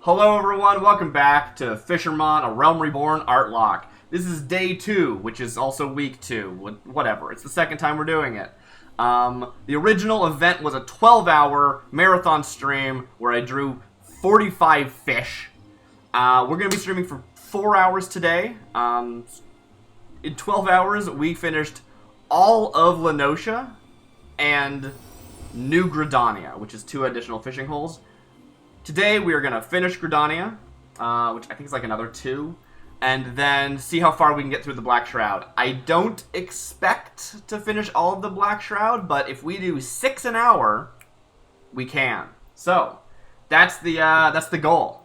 Hello everyone, welcome back to Fishermon, A Realm Reborn, Artlocke. This is day 2, which is also week 2, whatever. It's the second time we're doing it. The original event was a 12-hour marathon stream where I drew 45 fish. We're going to be streaming for 4 hours today. In 12 hours, we finished all of Lenosha and New Gridania, which is 2 additional fishing holes. Today we are going to finish Gridania, which I think is like another 2, and then see how far we can get through the Black Shroud. I don't expect to finish all of the Black Shroud, but if we do 6 an hour, we can. So, that's the goal.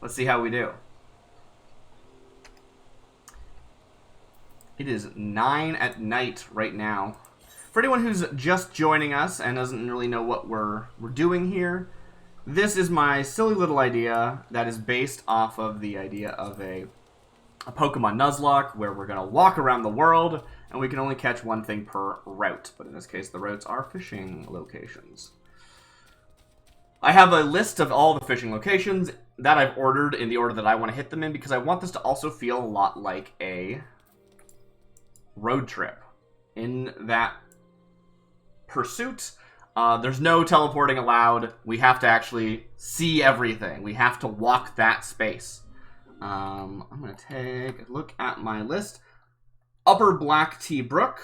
Let's see how we do. It is 9 at night right now. For anyone who's just joining us and doesn't really know what we're doing here, this is my silly little idea that is based off of the idea of a Pokemon Nuzlocke, where we're going to walk around the world, and we can only catch one thing per route. But in this case, the routes are fishing locations. I have a list of all the fishing locations that I've ordered in the order that I want to hit them in, because I want this to also feel a lot like a road trip. In that pursuit, there's no teleporting allowed. We have to actually see everything. We have to walk that space. I'm going to take a look at my list. Upper Black Tea Brook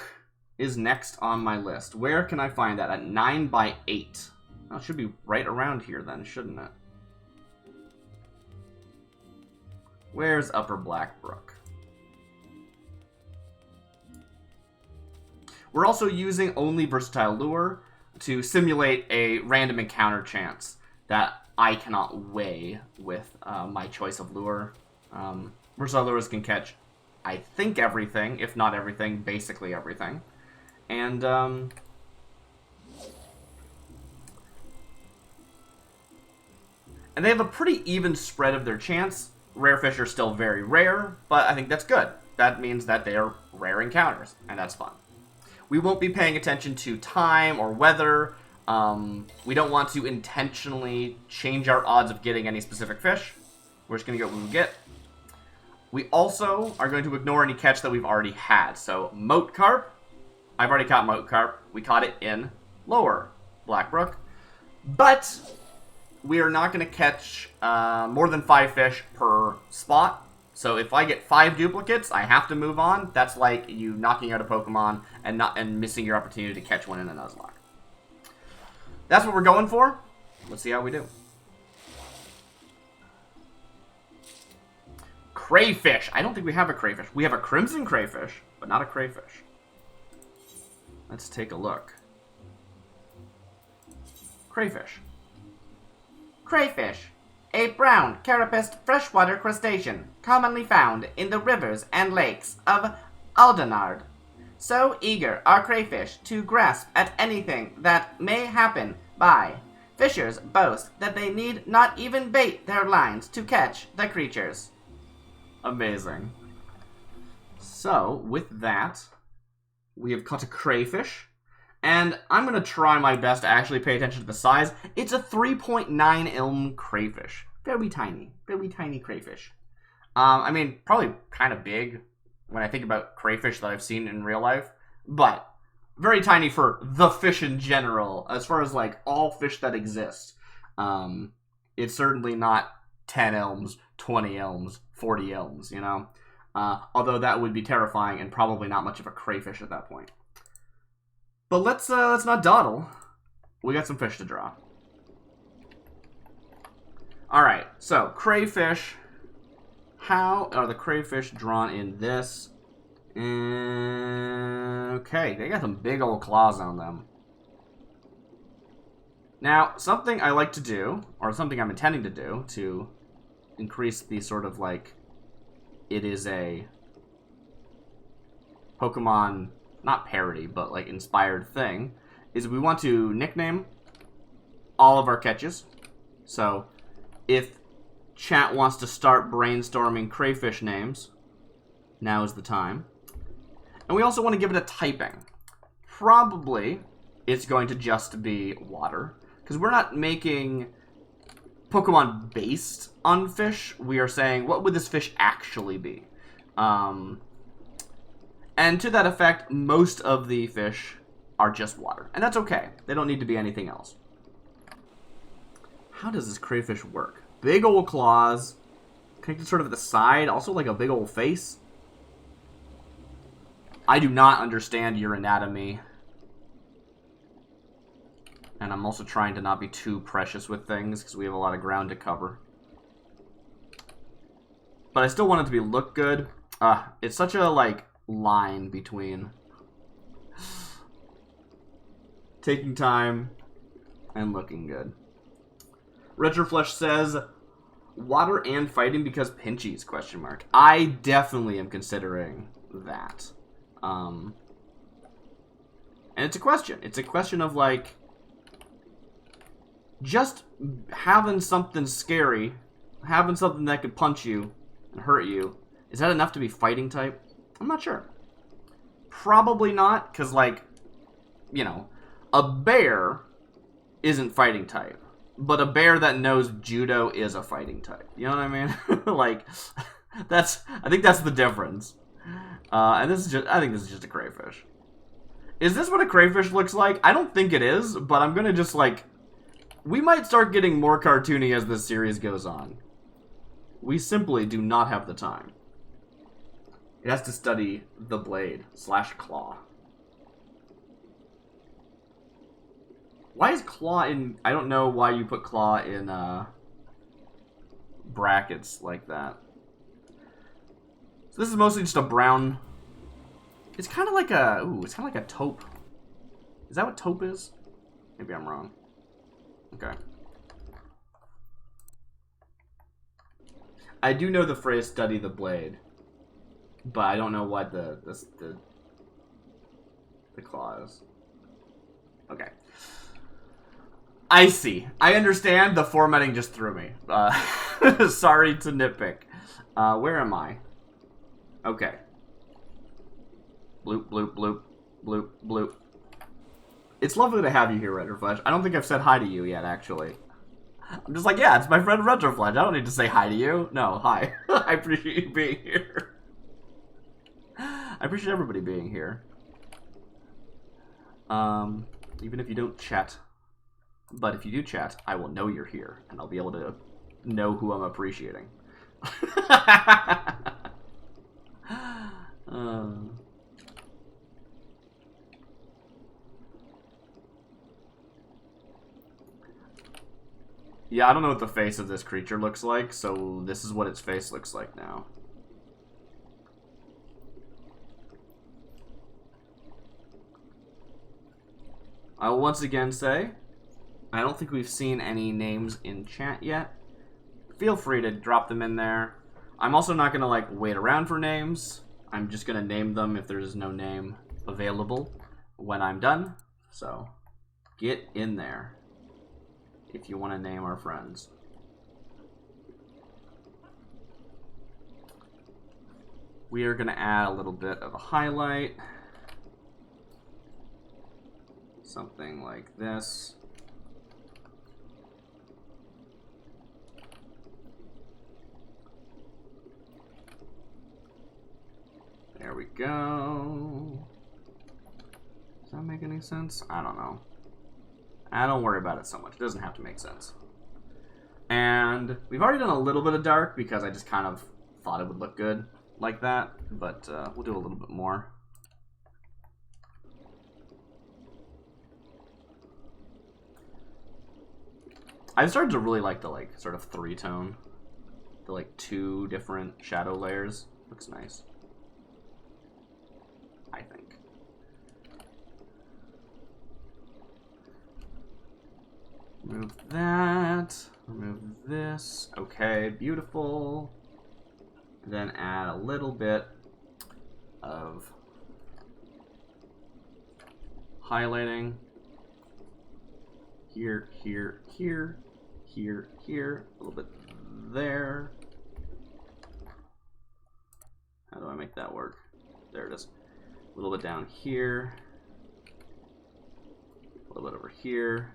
is next on my list. Where can I find that? At 9 by 8. Well, it should be right around here then, shouldn't it? Where's Upper Black Brook? We're also using only Versatile Lure to simulate a random encounter chance that I cannot weigh with my choice of lure. Versatile Lures can catch, I think, everything, if not everything, basically everything. And they have a pretty even spread of their chance. Rare fish are still very rare, but I think that's good. That means that they are rare encounters, and that's fun. We won't be paying attention to time or weather. We don't want to intentionally change our odds of getting any specific fish. We're just going to get what we get. We also are going to ignore any catch that we've already had. So, Moat Carp. I've already caught Moat Carp. We caught it in Lower Blackbrook. But we are not going to catch more than 5 fish per spot. So if I get 5 duplicates, I have to move on. That's like you knocking out a Pokemon and missing your opportunity to catch one in a Nuzlocke. That's what we're going for. Let's see how we do. Crayfish. I don't think we have a crayfish. We have a crimson crayfish, but not a crayfish. Let's take a look. Crayfish. Crayfish. A brown, carapaced freshwater crustacean, commonly found in the rivers and lakes of Aldenard. So eager are crayfish to grasp at anything that may happen by. Fishers boast that they need not even bait their lines to catch the creatures. Amazing. So, with that, we have caught a crayfish. And I'm going to try my best to actually pay attention to the size. It's a 3.9 ilm crayfish. Very tiny crayfish. I mean, probably kind of big when I think about crayfish that I've seen in real life. But very tiny for the fish in general, as far as like all fish that exist. It's certainly not 10 ilms, 20 ilms, 40 ilms, you know? Although that would be terrifying and probably not much of a crayfish at that point. But let's not dawdle. We got some fish to draw. Alright, so crayfish. How are the crayfish drawn in this? Okay, they got some big old claws on them. Now, something I like to do, or something I'm intending to do, to increase the sort of like, it is a Pokemon, not parody, but like inspired thing, is we want to nickname all of our catches. So if chat wants to start brainstorming crayfish names, now is the time. And we also want to give it a typing. Probably it's going to just be water, because we're not making Pokemon based on fish. We are saying, what would this fish actually be? And to that effect, most of the fish are just water. And that's okay. They don't need to be anything else. How does this crayfish work? Big old claws. Connected sort of at the side. Also like a big old face. I do not understand your anatomy. And I'm also trying to not be too precious with things, because we have a lot of ground to cover. But I still want it to look good. It's such a, like, line between taking time and looking good. Retroflesh says, water and fighting because pinchies, question mark. I definitely am considering that. And it's a question. It's a question of, like, just having something scary, having something that could punch you and hurt you, is that enough to be fighting type? I'm not sure. Probably not, because, like, you know, a bear isn't fighting type. But a bear that knows judo is a fighting type. You know what I mean? Like, I think that's the difference. And this is just, I think this is just a crayfish. Is this what a crayfish looks like? I don't think it is, but I'm gonna just, like, we might start getting more cartoony as this series goes on. We simply do not have the time. It has to study the blade / claw. Why is claw in... I don't know why you put claw in brackets like that. So this is mostly just a brown... It's kind of like a... Ooh, it's kind of like a taupe. Is that what taupe is? Maybe I'm wrong. Okay. I do know the phrase "study the blade," but I don't know what the claw is. Okay. I see. I understand. The formatting just threw me. Sorry to nitpick. Where am I? Okay. Bloop, bloop, bloop, bloop, bloop. It's lovely to have you here, Retroflesh. I don't think I've said hi to you yet, actually. I'm just like, yeah, it's my friend Retroflesh. I don't need to say hi to you. No, hi. I appreciate you being here. I appreciate everybody being here. Even if you don't chat. But if you do chat, I will know you're here. And I'll be able to know who I'm appreciating. Yeah, I don't know what the face of this creature looks like, so this is what its face looks like now. I will once again say, I don't think we've seen any names in chat yet. Feel free to drop them in there. I'm also not going to, like, wait around for names. I'm just going to name them if there's no name available when I'm done. So, get in there if you want to name our friends. We are going to add a little bit of a highlight. Something like this. There we go. Does that make any sense? I don't know. I don't worry about it so much. It doesn't have to make sense. And we've already done a little bit of dark because I just kind of thought it would look good like that. But we'll do a little bit more. I've started to really like the, like, sort of three-tone. The, like, 2 different shadow layers. Looks nice. I think. Remove that. Remove this. Okay, beautiful. Then add a little bit of highlighting. Here, here, here, here, here. A little bit there. How do I make that work? There it is. A little bit down here. A little bit over here.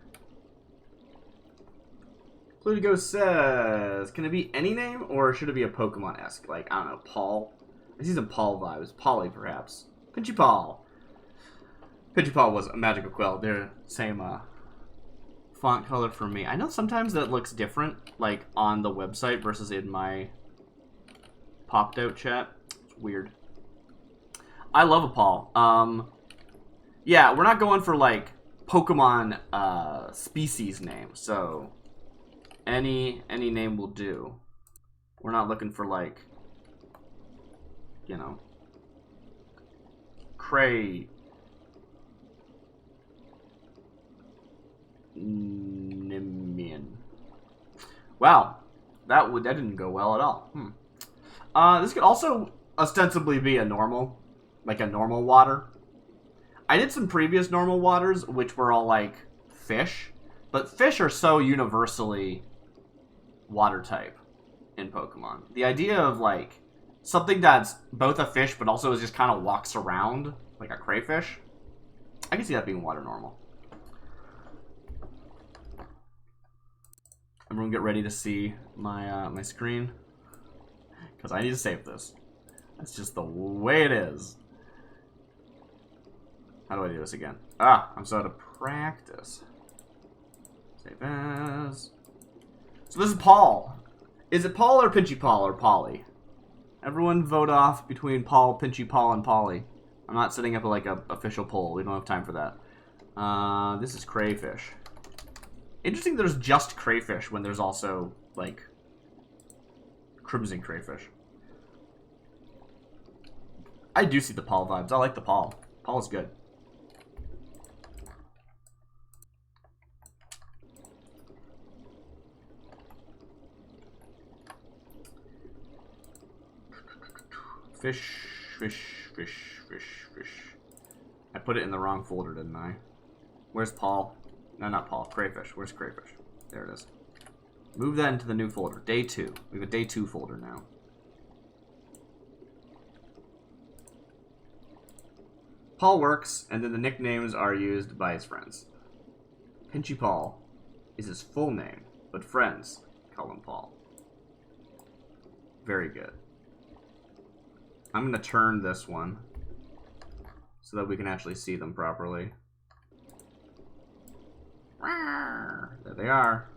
Pluto says, can it be any name or should it be a Pokemon-esque? Like, I don't know, Paul? I see some Paul vibes. Polly, perhaps. Pinchy Paul. Pinchy Paul was a magical quill. They're same font color for me. I know sometimes that looks different, like on the website versus in my popped out chat. It's weird. I love a Paul. Yeah, we're not going for like Pokemon species name, so any name will do. We're not looking for like, you know, Cray. Nimian. Wow, that didn't go well at all. This could also ostensibly be a normal, like a normal water. I did some previous normal waters, which were all like fish, but fish are so universally water type in Pokemon. The idea of like something that's both a fish but also is just kind of walks around like a crayfish, I can see that being water normal. Everyone get ready to see my my screen, because I need to save this. That's just the way it is. How do I do this again? Ah, I'm so out of practice. Save as. So this is Paul. Is it Paul or Pinchy Paul or Polly? Everyone vote off between Paul, Pinchy Paul, and Polly. I'm not setting up like a official poll. We don't have time for that. This is crayfish. Interesting there's just crayfish when there's also, like, crimson crayfish. I do see the Paul vibes. I like the Paul. Paul is good. Fish, fish, fish, fish, fish. I put it in the wrong folder, didn't I? Where's Paul? No, not Paul. Crayfish. Where's crayfish? There it is. Move that into the new folder. Day 2. We have a day 2 folder now. Paul works, and then the nicknames are used by his friends. Pinchy Paul is his full name, but friends call him Paul. Very good. I'm going to turn this one so that we can actually see them properly. There they are.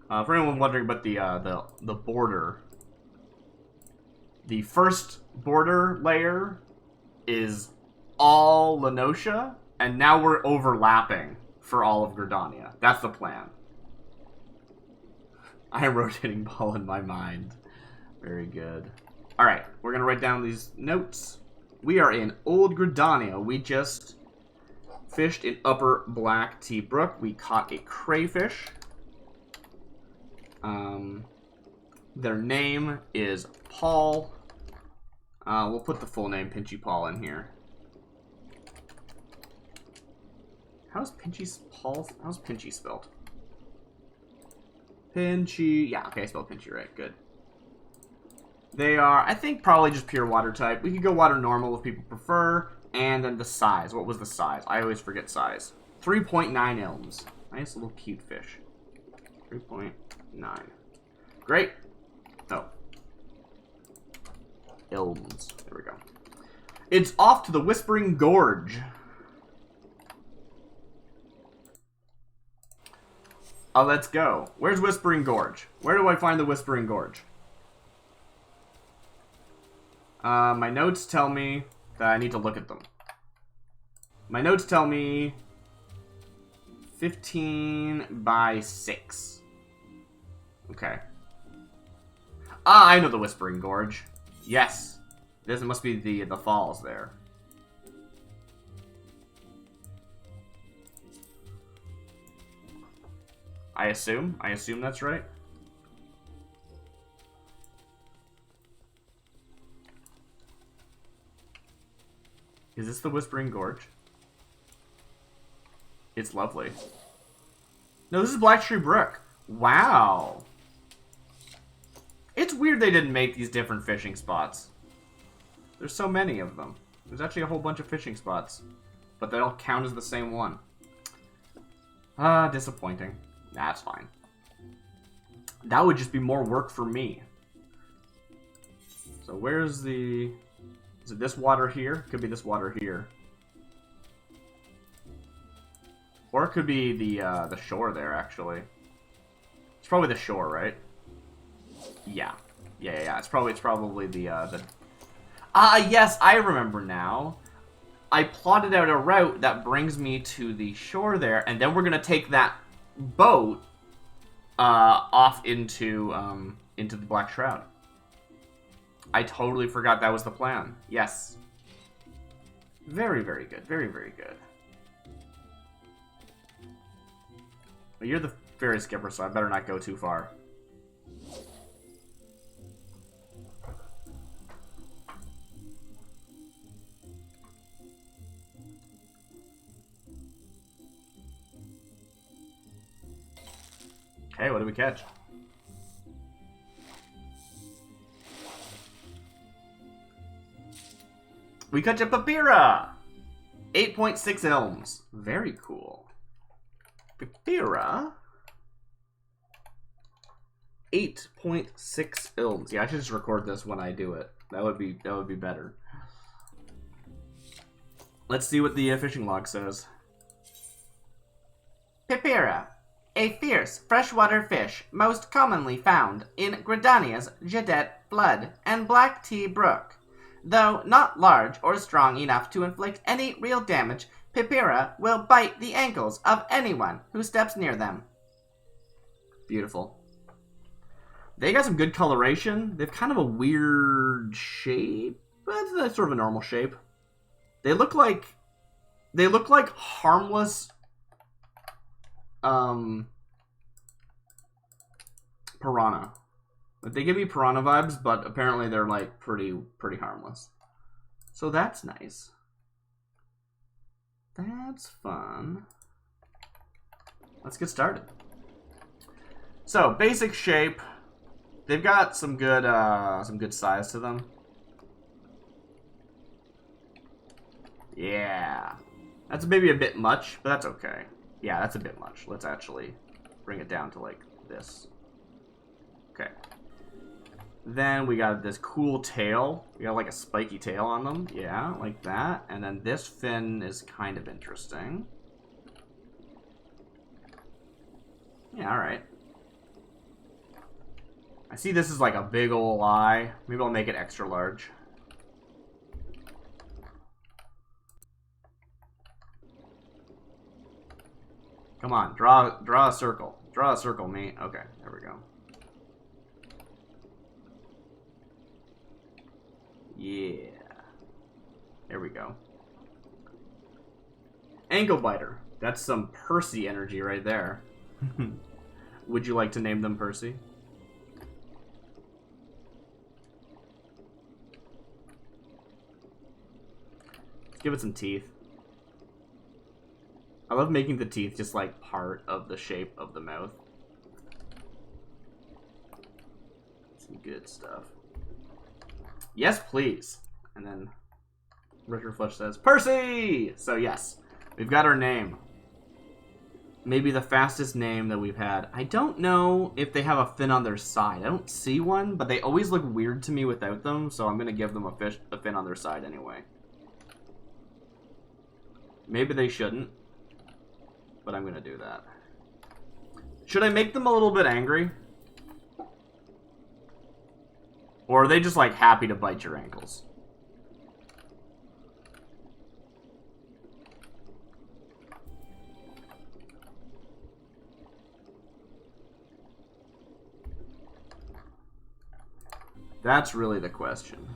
For anyone wondering about the border, the first border layer is all Lenosha, and now we're overlapping for all of Gridania. That's the plan. I am rotating ball in my mind. Very good. Alright, we're going to write down these notes. We are in Old Gridania. We just fished in Upper Black Tea Brook. We caught a crayfish. Their name is Paul. We'll put the full name, Pinchy Paul, in here. How's Pinchy spelled? Pinchy. Yeah, okay, I spelled Pinchy right. Good. They are, I think, probably just pure water type. We could go water normal if people prefer. And then the size. What was the size? I always forget size. 3.9 ilms. Nice little cute fish. 3.9. Great. Oh. Ilms. There we go. It's off to the Whispering Gorge. Oh, let's go. Where's Whispering Gorge? Where do I find the Whispering Gorge? My notes tell me that I need to look at them. My notes tell me 15 by 6. Okay. Ah, I know the Whispering Gorge. Yes. This must be the falls there. I assume that's right. Is this the Whispering Gorge? It's lovely. No, this is Black Tree Brook. Wow. It's weird they didn't make these different fishing spots. There's so many of them. There's actually a whole bunch of fishing spots. But they all count as the same one. Disappointing. That's fine. That would just be more work for me. So where's the... Is it this water here? Could be this water here. Or it could be the shore there, actually. It's probably the shore, right? Yeah. Yeah. It's probably the... yes, I remember now. I plotted out a route that brings me to the shore there, and then we're gonna take that boat off into the Black Shroud. I totally forgot that was the plan. Yes. Very, very good. Very, very good. Well, you're the ferry skipper, so I better not go too far. Okay, what did we catch? We catch a Papira! 8.6 elms. Very cool. Papira. 8.6 elms. Yeah, I should just record this when I do it. That would be better. Let's see what the fishing log says. Papira, a fierce freshwater fish most commonly found in Gridania's Jedet Flood and Black Tea Brook. Though not large or strong enough to inflict any real damage, Papira will bite the ankles of anyone who steps near them. Beautiful. They got some good coloration. They have kind of a weird shape, but that's sort of a normal shape. They look like harmless piranha. They give me piranha vibes, but apparently they're like pretty harmless. So that's nice. That's fun. Let's get started. So basic shape. They've got some good size to them. Yeah. That's maybe a bit much, but that's okay. Yeah, that's a bit much. Let's actually bring it down to like this. Okay. Then we got this cool tail. We got like a spiky tail on them. Yeah, like that. And then this fin is kind of interesting. Yeah, alright. I see this is like a big ol' eye. Maybe I'll make it extra large. Come on, draw a circle. Draw a circle, me. Okay, there we go. Yeah. There we go. Ankle biter. That's some Percy energy right there. Would you like to name them Percy? Let's give it some teeth. I love making the teeth just like part of the shape of the mouth. Some good stuff. Yes, please. And then Richard Fletch says, Percy! So yes, we've got our name. Maybe the fastest name that we've had. I don't know if they have a fin on their side. I don't see one, but they always look weird to me without them, so I'm going to give them a fin on their side anyway. Maybe they shouldn't, but I'm going to do that. Should I make them a little bit angry? Or are they just, like, happy to bite your ankles? That's really the question.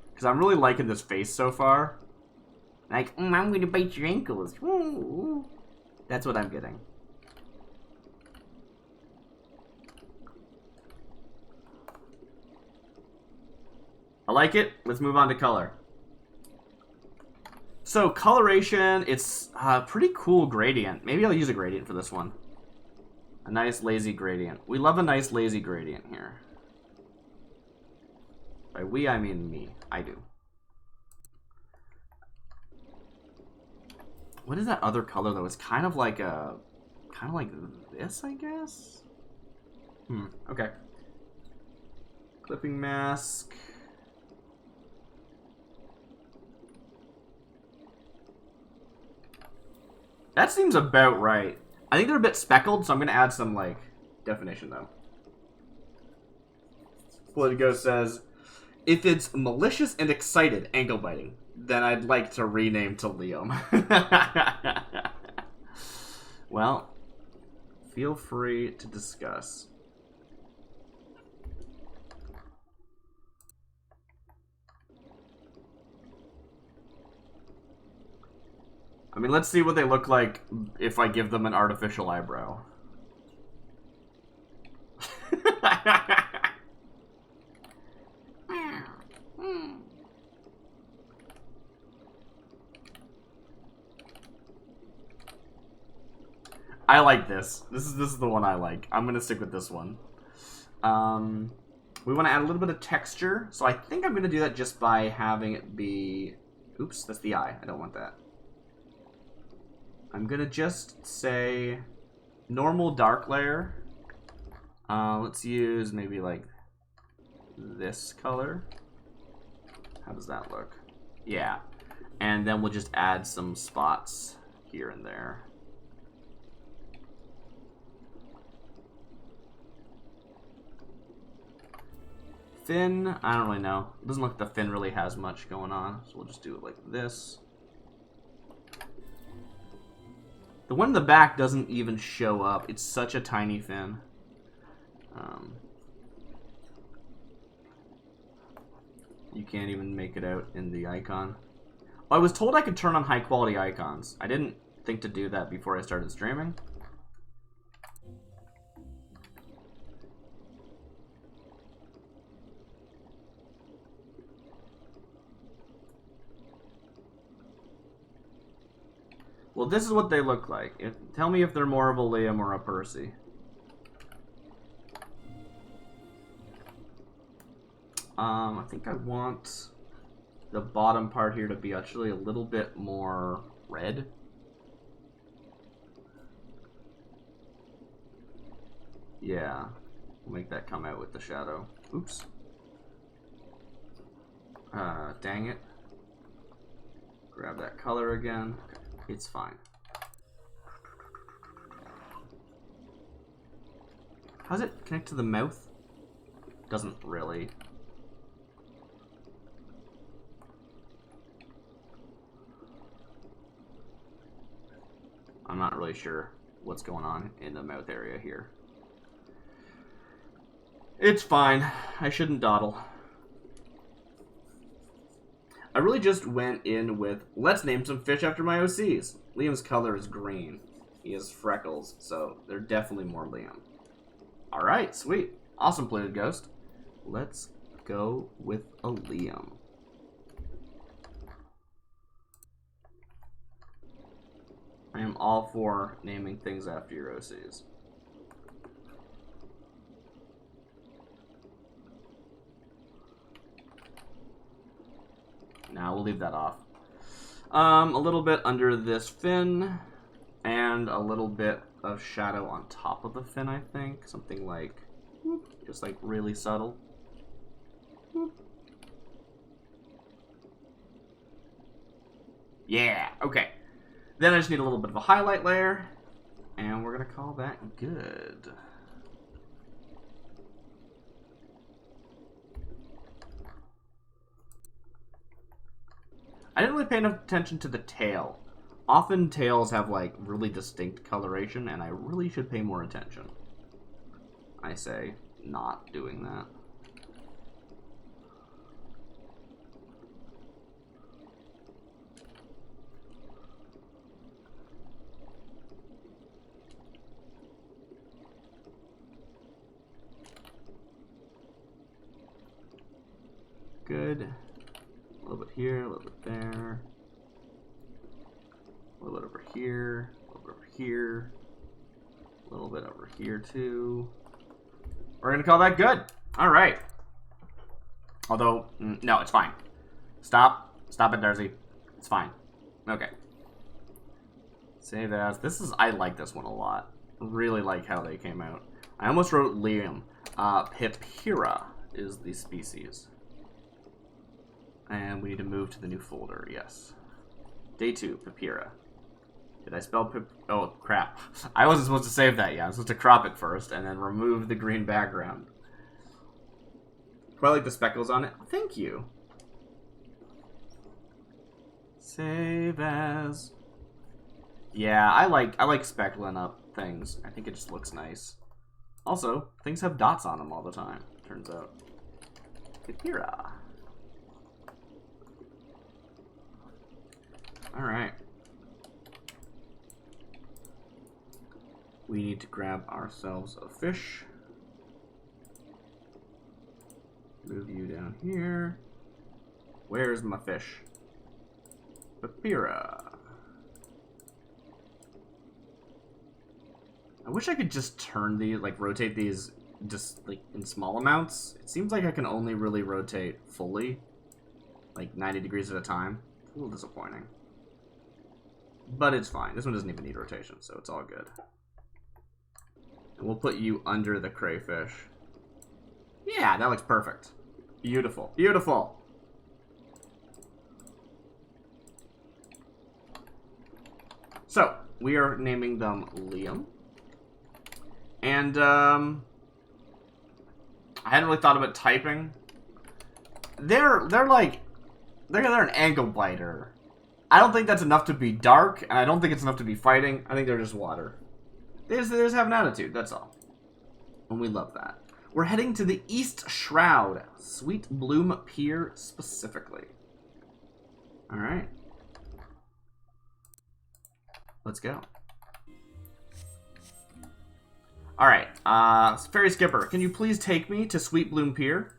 Because I'm really liking this face so far. Like, I'm going to bite your ankles. Ooh. That's what I'm getting. I like it. Let's move on to color. So, coloration, it's a pretty cool gradient. Maybe I'll use a gradient for this one. A nice lazy gradient. We love a nice lazy gradient here. By we, I mean me. I do. What is that other color though? It's kind of like this, I guess. Okay. Clipping mask. That seems about right. I think they're a bit speckled, so I'm gonna add some like definition though. Politico says, if it's malicious and excited ankle biting, then I'd like to rename to Liam. Well, feel free to discuss. I mean, let's see what they look like if I give them an artificial eyebrow. I like this. This is the one I like. I'm gonna stick with this one. We want to add a little bit of texture, so I think I'm gonna do that just by having it be. Oops, that's the eye. I don't want that. I'm gonna just say normal dark layer. Let's use maybe like this color. How does that look? Yeah. And then we'll just add some spots here and there. Fin, I don't really know. It doesn't look like the fin really has much going on, so we'll just do it like this. The one in the back doesn't even show up. It's such a tiny fin. You can't even make it out in the icon. Oh, I was told I could turn on high quality icons. I didn't think to do that before I started streaming. Well, this is what they look like. Tell me if they're more of a Liam or a Percy. I think I want the bottom part here to be actually a little bit more red. Yeah, we'll make that come out with the shadow. Oops. Dang it. Grab that color again. Okay, it's fine. How's it connect to the mouth? Doesn't really. I'm not really sure what's going on in the mouth area here. It's fine. I shouldn't dawdle. I really just went in with, let's name some fish after my OCs. Liam's color is green. He has freckles, so they're definitely more Liam. Alright, sweet. Awesome, Plated Ghost. Let's go with a Liam. I am all for naming things after your OCs. Now we'll leave that off. A little bit under this fin, and a little bit of shadow on top of the fin, I think. Something like, just like really subtle. Yeah, okay. Then I just need a little bit of a highlight layer, and we're gonna call that good. I didn't really pay enough attention to the tail. Often tails have like really distinct coloration, and I really should pay more attention. I say not doing that. Good. A little bit here, a little bit there. A little bit over here, a little bit over here. A little bit over here too. We're gonna call that good. Alright. Although, no, it's fine. Stop. Stop it, Darcy. It's fine. Okay. Save as. This is, I like this one a lot. Really like how they came out. I almost wrote Liam. Pipira is the species. And we need to move to the new folder, yes. Day 2, Pipira. Did I spell Pip? Oh, crap. I wasn't supposed to save that yet. I was supposed to crop it first and then remove the green background. Quite like the speckles on it. Thank you. Save as. Yeah, I like speckling up things. I think it just looks nice. Also, things have dots on them all the time, turns out. Pipira. Alright. We need to grab ourselves a fish. Move you down here. Where's my fish? Pipira. I wish I could just turn these, like rotate these just like in small amounts. It seems like I can only really rotate fully, like 90 degrees at a time. It's a little disappointing. But it's fine. This one doesn't even need rotation, so it's all good. And we'll put you under the crayfish. Yeah, that looks perfect. Beautiful. Beautiful. So, we are naming them Liam. And, I hadn't really thought about typing. They're an angle biter. I don't think that's enough to be dark, and I don't think it's enough to be fighting. I think they're just water. They just have an attitude, that's all. And we love that. We're heading to the East Shroud. Sweet Bloom Pier specifically. Alright. Let's go. Alright, Ferry Skipper, can you please take me to Sweet Bloom Pier?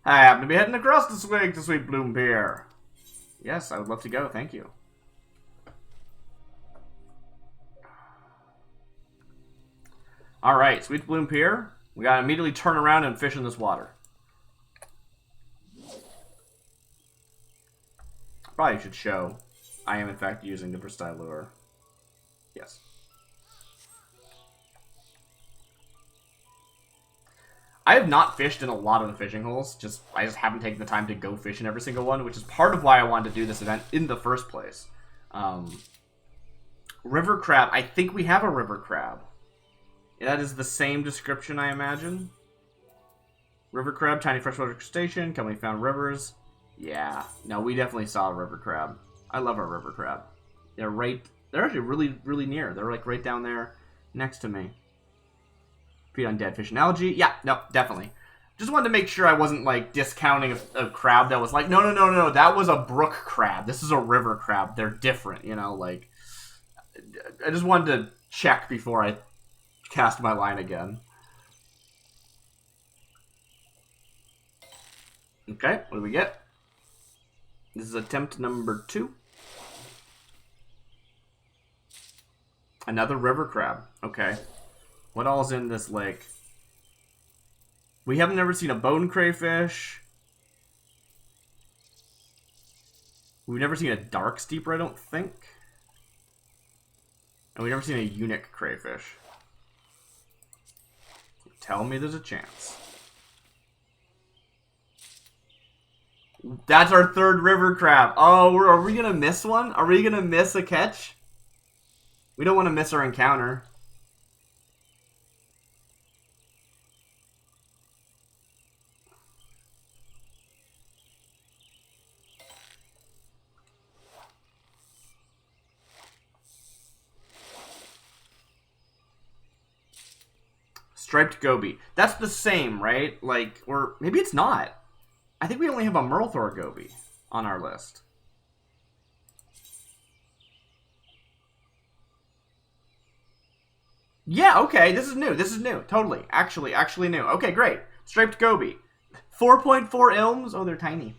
I happen to be heading across the swig to Sweet Bloom Pier. Yes, I would love to go, thank you. Alright, Sweet Bloom Pier. We gotta immediately turn around and fish in this water. Probably should show I am in fact using the Bristyle lure. Yes. I have not fished in a lot of the fishing holes. I just haven't taken the time to go fish in every single one, which is part of why I wanted to do this event in the first place. River crab. I think we have a river crab. That is the same description, I imagine. River crab, tiny freshwater crustacean, commonly found rivers. Yeah. No, we definitely saw a river crab. I love our river crab. They're actually really, really near. They're like right down there next to me. Feed on dead fish and algae. Yeah, no, definitely. Just wanted to make sure I wasn't like discounting a crab that was like, no, that was a brook crab. This is a river crab. They're different, you know, like. I just wanted to check before I cast my line again. Okay, what do we get? This is attempt number 2. Another river crab. Okay. What all's in this lake? We haven't never seen a bone crayfish. We've never seen a dark steeper, I don't think. And we've never seen a eunuch crayfish. Tell me there's a chance. That's our third river crab. Oh, are we going to miss one? Are we going to miss a catch? We don't want to miss our encounter. Striped goby. That's the same, right? Like, or maybe it's not. I think we only have a Merlthor goby on our list. Yeah, okay, this is new. This is new. Totally. Actually new. Okay, great. Striped goby. 4.4 ilms. Oh, they're tiny.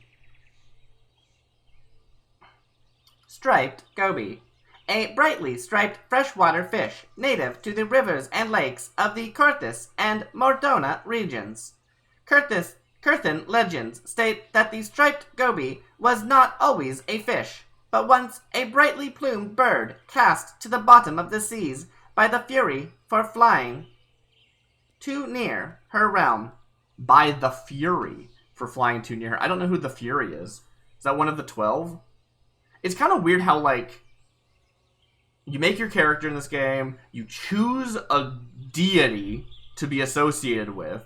Striped goby. A brightly striped freshwater fish native to the rivers and lakes of the Curthis and Mordona regions. Curthin legends state that the striped goby was not always a fish, but once a brightly plumed bird cast to the bottom of the seas by the Fury for flying too near her realm. By the Fury for flying too near her. I don't know who the Fury is. Is that one of the 12? It's kind of weird how, like, you make your character in this game, you choose a deity to be associated with.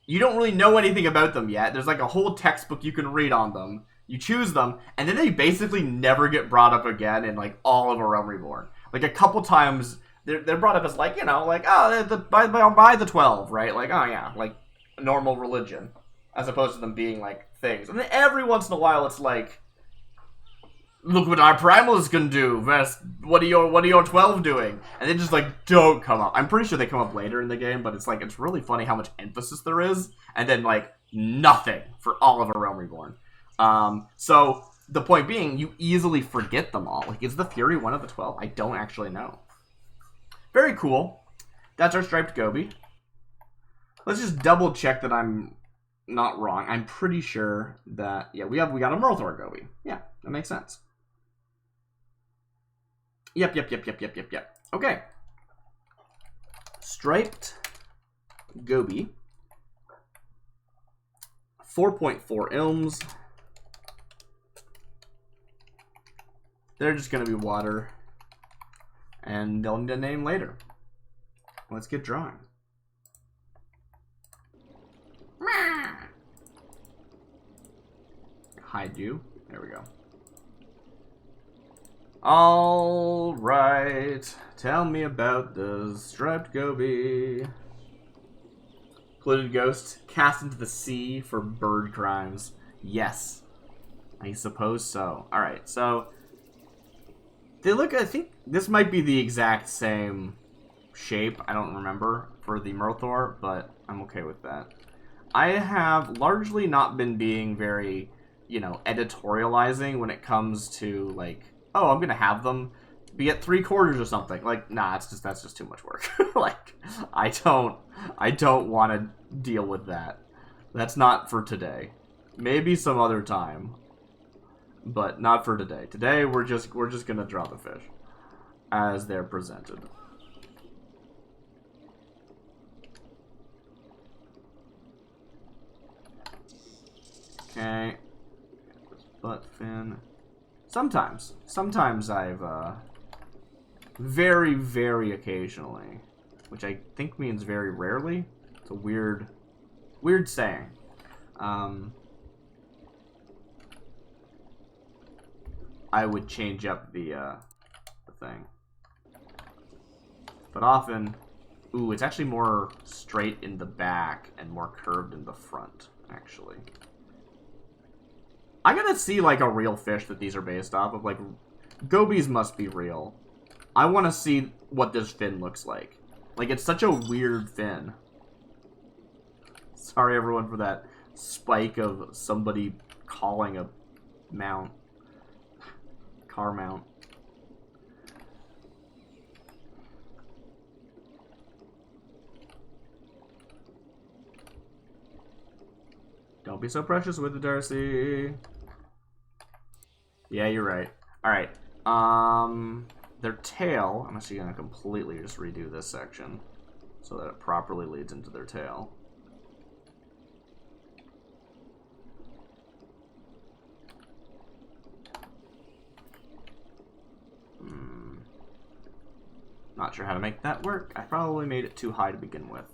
You don't really know anything about them yet. There's like a whole textbook you can read on them. You choose them, and then they basically never get brought up again in like all of A Realm Reborn. Like a couple times, they're brought up as like, you know, like, oh, by the 12, right? Like, oh yeah, like normal religion, as opposed to them being like things. And then every once in a while, it's like, look what our primals can do. What are your 12 doing? And they just like don't come up. I'm pretty sure they come up later in the game, but it's like it's really funny how much emphasis there is, and then like nothing for all of A Realm Reborn. So the point being, you easily forget them all. Like, is the Fury one of the 12? I don't actually know. Very cool. That's our striped goby. Let's just double check that I'm not wrong. I'm pretty sure that yeah, we got a Murthor goby. Yeah, that makes sense. Yep. Okay. Striped goby. 4.4 ilms. They're just going to be water. And they'll need a name later. Let's get drawing. Hide you. There we go. Alright. Tell me about the striped goby. Polluted ghost. Cast into the sea for bird crimes. Yes. I suppose so. Alright, so they look, I think this might be the exact same shape, I don't remember, for the Murthor, but I'm okay with that. I have largely not been being very, you know, editorializing when it comes to, like, oh, I'm gonna have them be at 3/4 or something. Like, nah, that's just too much work. Like, I don't want to deal with that. That's not for today. Maybe some other time. But not for today. Today we're just gonna draw the fish as they're presented. Okay. Butt fin. Sometimes I've very, very occasionally, which I think means very rarely. It's a weird saying. I would change up the thing. But often, ooh, it's actually more straight in the back and more curved in the front, actually. I gotta see, like, a real fish that these are based off of. Like, gobies must be real. I want to see what this fin looks like. Like, it's such a weird fin. Sorry, everyone, for that spike of somebody calling a mount. Car mount. Don't be so precious with it, Darcy. Yeah, you're right. Alright. Their tail, I'm actually going to completely just redo this section so that it properly leads into their tail. Not sure how to make that work. I probably made it too high to begin with.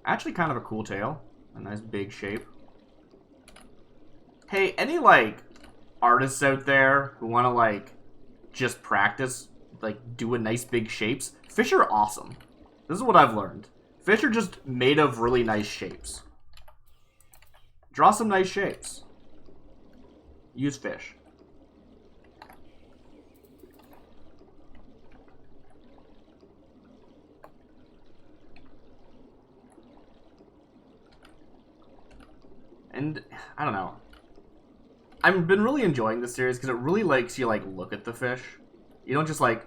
Actually, kind of a cool tail. A nice big shape. Hey, any, like, artists out there who want to, like, just practice, like, doing nice big shapes? Fish are awesome. This is what I've learned. Fish are just made of really nice shapes. Draw some nice shapes. Use fish. And, I don't know. I've been really enjoying this series because it really likes you, like, look at the fish. You don't just, like,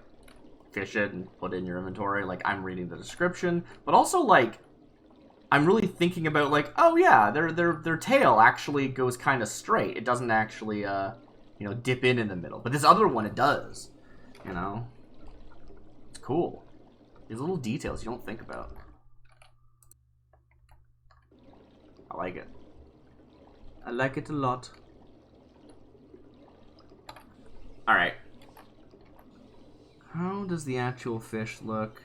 fish it and put it in your inventory. Like, I'm reading the description. But also, like, I'm really thinking about like, oh yeah, their tail actually goes kind of straight. It doesn't actually dip in the middle. But this other one, it does. You know, it's cool. These little details you don't think about. I like it. I like it a lot. Alright. How does the actual fish look?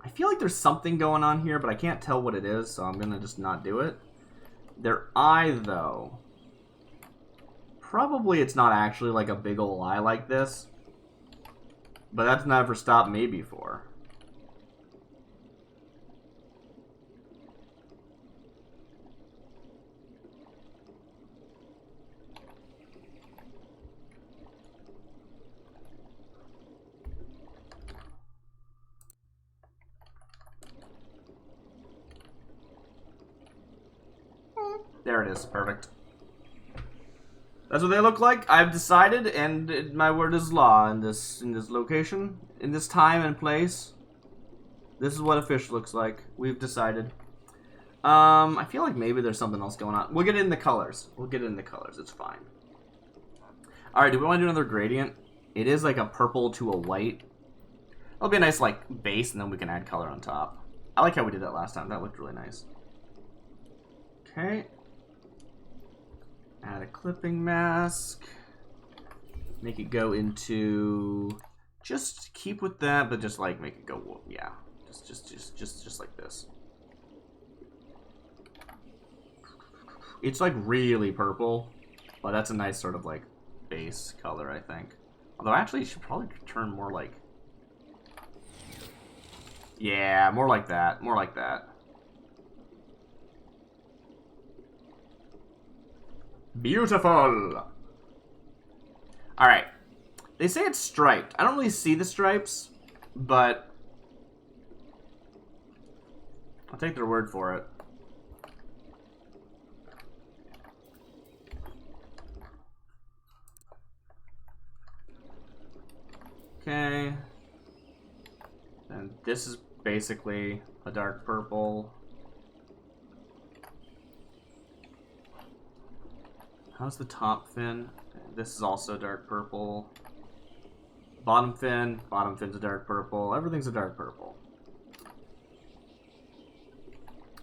I feel like there's something going on here, but I can't tell what it is, so I'm gonna just not do it. Their eye, though. Probably it's not actually like a big ol' eye like this. But that's never stopped me before. There it is. Perfect. That's what they look like. I've decided, and my word is law in this location, in this time and place. This is what a fish looks like. We've decided. I feel like maybe there's something else going on. We'll get in the colors. We'll get in the colors. It's fine. Alright, do we want to do another gradient? It is like a purple to a white. It'll be a nice like base, and then we can add color on top. I like how we did that last time. That looked really nice. Okay. Add a clipping mask. Make it go into... Just keep with that, but just like make it go... Yeah. Just like this. It's like really purple. But that's a nice sort of like base color, I think. Although actually it should probably turn more like... Yeah, more like that. More like that. Beautiful! Alright. They say it's striped. I don't really see the stripes, but I'll take their word for it. Okay. And this is basically a dark purple. How's the top fin? This is also dark purple. Bottom fin's a dark purple. Everything's a dark purple.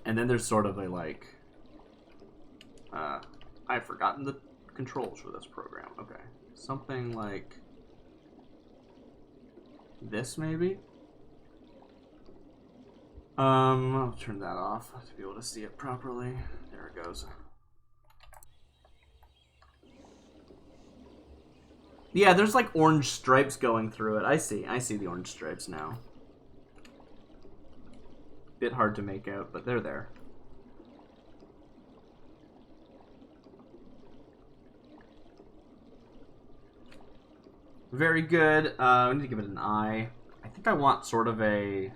And then there's sort of a like... I've forgotten the controls for this program. Okay. Something like... this, maybe? I'll turn that off to be able to see it properly. There it goes. Yeah, there's like orange stripes going through it. I see the orange stripes now. Bit hard to make out, but they're there. Very good. We need to give it an eye. I think I want sort of a...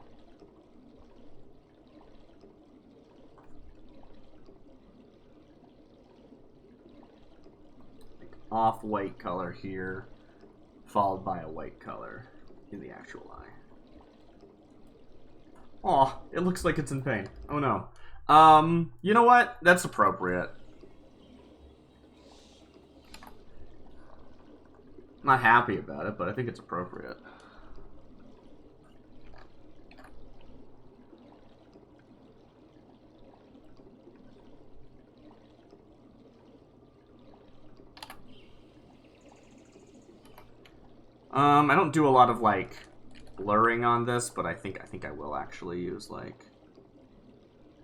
off-white color here, followed by a white color in the actual eye. Aw, it looks like it's in pain. Oh no. You know what? That's appropriate. I'm not happy about it, but I think it's appropriate. I don't do a lot of like blurring on this, but I think I will actually use like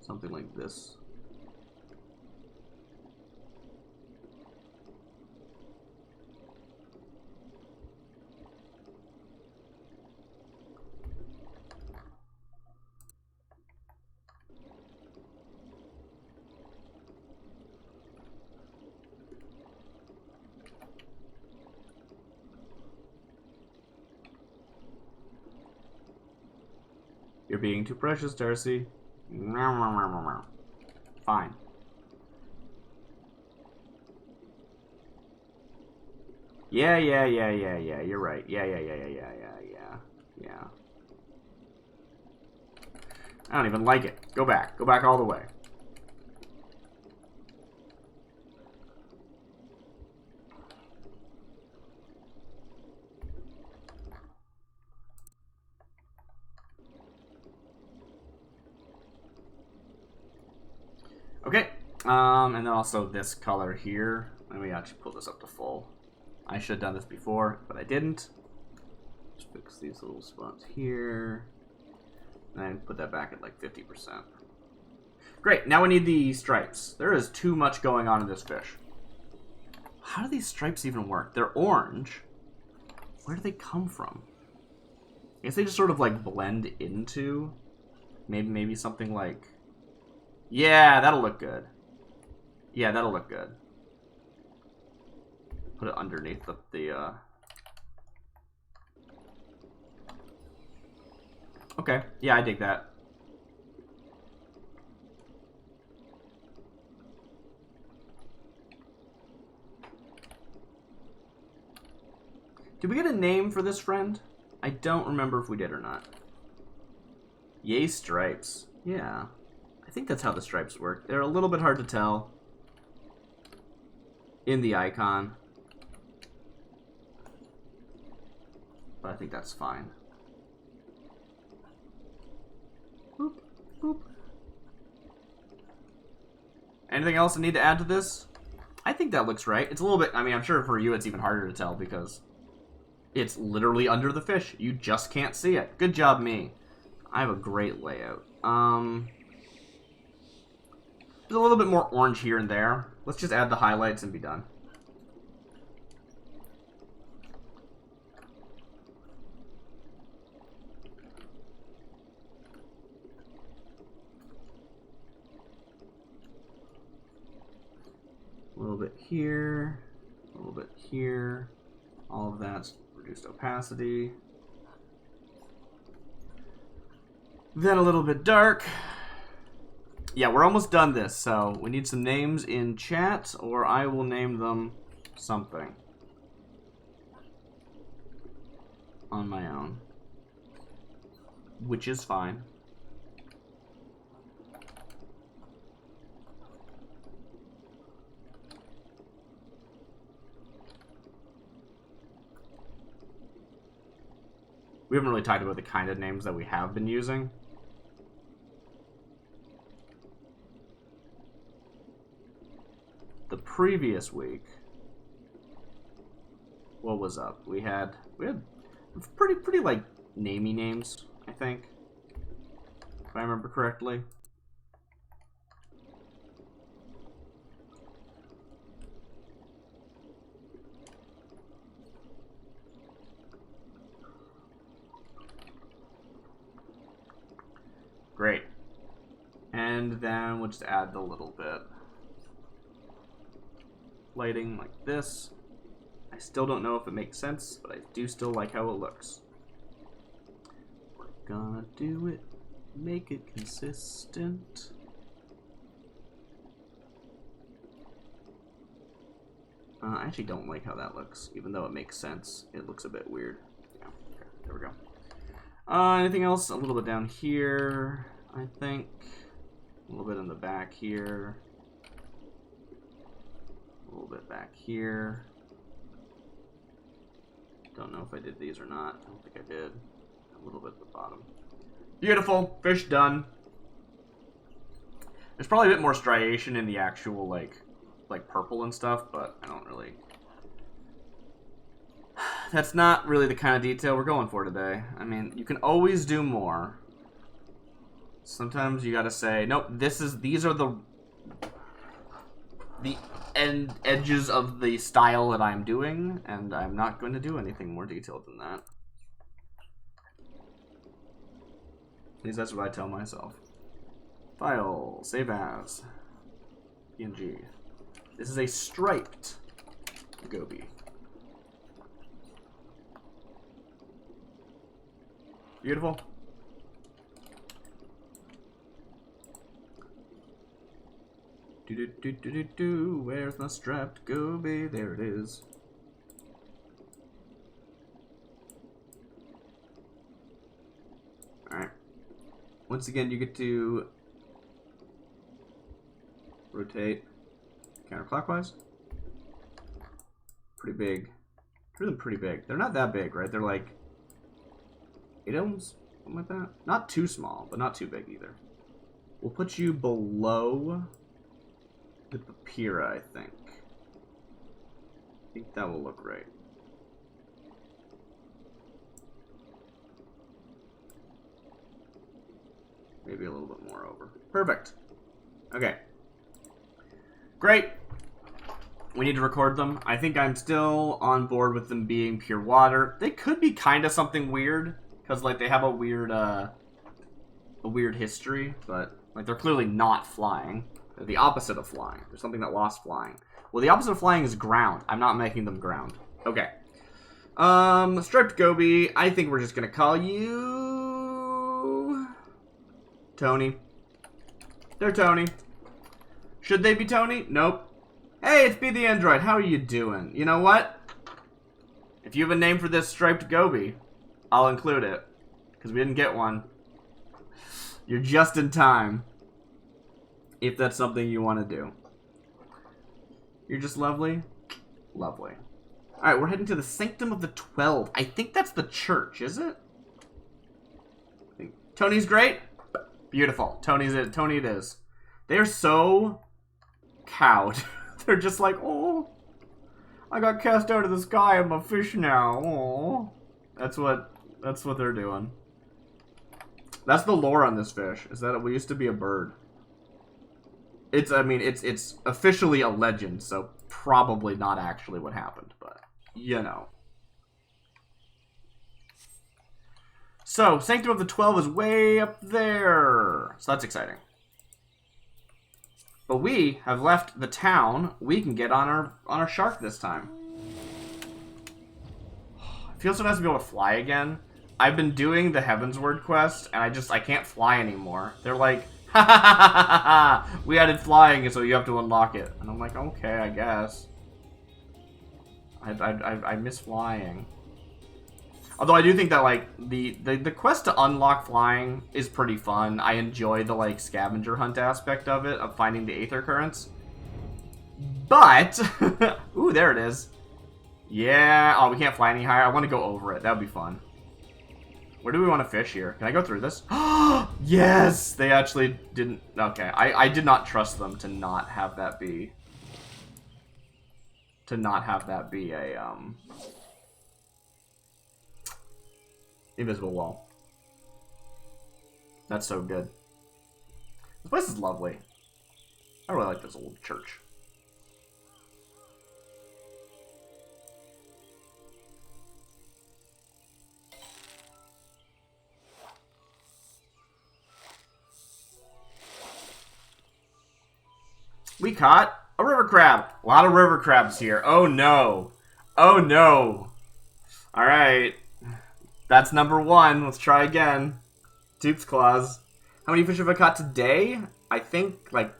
something like this. You're being too precious, Darcy. Fine. Yeah. You're right. Yeah. I don't even like it. Go back. Go back all the way. Okay. And then also this color here. Let me actually pull this up to full. I should have done this before, but I didn't. Just fix these little spots here. And put that back at like 50%. Great, now we need the stripes. There is too much going on in this fish. How do these stripes even work? They're orange. Where do they come from? I guess they just sort of like blend into maybe something like... Yeah, that'll look good. Yeah, that'll look good. Put it underneath the Okay, yeah, I dig that. Did we get a name for this friend? I don't remember if we did or not. Yay, stripes. Yeah. I think that's how the stripes work. They're a little bit hard to tell in the icon. But I think that's fine. Boop, boop. Anything else I need to add to this? I think that looks right. It's a little bit, I mean, I'm sure for you it's even harder to tell because it's literally under the fish. You just can't see it. Good job, me. I have a great layout. There's a little bit more orange here and there. Let's just add the highlights and be done. A little bit here, a little bit here. All of that's reduced opacity. Then a little bit dark. Yeah, we're almost done this, so we need some names in chat, or I will name them something on my own, which is fine. We haven't really talked about the kind of names that we have been using. The previous week, what was up? We had pretty like namey names, I think, if I remember correctly. Great. And then we'll just add the little bit lighting like this. I still don't know if it makes sense, but I do still like how it looks. We're gonna do it, make it consistent. I actually don't like how that looks, even though it makes sense. It looks a bit weird. Yeah, okay, there we go. Anything else? A little bit down here, I think. A little bit in the back here. A little bit back here. Don't know if I did these or not. I don't think I did. A little bit at the bottom. Beautiful. Fish done. There's probably a bit more striation in the actual, like purple and stuff, but I don't really... That's not really the kind of detail we're going for today. I mean, you can always do more. Sometimes you gotta say, nope, these are the edges of the style that I'm doing, and I'm not going to do anything more detailed than that. At least that's what I tell myself. File, save as, PNG. This is a striped goby. Beautiful. Do. Where's my strapped goby? There it is. Alright. Once again, you get to rotate counterclockwise. Pretty big. Pretty big. They're not that big, right? They're like 8 ohms, something like that. Not too small, but not too big either. We'll put you below the Papira, I think. I think that will look right. Maybe a little bit more over. Perfect. Okay. Great. We need to record them. I think I'm still on board with them being pure water. They could be kind of something weird, because like they have a weird history, but like they're clearly not flying. They're the opposite of flying. There's something that lost flying. Well, the opposite of flying is ground. I'm not making them ground. Okay. Striped Goby. I think we're just gonna call you Tony. They're Tony. Should they be Tony? Nope. Hey, it's B the Android. How are you doing? You know what? If you have a name for this Striped Goby, I'll include it. Because we didn't get one. You're just in time. If that's something you want to do. You're just lovely. Lovely. Alright, we're heading to the Sanctum of the 12. I think that's the church, is it? Tony's great. Beautiful. Tony it is. They're so cowed. They're just like, oh, I got cast out of the sky. I'm a fish now. Oh, that's what they're doing. That's the lore on this fish. Is that we used to be a bird. It's officially a legend, so probably not actually what happened, but you know. So, Sanctum of the 12 is way up there. So that's exciting. But we have left the town. We can get on our shark this time. It feels so nice to be able to fly again. I've been doing the Heavensward quest, and I can't fly anymore. They're like, ha ha ha ha ha ha! We added flying, so you have to unlock it. And I'm like, okay, I guess. I miss flying. Although I do think that, like, the quest to unlock flying is pretty fun. I enjoy the, like, scavenger hunt aspect of it, of finding the aether currents. But, ooh, there it is. Yeah, oh, we can't fly any higher. I want to go over it. That would be fun. Where do we want to fish here? Can I go through this? Yes! They actually didn't. Okay, I did not trust them to not have that be. To not have that be a, invisible wall. That's so good. This place is lovely. I really like this old church. We caught a river crab. A lot of river crabs here. Oh no. Oh no. Alright. That's number 1. Let's try again. Toops claws. How many fish have I caught today? I think, like,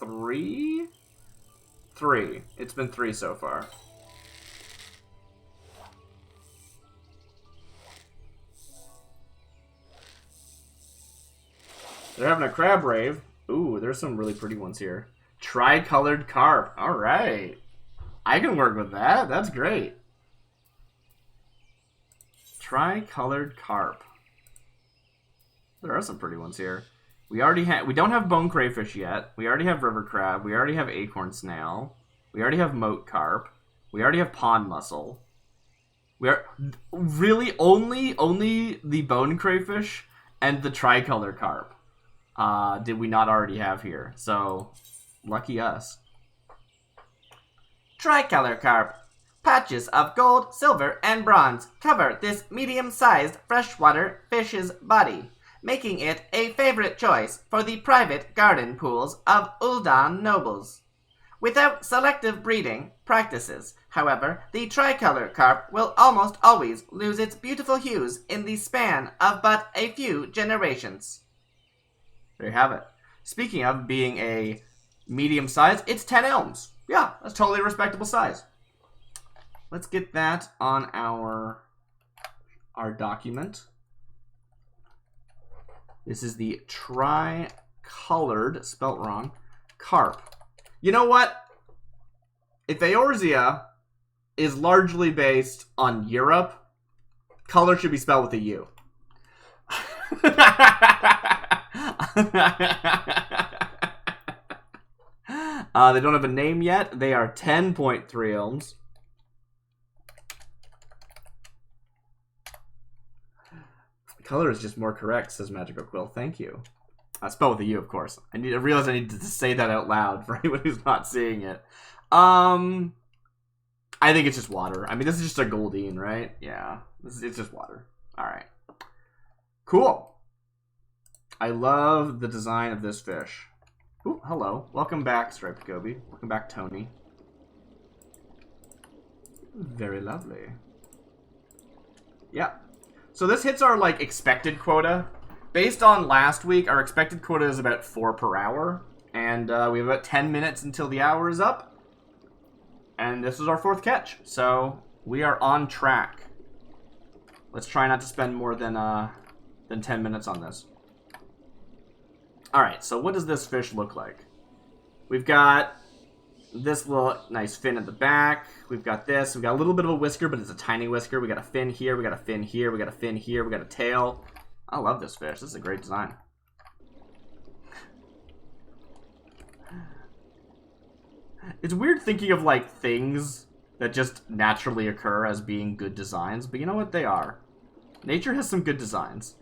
3? 3. It's been 3 so far. They're having a crab rave. Ooh, there's some really pretty ones here. Tri-colored carp. Alright. I can work with that. That's great. Tri-colored carp. There are some pretty ones here. We don't have bone crayfish yet. We already have river crab. We already have acorn snail. We already have moat carp. We already have pond mussel. We are really only the bone crayfish and the tricolor carp. Did we not already have here? So, lucky us. Tricolor carp. Patches of gold, silver, and bronze cover this medium-sized freshwater fish's body, making it a favorite choice for the private garden pools of Ul'dan nobles. Without selective breeding practices, however, the tricolor carp will almost always lose its beautiful hues in the span of but a few generations. There you have it. Speaking of being a medium size, it's 10 elms. Yeah, that's totally a respectable size. Let's get that on our document. This is the tri-colored, spelt wrong, carp. You know what? If Eorzea is largely based on Europe, color should be spelled with a U. They don't have a name yet. They are 10.3 ohms. Color is just more correct, says Magical Quill. Thank you. Spelled with a U, of course. I realize I need to say that out loud for anyone who's not seeing it. I think it's just water. I mean, this is just a Goldeen, right? Yeah. It's just water. Alright. Cool. I love the design of this fish. Ooh, hello. Welcome back, Striped Goby. Welcome back, Tony. Very lovely. Yeah. So this hits our, like, expected quota. Based on last week, our expected quota is about 4 per hour. And we have about 10 minutes until the hour is up. And this is our 4th catch. So we are on track. Let's try not to spend more than 10 minutes on this. Alright, so what does this fish look like? We've got this little nice fin at the back. We've got this. We've got a little bit of a whisker, but it's a tiny whisker. We got a fin here. We got a fin here. We got a fin here. We got a tail. I love this fish. This is a great design. It's weird thinking of, like, things that just naturally occur as being good designs, but you know what? They are. Nature has some good designs.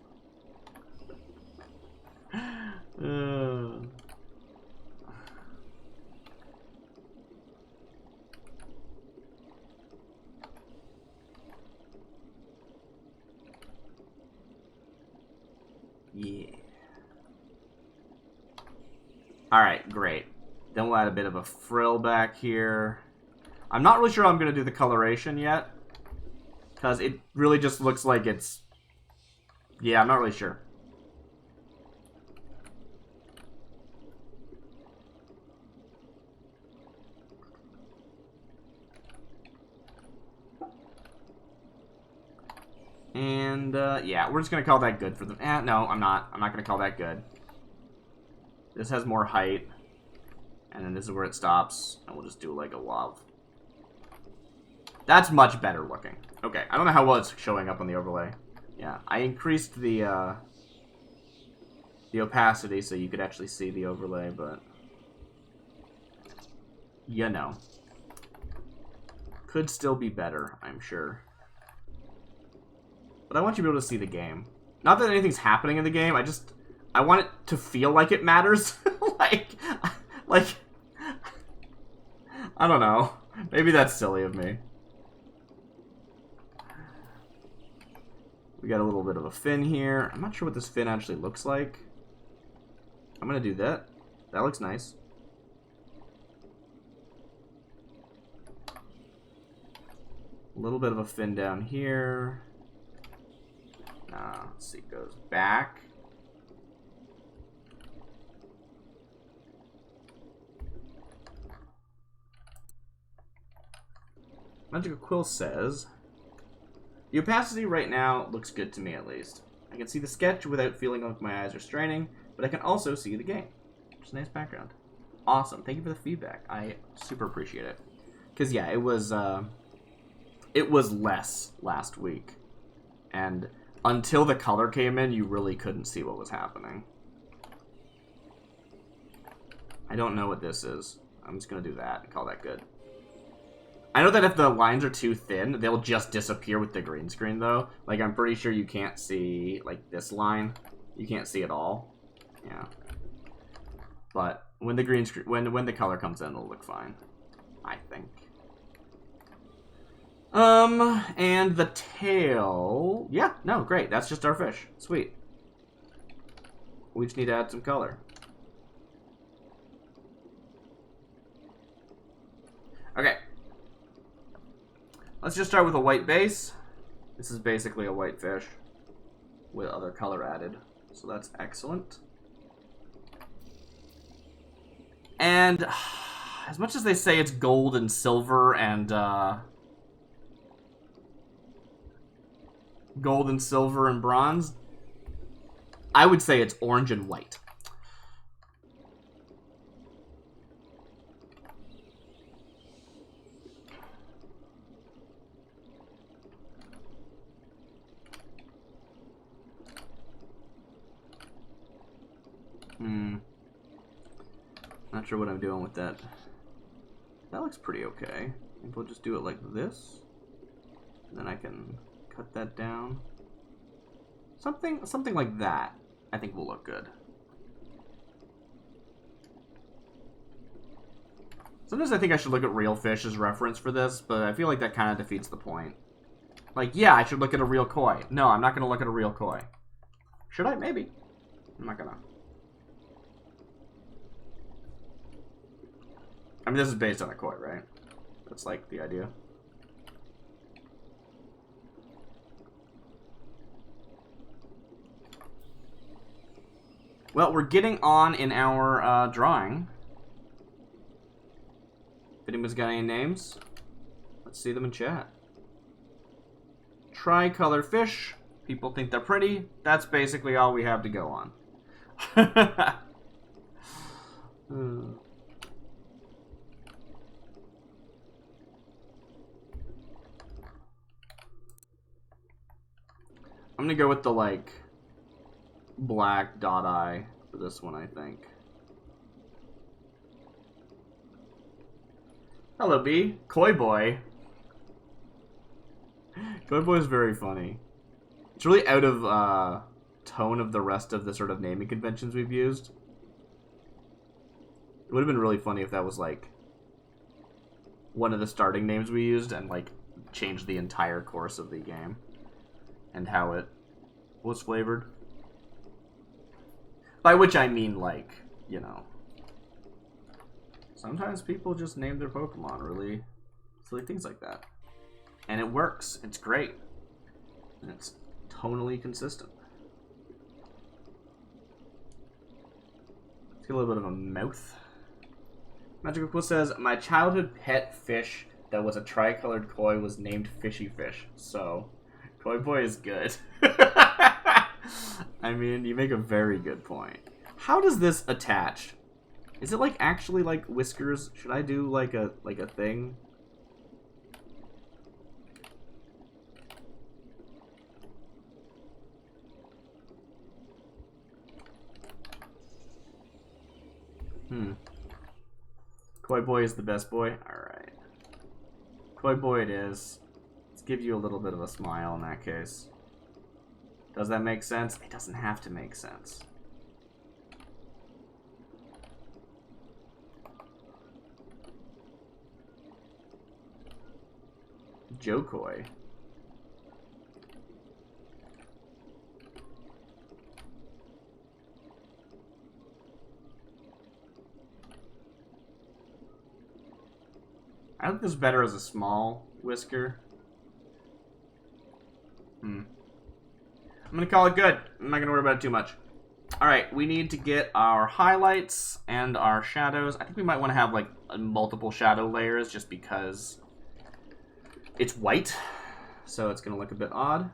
Yeah. Alright, great. Then we'll add a bit of a frill back here. I'm not really sure how I'm going to do the coloration yet. Because it really just looks like it's... Yeah, I'm not really sure. And, yeah, we're just going to call that good for the... no, I'm not. I'm not going to call that good. This has more height. And then this is where it stops. And we'll just do, like, a love. That's much better looking. Okay, I don't know how well it's showing up on the overlay. Yeah, I increased the opacity so you could actually see the overlay, but... You know. Could still be better, I'm sure. But I want you to be able to see the game. Not that anything's happening in the game, I want it to feel like it matters. like, I don't know. Maybe that's silly of me. We got a little bit of a fin here. I'm not sure what this fin actually looks like. I'm gonna do that. That looks nice. A little bit of a fin down here. Let's see, it goes back. Magical Quill says, the opacity right now looks good to me, at least. I can see the sketch without feeling like my eyes are straining, but I can also see the game. It's a nice background. Awesome. Thank you for the feedback. I super appreciate it. Because, yeah, it was less last week. And until the color came in, you really couldn't see what was happening. I don't know what this is. I'm just going to do that and call that good. I know that if the lines are too thin, they'll just disappear with the green screen, though. Like, I'm pretty sure you can't see, like, this line. You can't see it all. Yeah. But when the green screen, when the color comes in, it'll look fine. I think. And the tail... Yeah, no, great. That's just our fish. Sweet. We just need to add some color. Okay. Let's just start with a white base. This is basically a white fish with other color added. So that's excellent. And as much as they say it's gold and silver and bronze, I would say it's orange and white. Not sure what I'm doing with that. That looks pretty okay. Maybe we'll just do it like this. Then I can cut that down. Something like that, I think will look good. Sometimes I think I should look at real fish as reference for this, but I feel like that kind of defeats the point. Like, yeah, I should look at a real koi. No, I'm not going to look at a real koi. Should I? Maybe. I'm not going to. I mean, this is based on a koi, right? That's like the idea. Well, we're getting on in our drawing. If anyone's got any names, let's see them in chat. Tricolor fish. People think they're pretty. That's basically all we have to go on. I'm gonna go with the, like, black dot eye for this one, I think. Hello, B. Koi Boy. Koi Boy is very funny. It's really out of tone of the rest of the sort of naming conventions we've used. It would have been really funny if that was, like, one of the starting names we used and, like, changed the entire course of the game. And how it was flavored. By which I mean, like, you know. Sometimes people just name their Pokemon really silly things like that. And it works. It's great. And it's tonally consistent. Let's get a little bit of a mouth. Magical Quill says, my childhood pet fish that was a tricolored koi was named Fishy Fish. So, Koi Boy is good. I mean, you make a very good point. How does this attach? Is it like actually like whiskers? Should I do like a thing? Koi Boy is the best boy? Alright. Koi Boy it is. Let's give you a little bit of a smile in that case. Does that make sense? It doesn't have to make sense. Joe Koi. I think this is better as a small whisker. I'm gonna call it good. I'm not gonna worry about it too much. Alright, we need to get our highlights and our shadows. I think we might want to have like multiple shadow layers just because it's white, so it's gonna look a bit odd.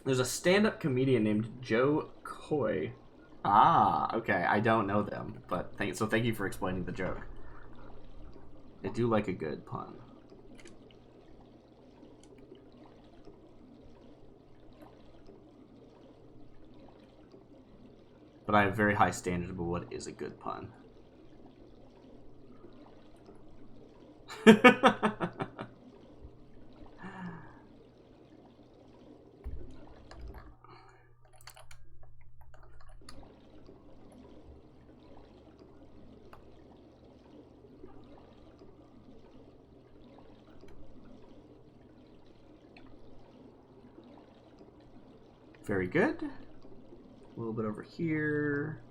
There's a stand-up comedian named Joe Koi. Ah, okay, I don't know them, but thank you for explaining the joke. They do like a good pun. But I have very high standards about what is a good pun. Very good. A little bit over here.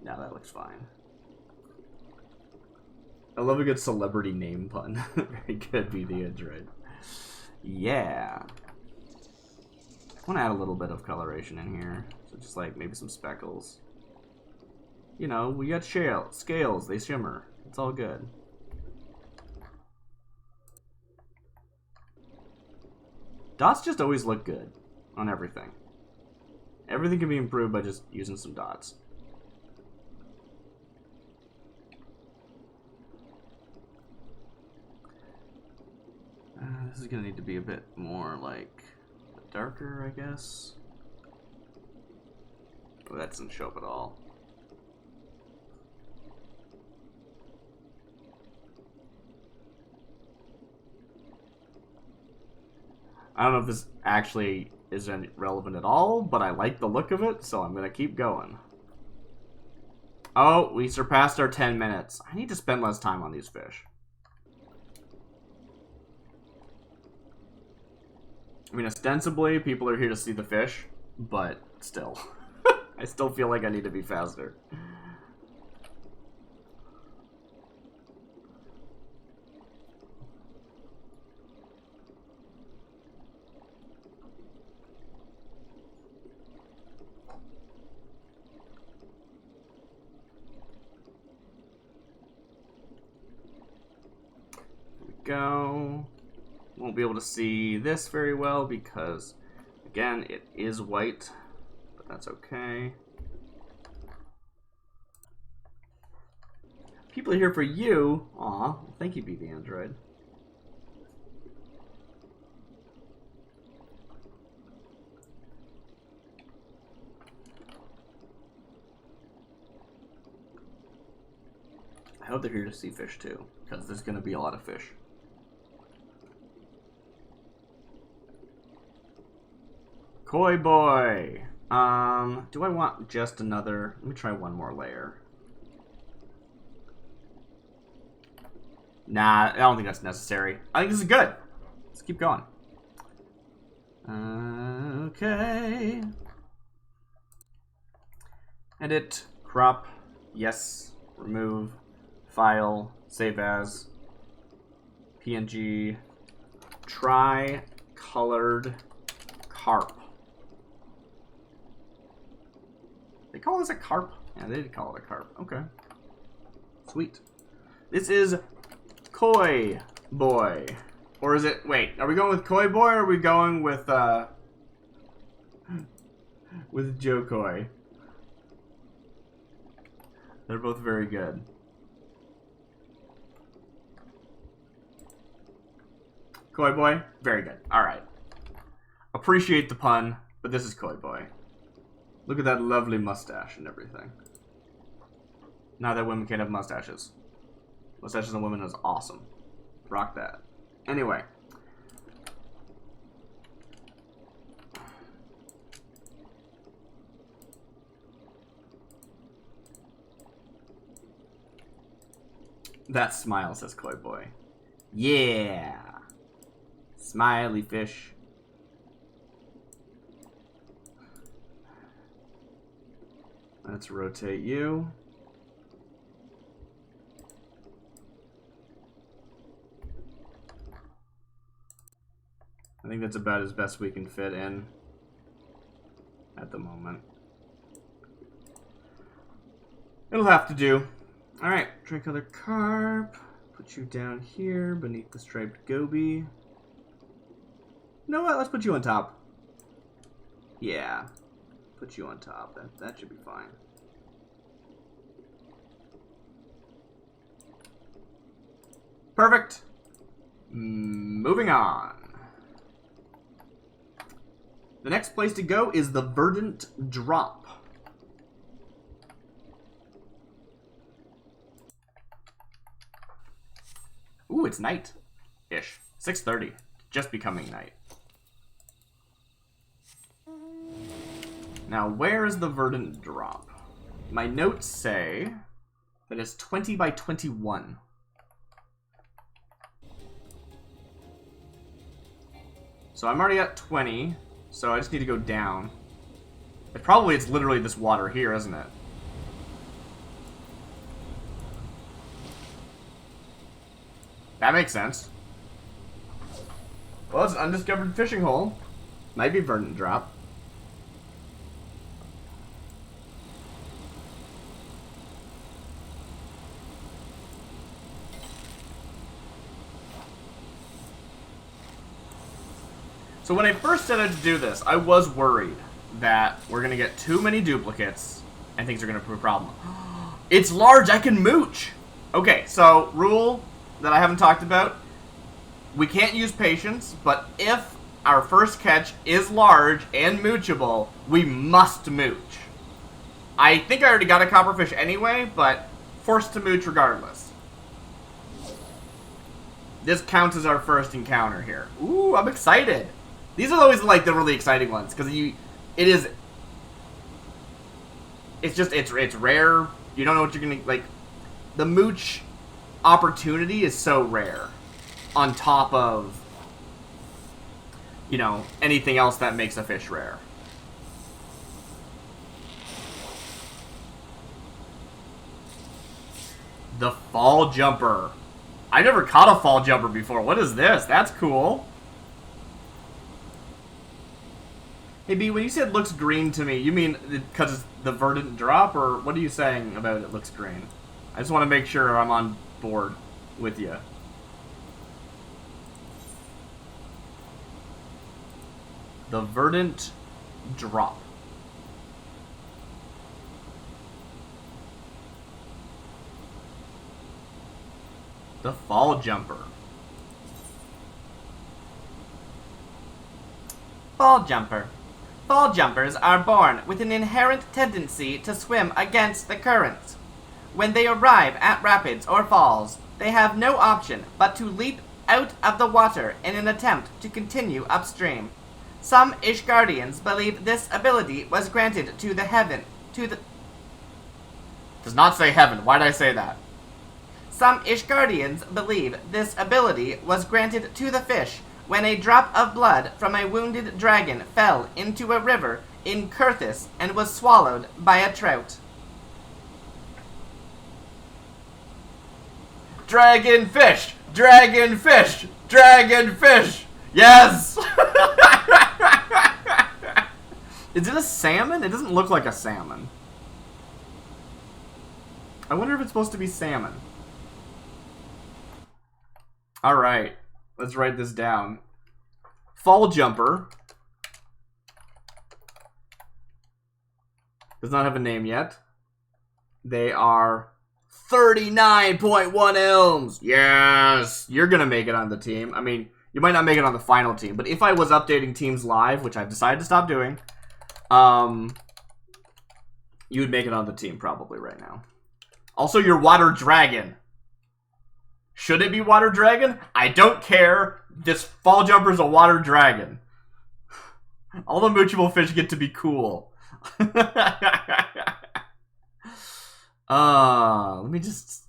Now that looks fine. I love a good celebrity name pun. Very good, be the edge, right? Yeah. I want to add a little bit of coloration in here. So just like maybe some speckles. You know, we got scales, they shimmer. It's all good. Dots just always look good on everything. Everything can be improved by just using some dots. This is going to need to be a bit more, like, darker, I guess. Oh, that doesn't show up at all. I don't know if this actually isn't relevant at all, but I like the look of it, so I'm going to keep going. Oh, we surpassed our 10 minutes. I need to spend less time on these fish. I mean, ostensibly, people are here to see the fish, but still. I still feel like I need to be faster. Here we go. Won't be able to see this very well because, again, it is white, but that's okay. People are here for you. Aw, thank you, Be the Android. I hope they're here to see fish too, because there's going to be a lot of fish. Koi boy. Do I want just another? Let me try one more layer. Nah, I don't think that's necessary. I think this is good. Let's keep going. Okay. Edit, crop, yes, remove, file, save as, PNG, tri-colored carp. They call this a carp? Yeah, they did call it a carp. Okay. Sweet. This is Koi Boy. Or is it... Wait, are we going with Koi Boy or are we going with Joe Koi? They're both very good. Koi Boy? Very good. Alright. Appreciate the pun, but this is Koi Boy. Look at that lovely mustache and everything. Now that women can't have mustaches. Mustaches on women is awesome. Rock that. Anyway. That smile, says Koi Boy. Yeah. Smiley fish. Let's rotate you. I think that's about as best we can fit in at the moment. It'll have to do. Alright, tricolor carp. Put you down here beneath the striped goby. You know what? Let's put you on top. Yeah. Put you on top. That should be fine. Perfect. Moving on. The next place to go is the Verdant Drop. Ooh, it's night-ish. 6:30. Just becoming night. Now, where is the Verdant Drop? My notes say that it's 20 by 21. So I'm already at 20, so I just need to go down. It's literally this water here, isn't it? That makes sense. Well, it's an undiscovered fishing hole. Might be Verdant Drop. So when I first set out to do this, I was worried that we're going to get too many duplicates and things are going to prove a problem. It's large, I can mooch! Okay, so rule that I haven't talked about. We can't use patience, but if our first catch is large and moochable, we must mooch. I think I already got a copperfish anyway, but forced to mooch regardless. This counts as our first encounter here. Ooh, I'm excited. These are always like the really exciting ones because it's rare. You don't know what you're gonna like. The mooch opportunity is so rare, on top of, you know, anything else that makes a fish rare. The fall jumper. I never caught a fall jumper before. What is this? That's cool. Hey, B, when you said looks green to me, you mean because it's the verdant drop, or what are you saying about it looks green? I just want to make sure I'm on board with you. The verdant drop. The fall jumper. Fall jumper. Fall jumpers are born with an inherent tendency to swim against the current. When they arrive at rapids or falls, they have no option but to leap out of the water in an attempt to continue upstream. Some Ishgardians believe this ability was granted to the heaven. Does not say heaven. Why did I say that? Some Ishgardians believe this ability was granted to the fish when a drop of blood from a wounded dragon fell into a river in Kurthis and was swallowed by a trout. Dragonfish! Dragonfish! Dragonfish! Yes! Is it a salmon? It doesn't look like a salmon. I wonder if it's supposed to be salmon. Alright. Let's write this down. Fall jumper. Does not have a name yet. They are 39.1 elms. Yes! You're gonna make it on the team. I mean, you might not make it on the final team, but if I was updating teams live, which I've decided to stop doing, you would make it on the team probably right now. Also, your water dragon. Should it be water dragon? I don't care. This fall jumper is a water dragon. All the moochable fish get to be cool. Let me just...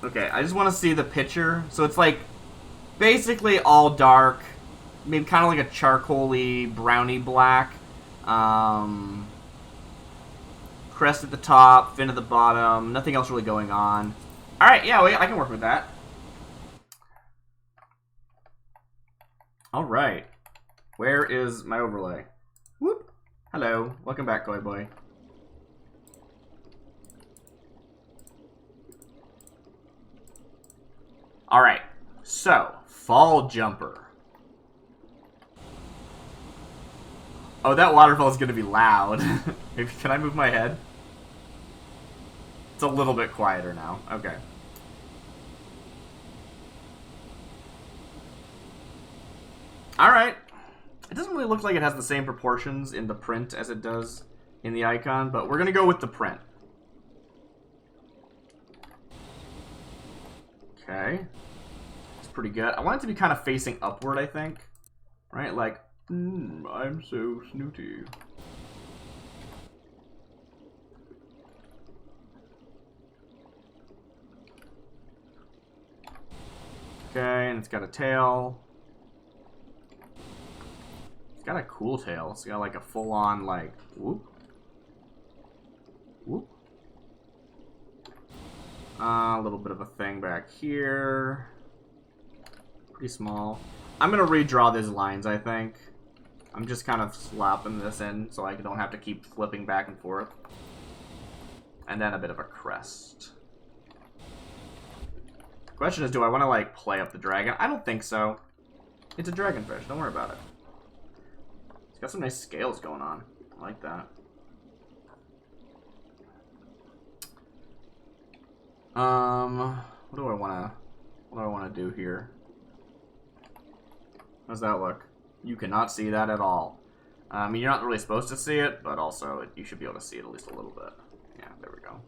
Okay, I just want to see the picture. So it's like basically all dark. I mean, kind of like a charcoaly, browny black. Crest at the top, fin at the bottom. Nothing else really going on. Alright, yeah, I can work with that. Alright. Where is my overlay? Whoop. Hello. Welcome back, Koi Boy. Alright. So, fall jumper. Oh, that waterfall is going to be loud. Can I move my head? It's a little bit quieter now. Okay. Alright. It doesn't really look like it has the same proportions in the print as it does in the icon, but we're going to go with the print. Okay. It's pretty good. I want it to be kind of facing upward, I think. Right? Like, I'm so snooty. Okay, and it's got a tail. It's got a cool tail. It's got like a full-on, like, whoop. Whoop. A little bit of a thing back here. Pretty small. I'm going to redraw these lines, I think. I'm just kind of slapping this in so I don't have to keep flipping back and forth. And then a bit of a crest. Question is, do I want to, like, play up the dragon? I don't think so. It's a dragonfish. Don't worry about it. It's got some nice scales going on. I like that. What do I wanna do here? How's that look? You cannot see that at all. I mean, you're not really supposed to see it, but also you should be able to see it at least a little bit. Yeah, there we go.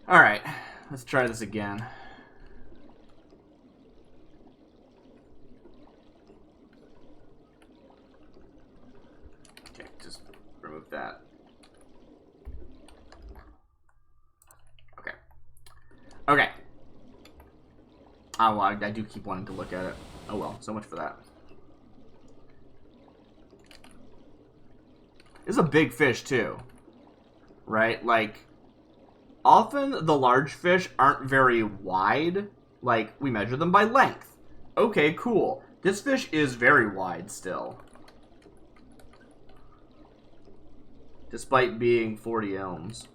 Alright, let's try this again. Okay, just remove that. Okay. Okay. Oh, well, I do keep wanting to look at it. Oh well, so much for that. This is a big fish, too. Right? Like, often the large fish aren't very wide. Like, we measure them by length. Okay, cool. This fish is very wide still. Despite being 40 ohms.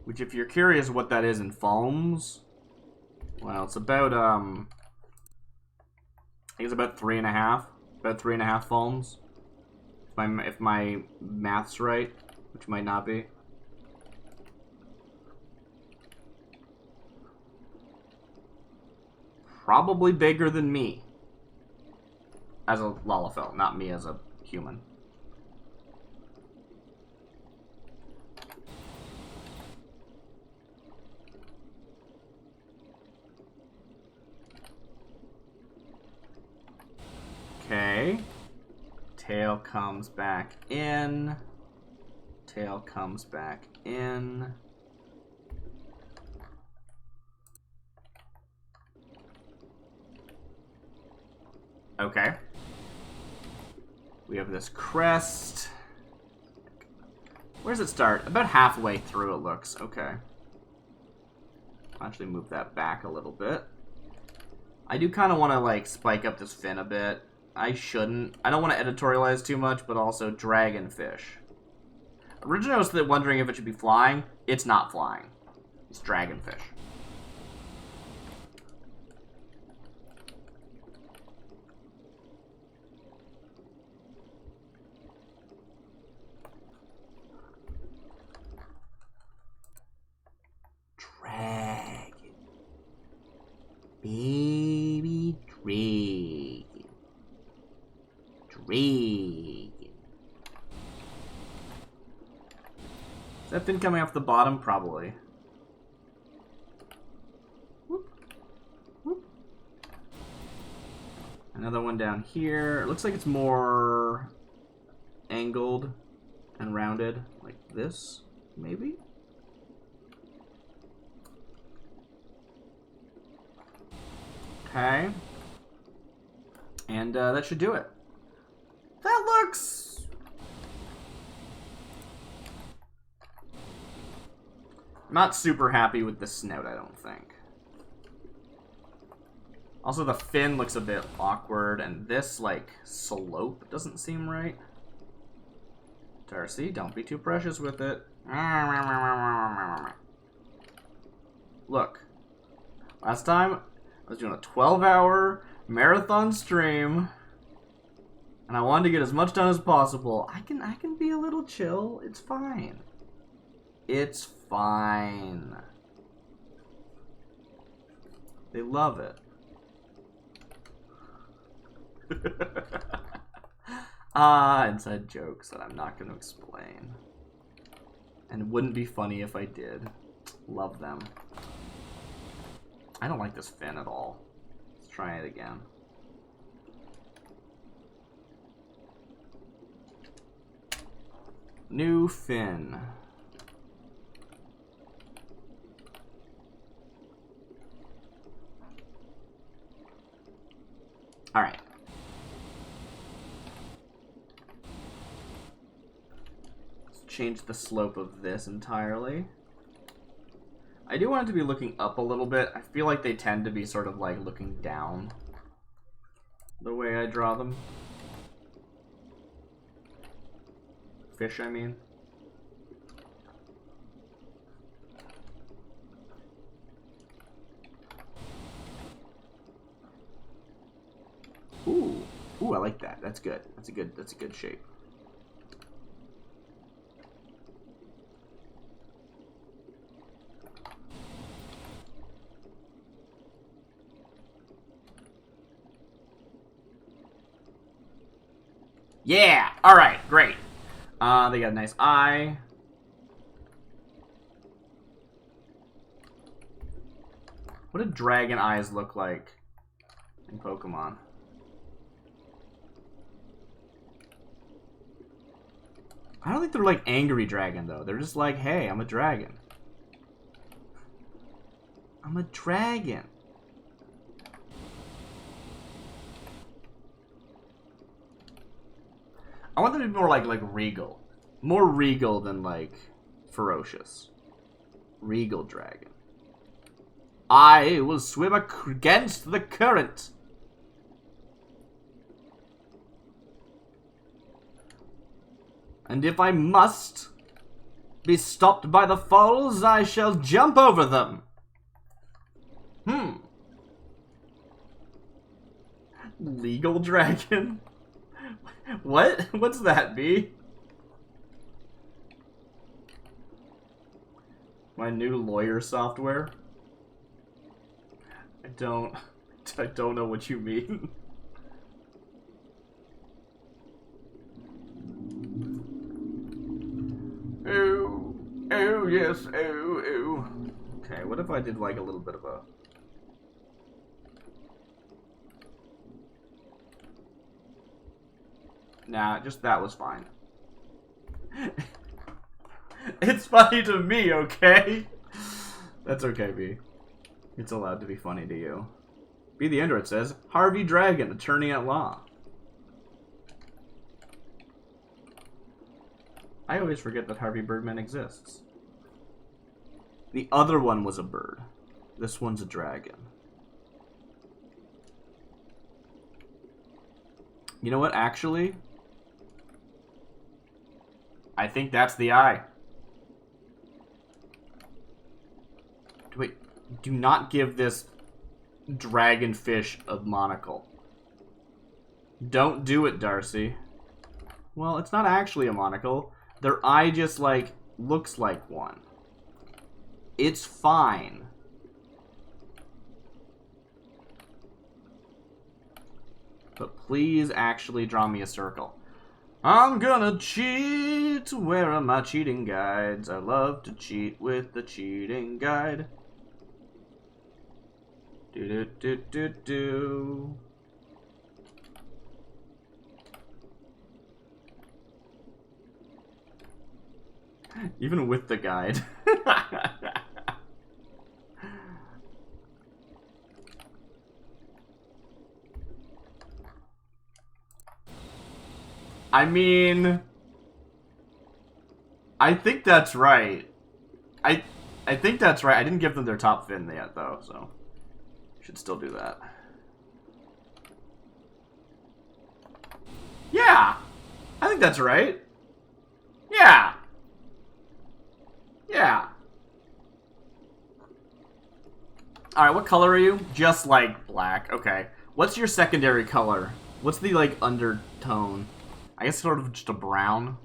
Which, if you're curious what that is in foams, well, it's about, I think it's about 3.5. About 3.5 foams. If my math's right, which might not be. Probably bigger than me. As a Lalafell, not me as a human. Okay. Tail comes back in. Tail comes back in. Okay. We have this crest. Where does it start? About halfway through it looks. Okay. I'll actually move that back a little bit. I do kind of want to, like, spike up this fin a bit. I shouldn't. I don't want to editorialize too much, but also dragonfish. Originally I was wondering if it should be flying. It's not flying. It's dragonfish. Dragon. Baby dragon. Dragon. Is that fin coming off the bottom? Probably. Whoop. Whoop. Another one down here. It looks like it's more angled and rounded, like this, maybe? Okay. And that should do it. That looks... not super happy with the snout, I don't think. Also, the fin looks a bit awkward, and this, like, slope doesn't seem right. Darcy, don't be too precious with it. Look. Last time, I was doing a 12-hour marathon stream, and I wanted to get as much done as possible. I can be a little chill. It's fine. It's fine. They love it. Inside jokes that I'm not going to explain. And it wouldn't be funny if I did. Love them. I don't like this fin at all. Let's try it again. New fin. Alright. Let's change the slope of this entirely. I do want it to be looking up a little bit. I feel like they tend to be sort of like looking down the way I draw them. Fish, I mean. Ooh. Ooh, I like that. That's good. That's a good shape. Yeah! Alright, great. They got a nice eye. What do dragon eyes look like in Pokemon? I don't think they're like angry dragon, though. They're just like, hey, I'm a dragon. I'm a dragon. I want them to be more like regal. More regal than like ferocious. Regal dragon. I will swim against the current. And if I must be stopped by the falls, I shall jump over them. Legal dragon? What? What's that, B? My new lawyer software? I don't know what you mean. Oh, oh yes, oh, oh. Okay, what if I did like a little bit of a... Nah, just that was fine. It's funny to me, okay? That's okay, B. It's allowed to be funny to you. B the Android says, Harvey Dragon, attorney at law. I always forget that Harvey Birdman exists. The other one was a bird. This one's a dragon. You know what, actually? I think that's the eye. Wait, do not give this dragonfish a monocle. Don't do it, Darcy. Well, it's not actually a monocle. Their eye just, like, looks like one. It's fine. But please actually draw me a circle. I'm gonna cheat. Where are my cheating guides? I love to cheat with the cheating guide. Do do do do do. Even with the guide. I mean, I think that's right. I think that's right. I didn't give them their top fin yet, though, so should still do that. Yeah, I think that's right. Yeah. Yeah. Alright, what color are you? Just like black. Okay. What's your secondary color? What's the, like, undertone? I guess sort of just a brown.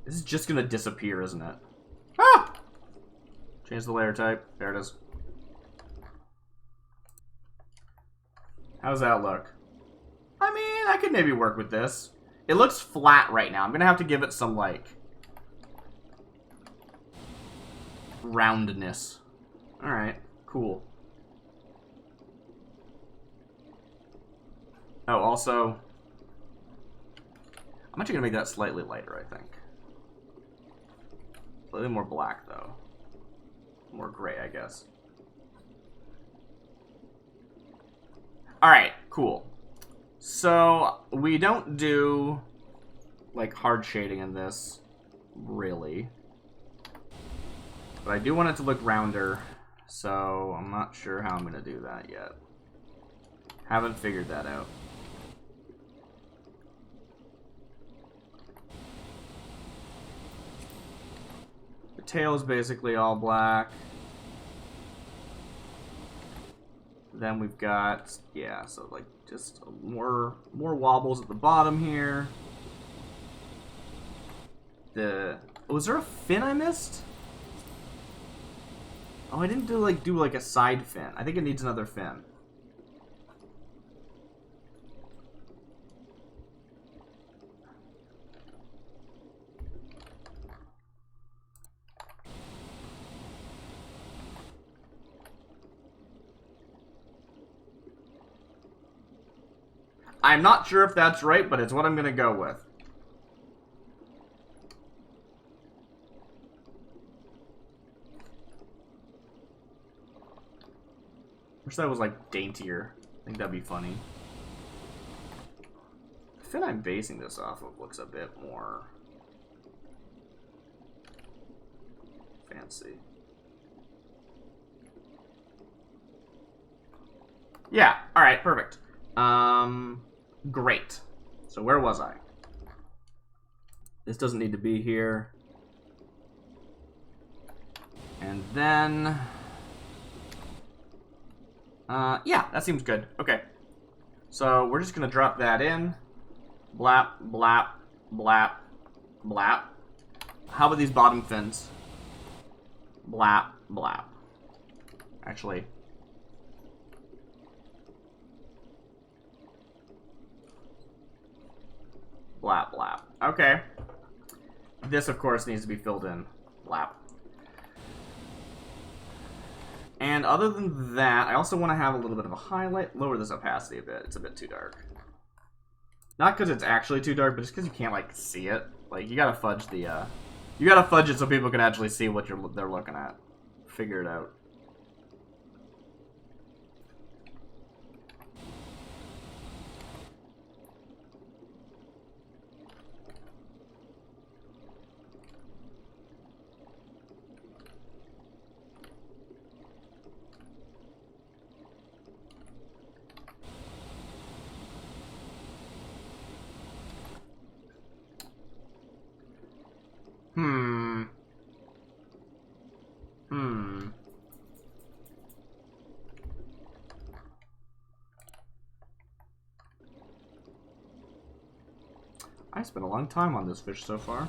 This is just gonna disappear, isn't it? Ah! Change the layer type. There it is. How does that look? I mean, I could maybe work with this. It looks flat right now. I'm gonna have to give it some, like, roundness. Alright, cool. Oh, also, I'm actually gonna make that slightly lighter, I think. Slightly more black, though. More gray, I guess. Alright, cool. So, we don't do, like, hard shading in this, really. But I do want it to look rounder, so I'm not sure how I'm gonna do that yet. Haven't figured that out. The tail is basically all black. Then we've got, yeah, so like just more wobbles at the bottom here. Was there a fin I missed? Oh, I didn't do like a side fin. I think it needs another fin. I'm not sure if that's right, but it's what I'm gonna go with. Wish that was like daintier. I think that'd be funny. The fin I'm basing this off of looks a bit more fancy. Yeah, alright, perfect. Great. So where was I? This doesn't need to be here. And then... yeah, that seems good. Okay. So we're just gonna drop that in. Blap, blap, blap, blap. How about these bottom fins? Blap, blap. Actually... Blap, blap. Okay. This, of course, needs to be filled in. Blap. And other than that, I also want to have a little bit of a highlight. Lower this opacity a bit. It's a bit too dark. Not because it's actually too dark, but just because you can't, like, see it. Like, you gotta fudge the, you gotta fudge it so people can actually see what they're looking at. Figure it out. I spent a long time on this fish so far.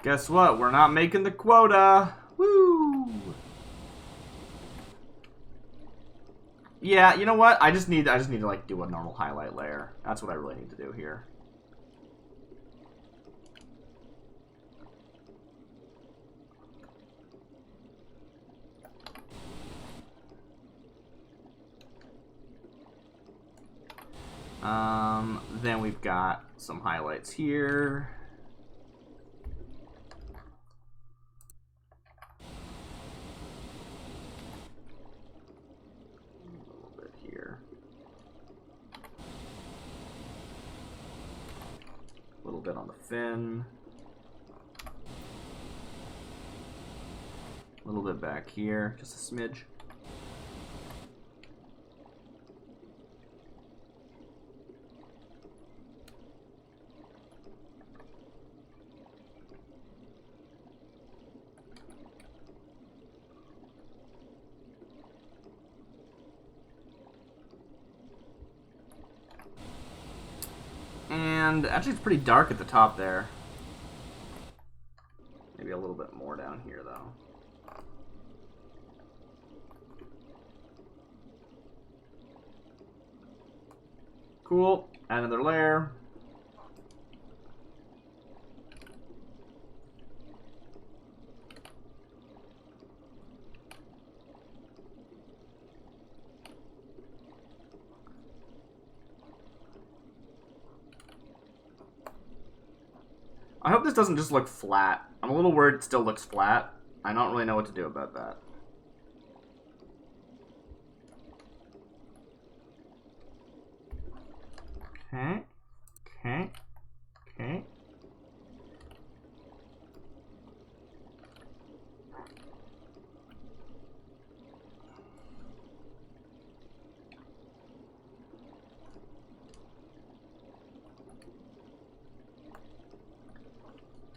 Guess what? We're not making the quota. Woo! Yeah, you know what? I just need to like do a normal highlight layer. That's what I really need to do here. Then we've got some highlights here. A little bit here. A little bit on the fin. A little bit back here, just a smidge. And actually, it's pretty dark at the top there. Maybe a little bit more down here, though. Cool. Add another layer. I hope this doesn't just look flat. I'm a little worried it still looks flat. I don't really know what to do about that. Okay. Okay. Okay.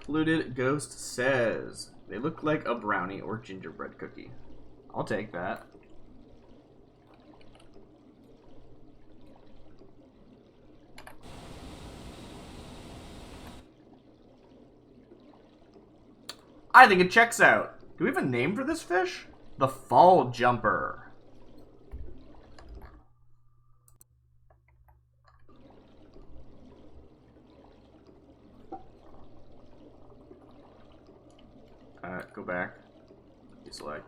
Polluted Ghost says, They look like a brownie or gingerbread cookie. I'll take that. I think it checks out. Do we have a name for this fish? The fall jumper. Go back. Deselect.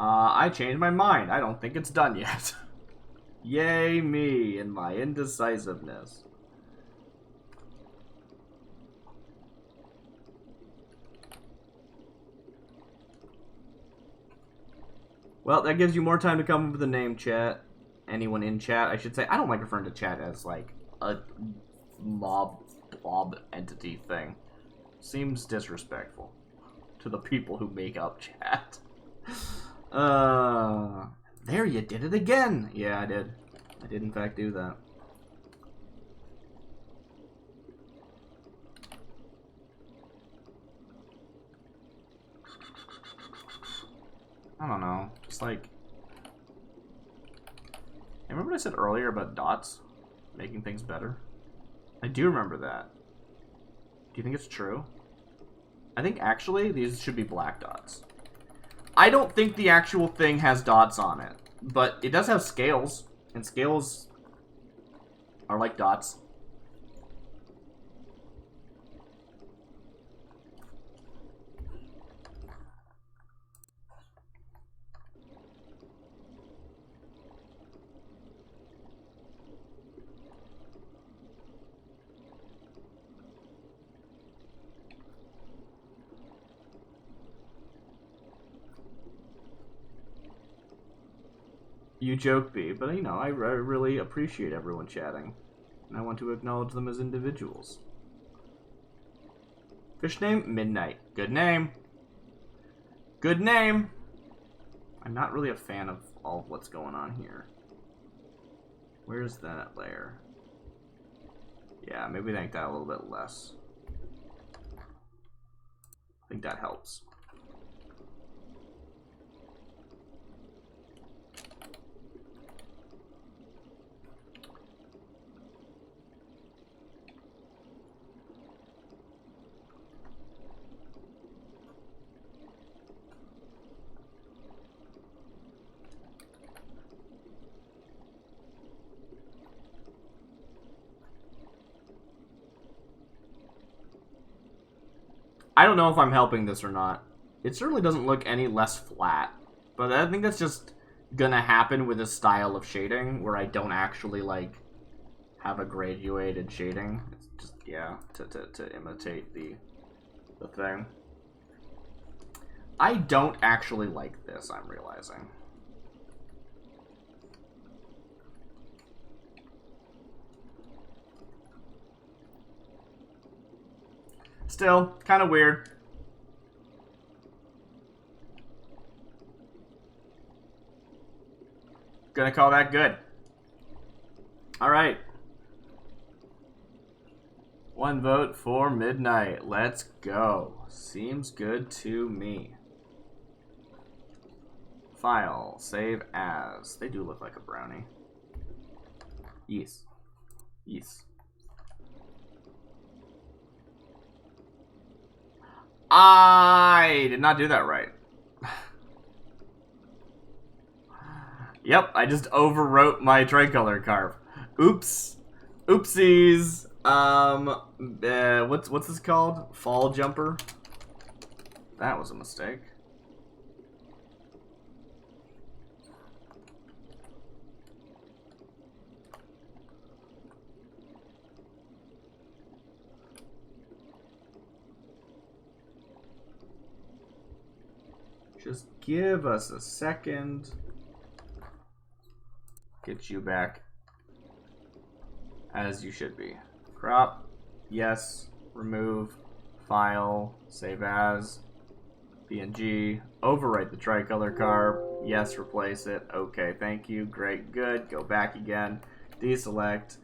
I changed my mind. I don't think it's done yet. Yay me and my indecisiveness. Well, that gives you more time to come up with a name, chat. Anyone in chat, I should say. I don't like referring to chat as, like, a blob entity thing. Seems disrespectful to the people who make up chat. There, you did it again. Yeah, I did. I did, in fact, do that. I don't know. It's like... Remember what I said earlier about dots making things better? I do remember that. Do you think it's true? I think actually these should be black dots. I don't think the actual thing has dots on it, but it does have scales, and scales are like dots. You joke, B, but you know, I really appreciate everyone chatting. And I want to acknowledge them as individuals. Fish name? Midnight. Good name. Good name. I'm not really a fan of all of what's going on here. Where's that layer? Yeah, maybe make that a little bit less. I think that helps. I don't know if I'm helping this or not. It certainly doesn't look any less flat. But I think that's just gonna happen with this style of shading, where I don't actually, like, have a graduated shading. It's just, yeah, to imitate the thing. I don't actually like this, I'm realizing. Still, kind of weird. Gonna call that good. Alright. 1 vote for Midnight. Let's go. Seems good to me. File. Save as. They do look like a brownie. Yes. Yes. I did not do that right. Yep, I just overwrote my tricolor carp. Oops. Oopsies. What's this called? Fall jumper? That was a mistake. Just give us a second. Get you back as you should be. Crop. Yes. Remove. File. Save as. PNG. Overwrite the tricolor carp. Yes. Replace it. Okay. Thank you. Great. Good. Go back again. Deselect.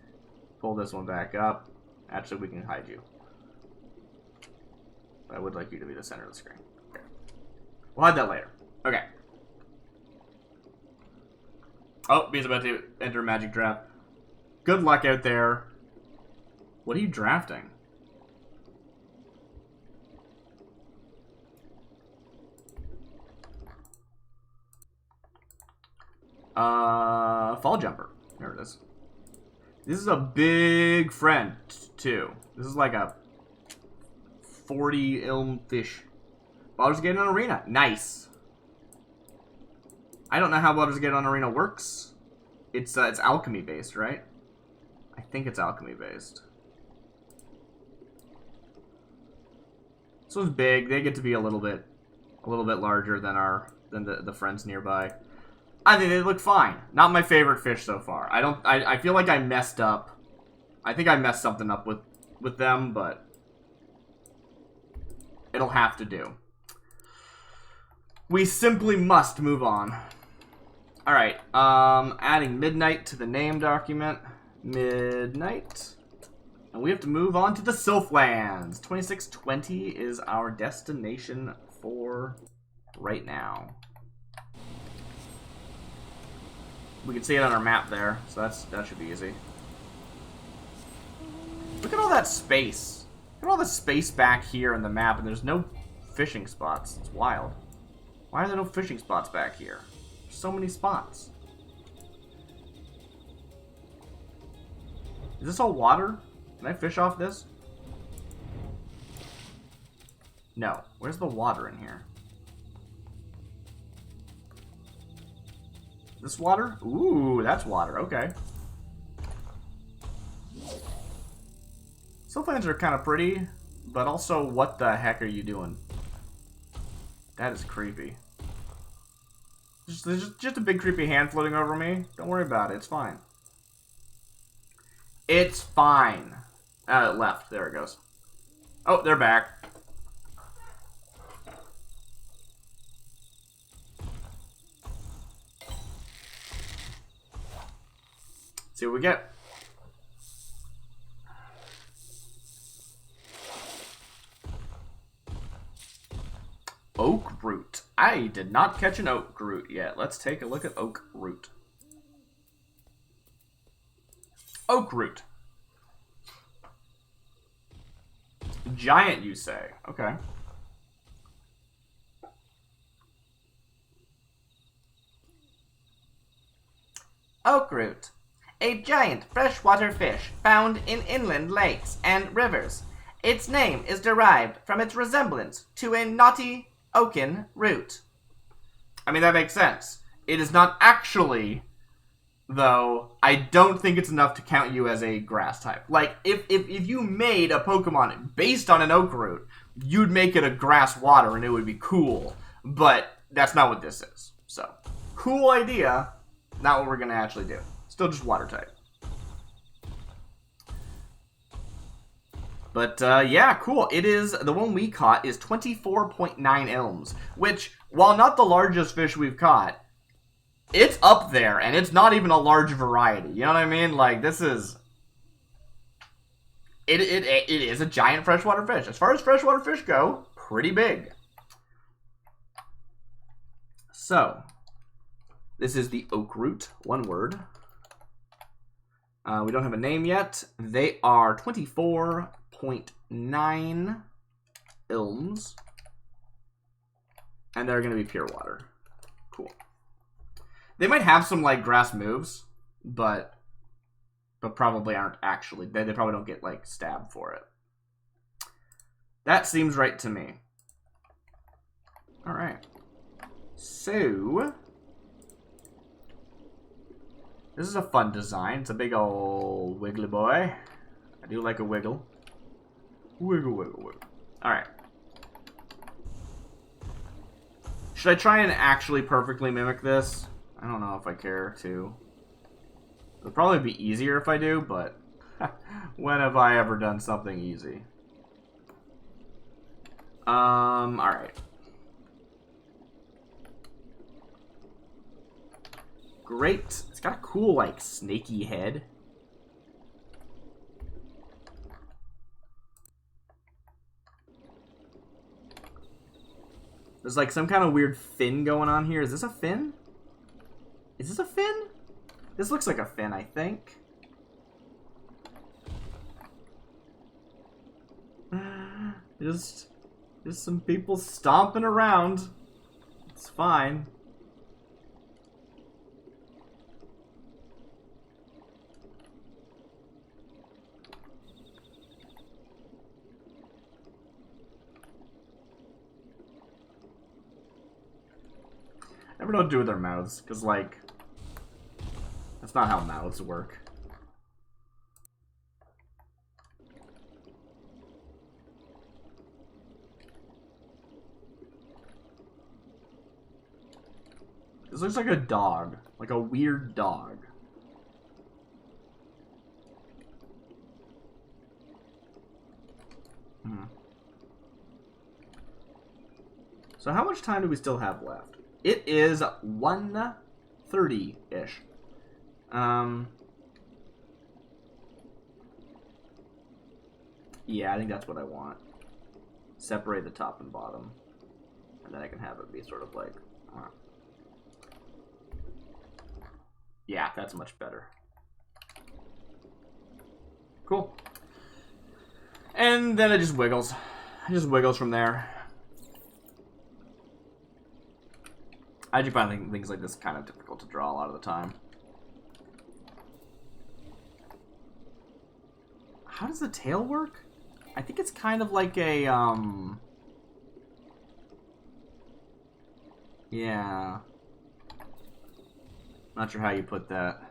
Pull this one back up. Actually, we can hide you. I would like you to be the center of the screen. Okay. We'll hide that later. Okay. Oh, he's about to enter a magic draft. Good luck out there. What are you drafting? Fall jumper. There it is. This is a big friend, too. This is like a 40 ilm fish. Baldur's Gate on Arena. Nice. I don't know how Baldur's Gate on Arena works. It's alchemy based, right? I think it's alchemy based. This one's big. They get to be a little bit larger than the friends nearby. I think they look fine. Not my favorite fish so far. I feel like I messed up. I think I messed something up with them, but it'll have to do. We simply must move on. Alright, adding midnight to the name document. Midnight. And we have to move on to the Sylphlands. 2620 is our destination for right now. We can see it on our map there, so that should be easy. Look at all that space. Look at all the space back here in the map, and there's no fishing spots. It's wild. Why are there no fishing spots back here? There's so many spots. Is this all water? Can I fish off this? No. Where's the water in here? This water? Ooh, that's water. Okay. Sylphlands are kind of pretty, but also, what the heck are you doing? That is creepy. There's just a big creepy hand floating over me. Don't worry about it. It's fine. It's fine. It left. There it goes. Oh, they're back. See what we get. Oak root. I did not catch an oak root yet. Let's take a look at oak root. Oak root. Giant, you say? Okay. Oak root. A giant freshwater fish found in inland lakes and rivers. Its name is derived from its resemblance to a knotty oaken root. I mean, that makes sense. It is not actually, though, I don't think it's enough to count you as a grass type. Like, if you made a Pokemon based on an oak root, you'd make it a grass water and it would be cool. But that's not what this is. So, cool idea, not what we're going to actually do. Still just water type. But, yeah, cool. It is, the one we caught is 24.9 ilms, which, while not the largest fish we've caught, it's up there, and it's not even a large variety. You know what I mean? Like, this is... It is a giant freshwater fish. As far as freshwater fish go, pretty big. So, this is the oak root, one word. We don't have a name yet. They are 24.9 ilms. And they're going to be pure water. Cool. They might have some, like, grass moves, but probably aren't actually. They probably don't get, like, stabbed for it. That seems right to me. Alright. So... this is a fun design. It's a big old wiggly boy. I do like a wiggle. Wiggle, wiggle, wiggle. Alright. Should I try and actually perfectly mimic this? I don't know if I care to. It'll probably be easier if I do, but when have I ever done something easy? Alright. Great. It's got a cool, like, snaky head. There's like some kind of weird fin going on here. Is this a fin? Is this a fin? This looks like a fin, I think. Just some people stomping around. It's fine. I never know what to do with their mouths, because, like, that's not how mouths work. This looks like a dog. Like a weird dog. So how much time do we still have left? It is 1:30-ish. Yeah, I think that's what I want. Separate the top and bottom. And then I can have it be sort of like... Yeah, that's much better. Cool. And then it just wiggles. It just wiggles from there. I do find things like this kind of difficult to draw a lot of the time. How does the tail work? I think it's kind of like a, yeah. Not sure how you put that.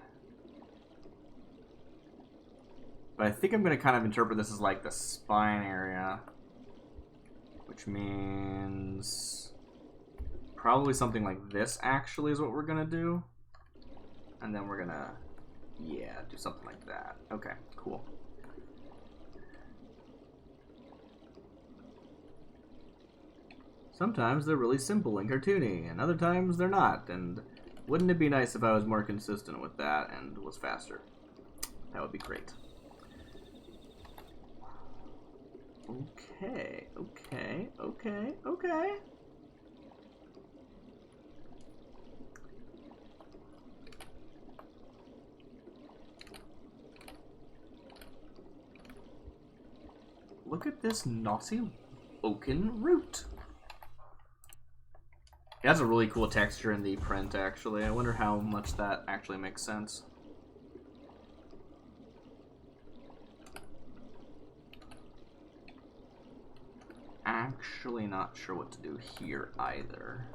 But I think I'm going to kind of interpret this as like the spine area. Which means... probably something like this actually is what we're going to do. And then we're going to, yeah, do something like that. Okay, cool. Sometimes they're really simple and cartoony, and other times they're not. And wouldn't it be nice if I was more consistent with that and was faster? That would be great. Okay, okay, okay, okay. Look at this naughty oaken root. It has a really cool texture in the print, actually. I wonder how much that actually makes sense. Actually not sure what to do here either.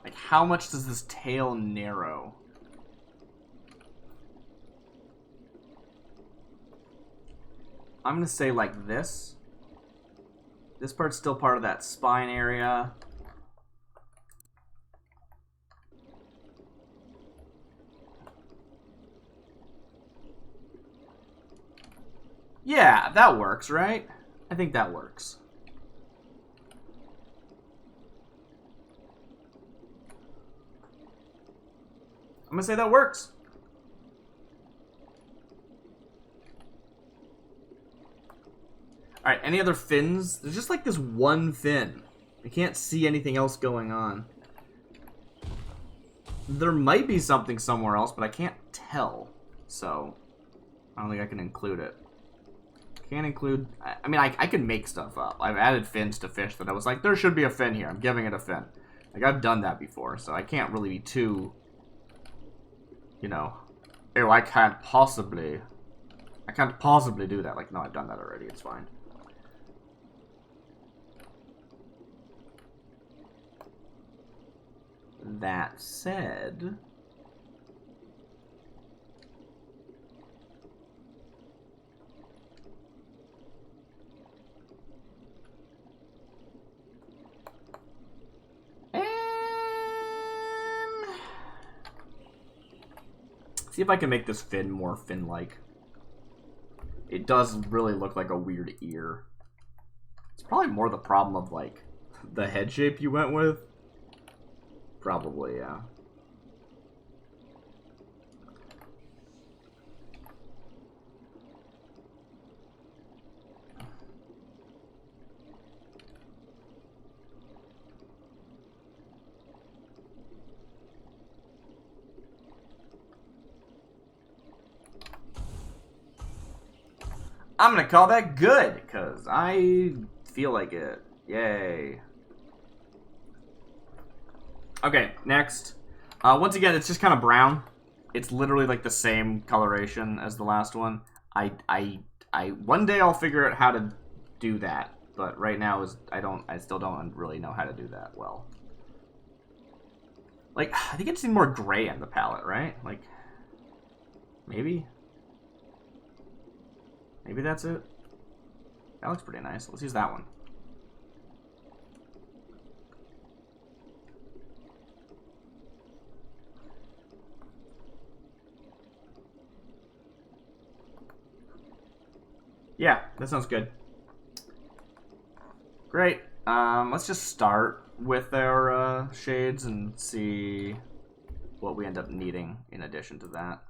Like, how much does this tail narrow? I'm gonna say like this. This part's still part of that spine area. Yeah, that works, right? I think that works. I'm gonna say that works. Alright, any other fins? There's just like this one fin. I can't see anything else going on. There might be something somewhere else, but I can't tell. So, I don't think I can include it. Can't include... I mean, I can make stuff up. I've added fins to fish that I was like, there should be a fin here. I'm giving it a fin. Like, I've done that before, so I can't really be too... You know... Ew, I can't possibly do that. Like, no, I've done that already. It's fine. That said... See if I can make this fin more fin-like. It does really look like a weird ear. It's probably more the problem of, like, the head shape you went with. Probably, yeah. I'm gonna call that good, because I feel like it. Yay. Okay, next. Once again, it's just kind of brown. It's literally like the same coloration as the last one. One day I'll figure out how to do that, but right now I still don't really know how to do that well. Like, I think I just need more gray in the palette, right? Like, maybe that's it. That looks pretty nice. Let's use that one. Yeah, that sounds good. Great. Let's just start with our shades and see what we end up needing in addition to that.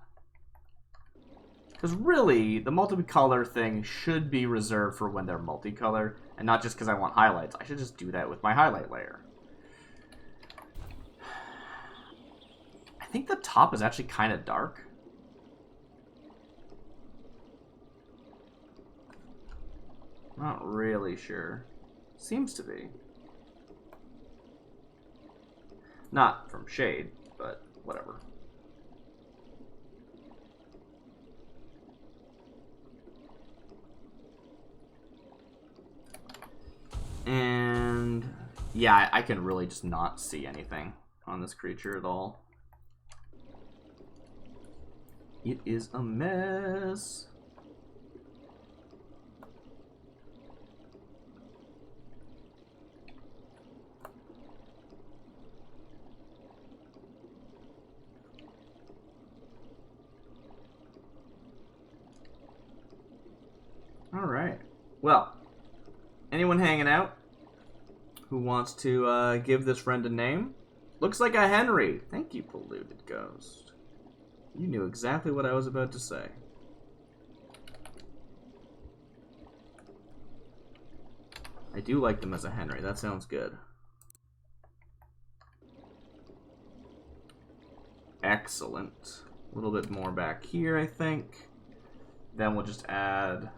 Because really, the multicolor thing should be reserved for when they're multicolor, and not just because I want highlights. I should just do that with my highlight layer. I think the top is actually kind of dark. Not really sure. Seems to be. Not from shade, but whatever. And yeah, I can really just not see anything on this creature at all. It is a mess. All right. Well, anyone hanging out who wants to give this friend a name? Looks like a Henry. Thank you, Polluted Ghost. You knew exactly what I was about to say. I do like them as a Henry. That sounds good. Excellent. A little bit more back here, I think. Then we'll just add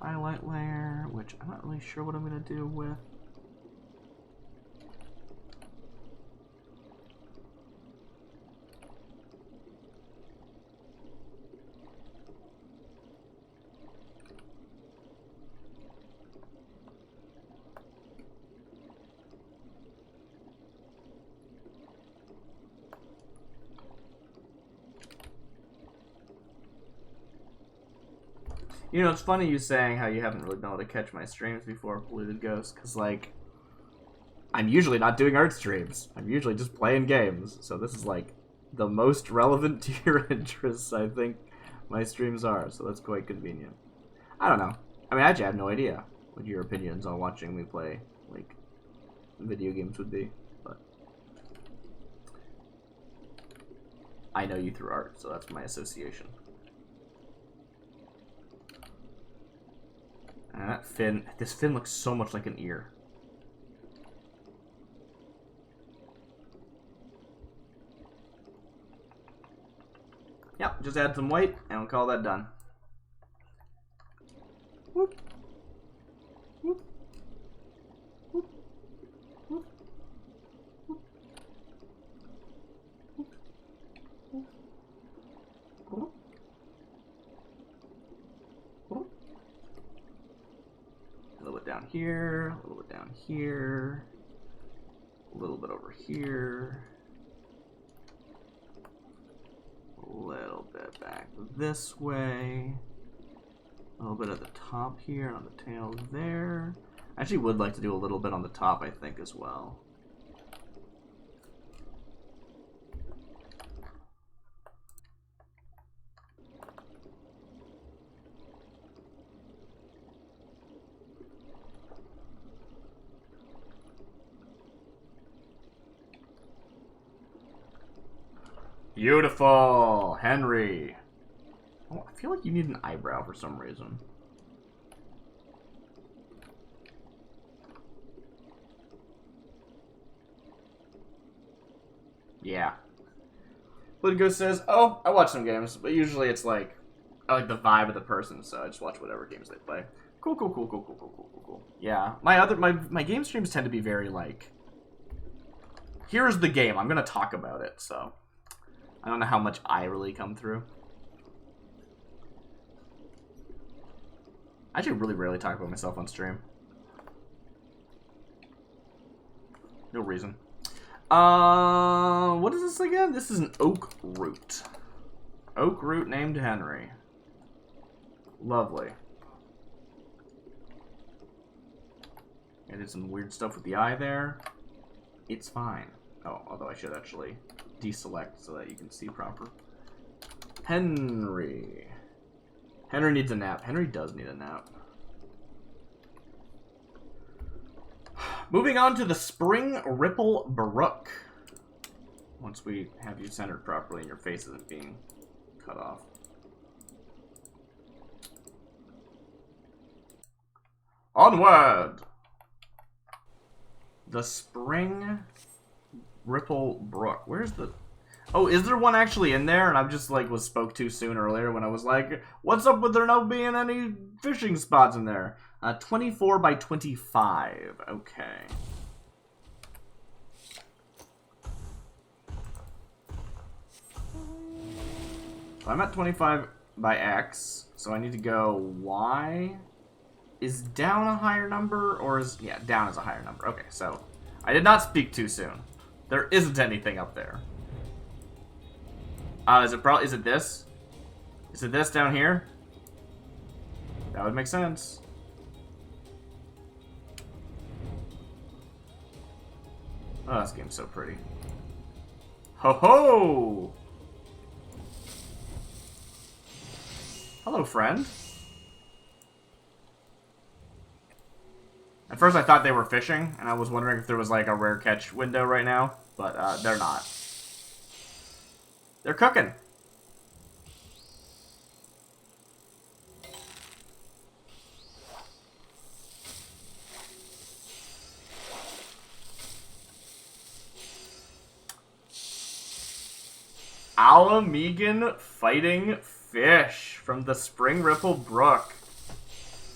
highlight layer, which I'm not really sure what I'm going to do with. You know, it's funny you saying how you haven't really been able to catch my streams before, Polluted Ghost, because, like, I'm usually not doing art streams. I'm usually just playing games. So this is, like, the most relevant to your interests, I think, my streams are. So that's quite convenient. I don't know. I mean, I actually have no idea what your opinions on watching me play, like, video games would be. But I know you through art, so that's my association. And that fin, this fin looks so much like an ear. Yep, just add some white, and we'll call that done. Whoop. Whoop. Whoop. Whoop. Whoop. Whoop. Whoop. A little bit down here, a little bit down here, a little bit over here, a little bit back this way, a little bit at the top here, and on the tail there. I actually would like to do a little bit on the top, I think, as well. Beautiful! Henry! Oh, I feel like you need an eyebrow for some reason. Yeah. Politico says, oh, I watch some games, but usually it's like I like the vibe of the person, so I just watch whatever games they play. Cool, cool, cool, cool, cool, cool, cool, cool, cool. Yeah, my game streams tend to be very like, here's the game, I'm gonna talk about it, so I don't know how much I really come through. I actually really rarely talk about myself on stream. No reason. What is this again? This is an oak root. Oak root named Henry. Lovely. I did some weird stuff with the eye there. It's fine. Oh, although I should actually deselect so that you can see proper. Henry. Henry needs a nap. Henry does need a nap. Moving on to the Spring Ripple Brook. Once we have you centered properly and your face isn't being cut off. Onward! The Spring Ripple Brook. Where's the... Oh, is there one actually in there? And I just, like, was spoke too soon earlier when I was like, what's up with there not being any fishing spots in there? 24 by 25. Okay. So I'm at 25 by X, so I need to go Y. Is down a higher number, or is... Yeah, down is a higher number. Okay, so I did not speak too soon. There isn't anything up there. Is it this? Is it this down here? That would make sense. Oh, this game's so pretty. Ho ho! Hello, friend. At first I thought they were fishing, and I was wondering if there was like a rare catch window right now, but they're not. They're cooking. Alamegan fighting fish from the Spring Ripple Brook.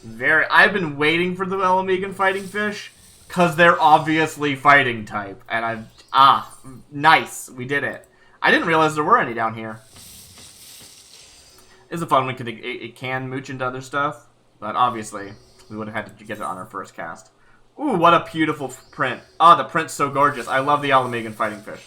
I've been waiting for the Alamegan fighting fish because they're obviously fighting type, and nice, we did it. I didn't realize there were any down here. It's a fun one because it can mooch into other stuff, but obviously we would have had to get it on our first cast. Ooh, what a beautiful print. Oh, the print's so gorgeous. I love the Alamegan fighting fish.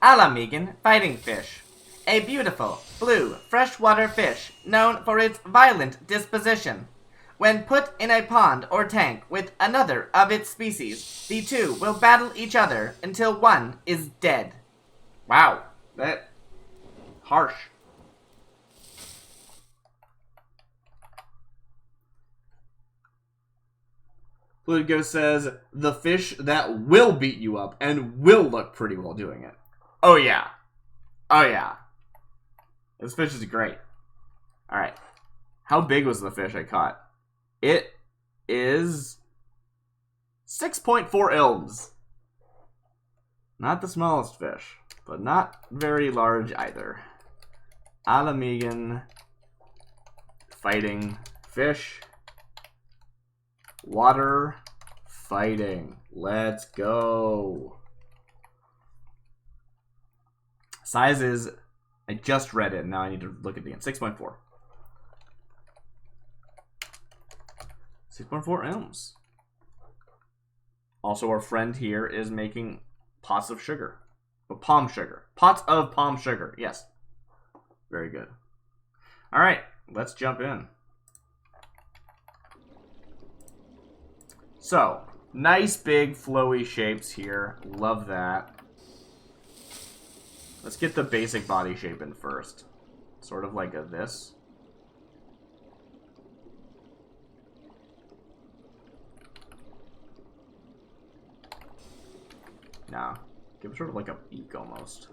Alamegan fighting fish. A beautiful, blue, freshwater fish known for its violent disposition. When put in a pond or tank with another of its species, the two will battle each other until one is dead. Wow, that... harsh. Fluidigo says, the fish that will beat you up and will look pretty while doing it. Oh yeah. Oh yeah. This fish is great. Alright. How big was the fish I caught? It is 6.4 ilms. Not the smallest fish, but not very large either. Alamegan fighting fish. Water fighting. Let's go. Size is, I just read it, and now I need to look at it again. 6.4. 6.4 ilms. Also, our friend here is making pots of sugar. Oh, palm sugar. Pots of palm sugar. Yes. Very good. Alright, let's jump in. So, nice big flowy shapes here. Love that. Let's get the basic body shape in first. Sort of like this. Nah. Give it sort of like a beak almost.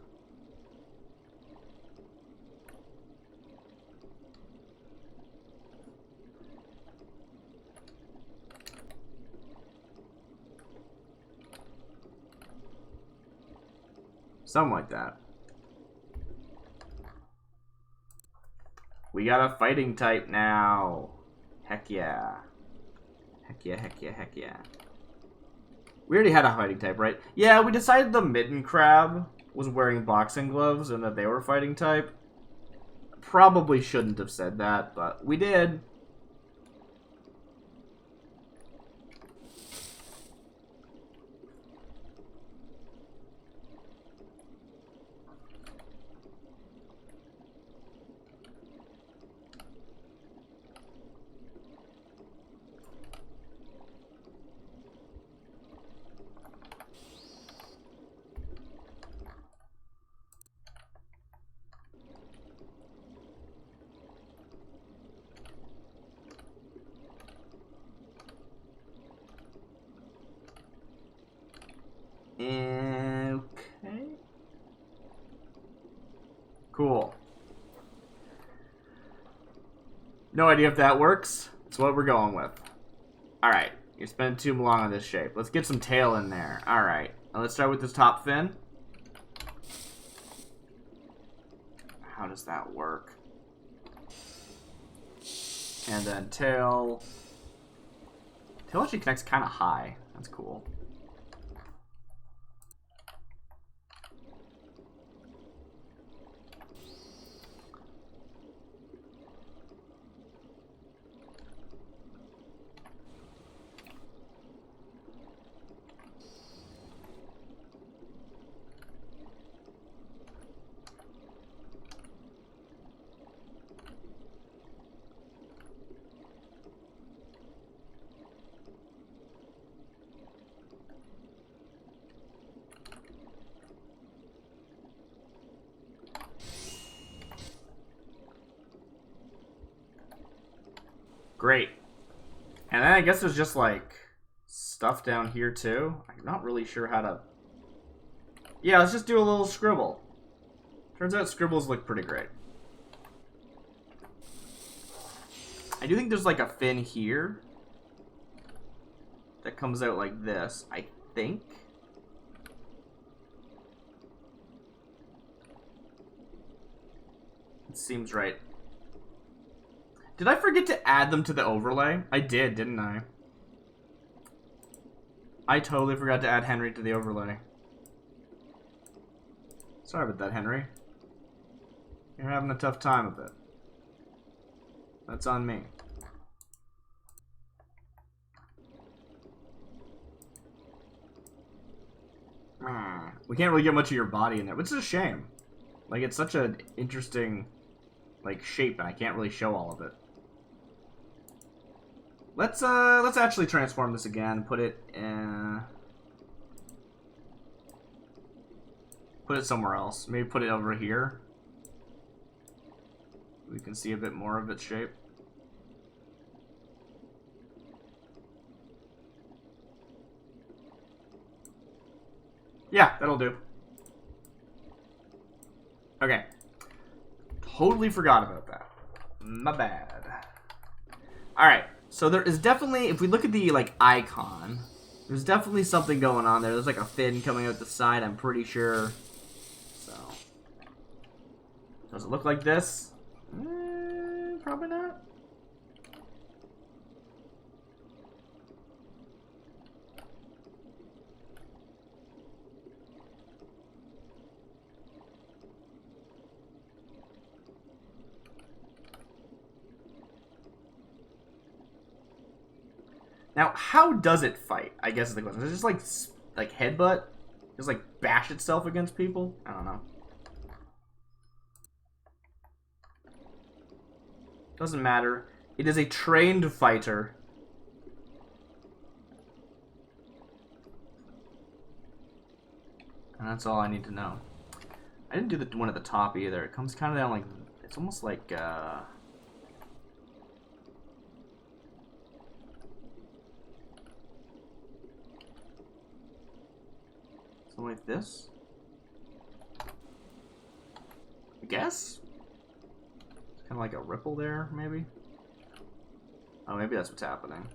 Something like that. We got a fighting type now. Heck yeah. Heck yeah, heck yeah, heck yeah. We already had a fighting type, right? Yeah, we decided the Mitten Crab was wearing boxing gloves and that they were fighting type. Probably shouldn't have said that, but we did. Okay. Cool. No idea if that works. It's what we're going with. Alright. You're spending too long on this shape. Let's get some tail in there. Alright. Let's start with this top fin. How does that work? And then tail. Tail actually connects kind of high. That's cool. Great. And then I guess there's just like stuff down here too. I'm not really sure how to... Yeah, let's just do a little scribble. Turns out scribbles look pretty great. I do think there's like a fin here that comes out like this, I think. It seems right. Did I forget to add them to the overlay? I did, didn't I? I totally forgot to add Henry to the overlay. Sorry about that, Henry. You're having a tough time with it. That's on me. We can't really get much of your body in there, which is a shame. Like, it's such an interesting, like, shape, and I can't really show all of it. Let's actually transform this again. Put it somewhere else. Maybe put it over here. We can see a bit more of its shape. Yeah, that'll do. Okay. Totally forgot about that. My bad. Alright. So there is definitely, if we look at the, like, icon, there's definitely something going on there. There's, like, a fin coming out the side, I'm pretty sure. So. Does it look like this? Probably not. Now, how does it fight? I guess is the question. Does it just like headbutt? Just like bash itself against people? I don't know. Doesn't matter. It is a trained fighter. And that's all I need to know. I didn't do the one at the top either. It comes kind of down like... It's almost like... Something like this? I guess? It's kind of like a ripple there, maybe? Oh, maybe that's what's happening.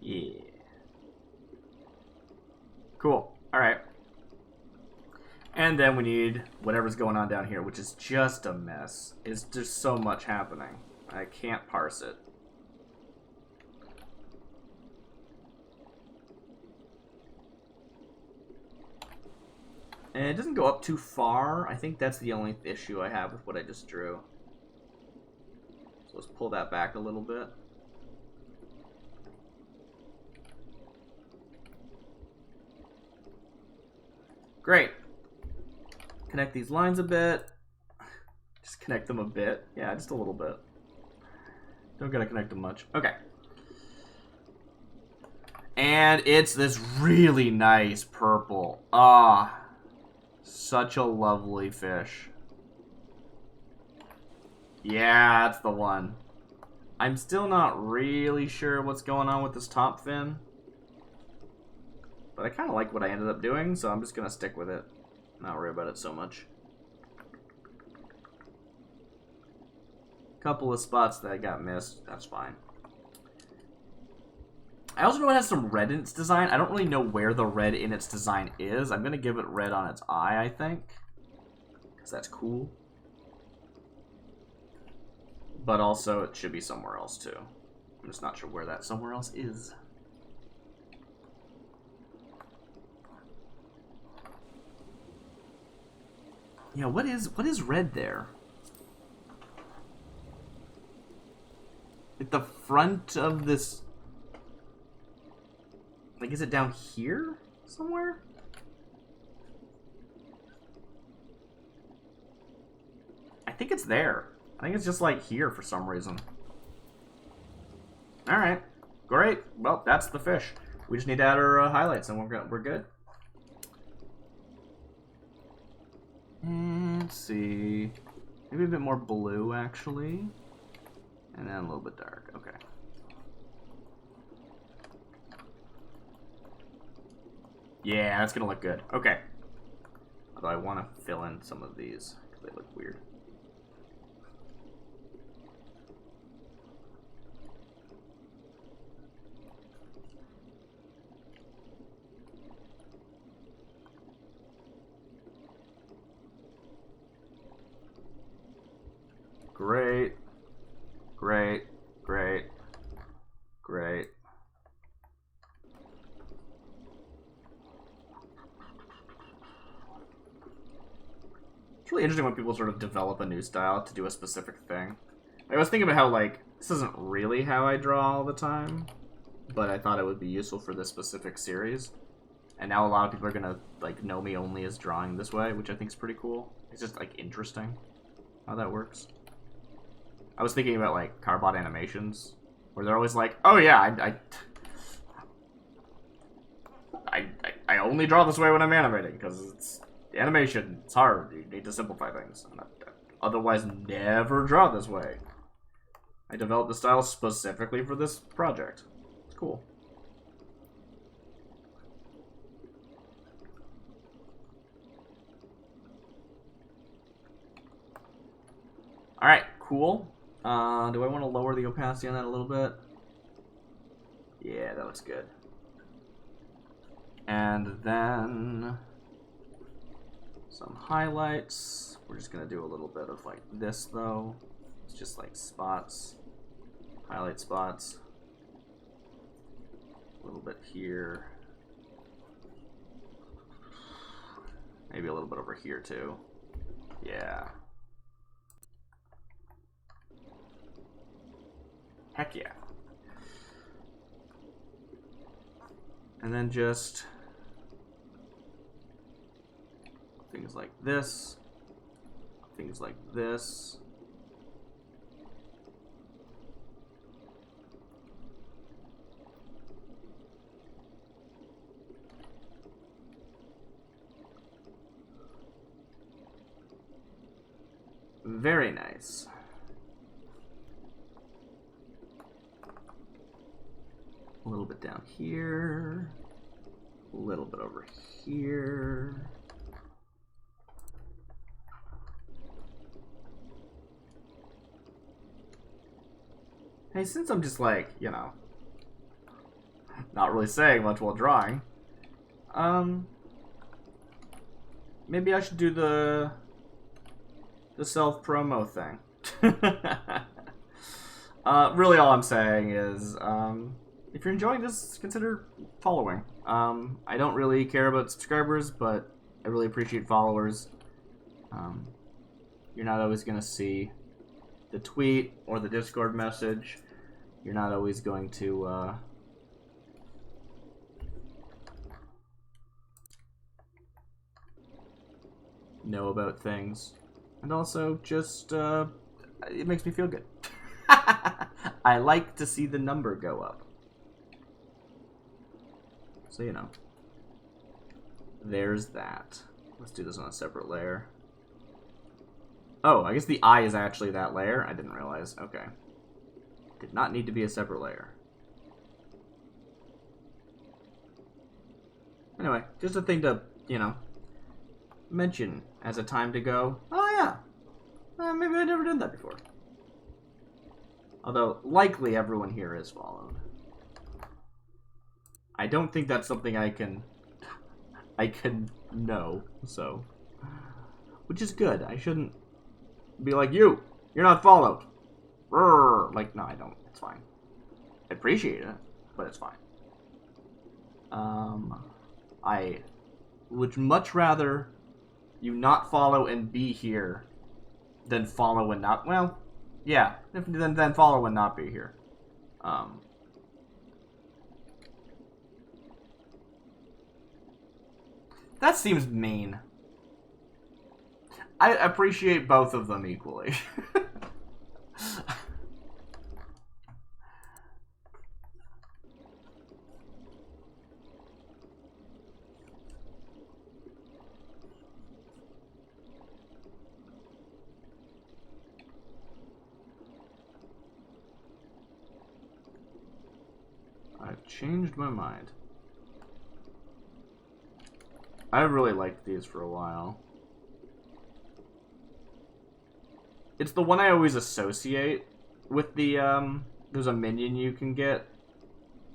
Yeah. Cool. Alright. And then we need whatever's going on down here, which is just a mess. There's just so much happening. I can't parse it. And it doesn't go up too far. I think that's the only issue I have with what I just drew. So let's pull that back a little bit. Great. Connect these lines a bit. Just connect them a bit. Yeah, just a little bit. Don't gotta connect them much. Okay. And it's this really nice purple. Ah. Such a lovely fish. Yeah, that's the one. I'm still not really sure what's going on with this top fin. But I kind of like what I ended up doing, so I'm just going to stick with it. Not worry about it so much. Couple of spots that got missed. That's fine. I also know it has some red in its design. I don't really know where the red in its design is. I'm going to give it red on its eye, I think. Because that's cool. But also, it should be somewhere else, too. I'm just not sure where that somewhere else is. Yeah, what is red there? Like the front of this... Like, is it down here somewhere? I think it's there. I think it's just like here for some reason. Alright. Great. Well, that's the fish. We just need to add our highlights and we're good. And let's see. Maybe a bit more blue, actually. And then a little bit dark. Okay. Yeah, that's gonna look good. Okay. Although I want to fill in some of these because they look weird. Great. Great. Great. Great. It's really interesting when people sort of develop a new style to do a specific thing. I was thinking about how, like, this isn't really how I draw all the time, but I thought it would be useful for this specific series. And now a lot of people are gonna, like, know me only as drawing this way, which I think is pretty cool. It's just, like, interesting how that works. I was thinking about, like, Carbot animations, where they're always like, oh yeah, I only draw this way when I'm animating, because it's animation, it's hard, you need to simplify things. And I otherwise never draw this way. I developed the style specifically for this project. It's cool. Alright, cool. Do I want to lower the opacity on that a little bit? Yeah, that looks good. And then some highlights. We're just gonna do a little bit of like this though. It's just like spots, highlight spots. A little bit here. Maybe a little bit over here too. Yeah. Heck yeah. And then just things like this, things like this. Very nice. A little bit down here, a little bit over here. Hey, since I'm just like, you know, not really saying much while drawing, Maybe I should do the self-promo thing. Really all I'm saying is, if you're enjoying this, consider following. I don't really care about subscribers, but I really appreciate followers. You're not always going to see the tweet or the Discord message. You're not always going to, know about things. And also, just, it makes me feel good. I like to see the number go up. So, you know. There's that. Let's do this on a separate layer. Oh, I guess the eye is actually that layer? I didn't realize. Okay. Did not need to be a separate layer. Anyway, just a thing to, you know, mention as a time to go, oh yeah, maybe I never done that before. Although, likely everyone here is followed. I don't think that's something I can know, so. Which is good. I shouldn't be like, you're not followed. Like, no, I don't. It's fine. I appreciate it, but it's fine. I would much rather you not follow and be here than follow and not, well, yeah, then follow and not be here. That seems mean. I appreciate both of them equally. I've changed my mind. I really liked these for a while. It's the one I always associate with the, there's a minion you can get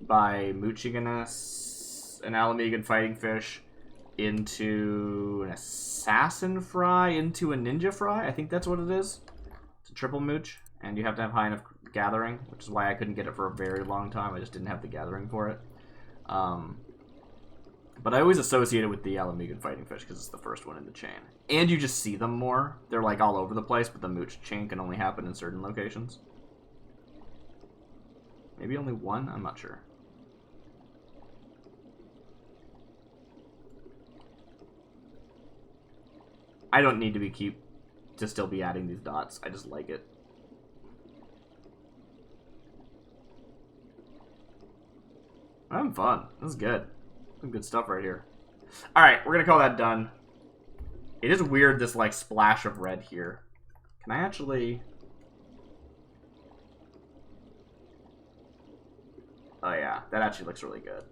by mooching an Alamegan fighting fish into an assassin fry, into a ninja fry. I think that's what it is. It's a triple mooch, and you have to have high enough gathering, which is why I couldn't get it for a very long time. I just didn't have the gathering for it. But I always associate it with the Alamegan fighting fish because it's the first one in the chain. And you just see them more. They're like all over the place, but the mooch chain can only happen in certain locations. Maybe only one? I'm not sure. I don't need to still be adding these dots. I just like it. I'm having fun. This is good. Some good stuff right here. Alright, we're gonna call that done. It is weird, this, like, splash of red here. Can I actually... Oh, yeah. That actually looks really good.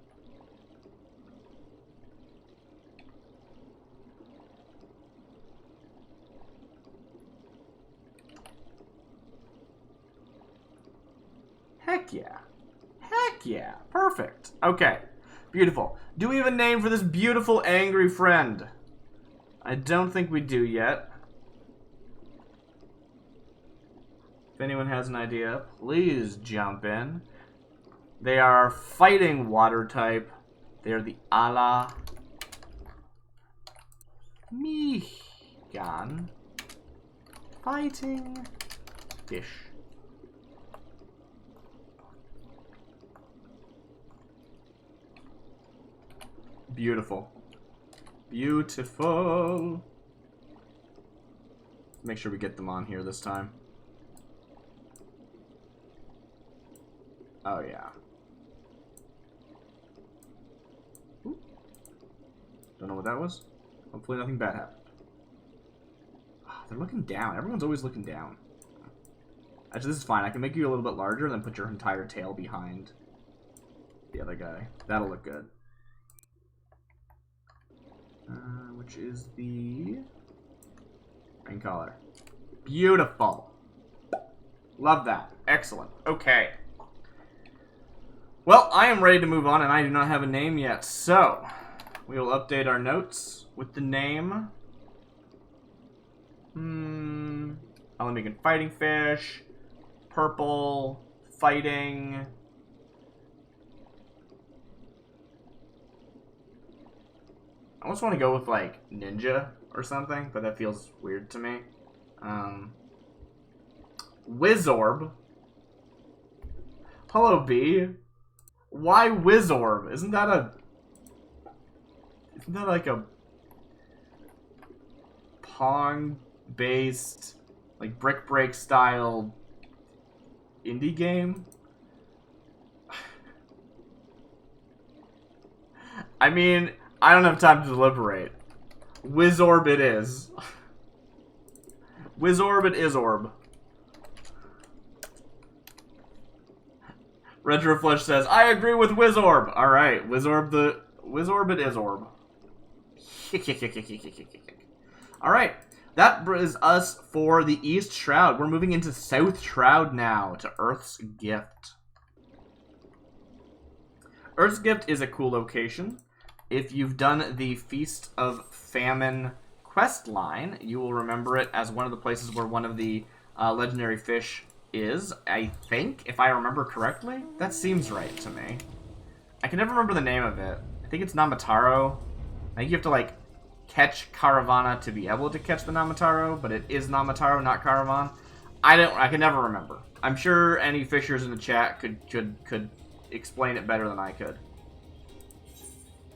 Heck yeah. Heck yeah. Perfect. Okay. Beautiful. Do we have a name for this beautiful angry friend? I don't think we do yet. If anyone has an idea, please jump in. They are fighting water type. They are the Alamegan fighting fish. Beautiful. Beautiful. Make sure we get them on here this time. Oh, yeah. Ooh. Don't know what that was. Hopefully nothing bad happened. Oh, they're looking down. Everyone's always looking down. Actually, this is fine. I can make you a little bit larger and then put your entire tail behind the other guy. That'll look good. Which is the rain collar. Beautiful. Love that. Excellent. Okay. Well, I am ready to move on, and I do not have a name yet, so We will update our notes with the name. Olympic fighting fish. Purple. Fighting. I almost want to go with, like, ninja or something, but that feels weird to me. Wizorb. Hello, B. Why Wizorb? Isn't that like a Pong-based, like, Brick Break style indie game? I mean, I don't have time to deliberate. Wizorb it is. Wizorb it is orb. Retroflesh says, I agree with Wizorb. Alright, Wizorb it is orb. Alright, that is us for the East Shroud. We're moving into South Shroud now, to Earth's Gift. Earth's Gift is a cool location. If you've done the Feast of Famine quest line, you will remember it as one of the places where one of the legendary fish is, I think, if I remember correctly. That seems right to me. I can never remember the name of it. I think it's Namataro. I think you have to, like, catch Caravana to be able to catch the Namataro, but it is Namataro, not Caravan. I can never remember. I'm sure any fishers in the chat could explain it better than I could.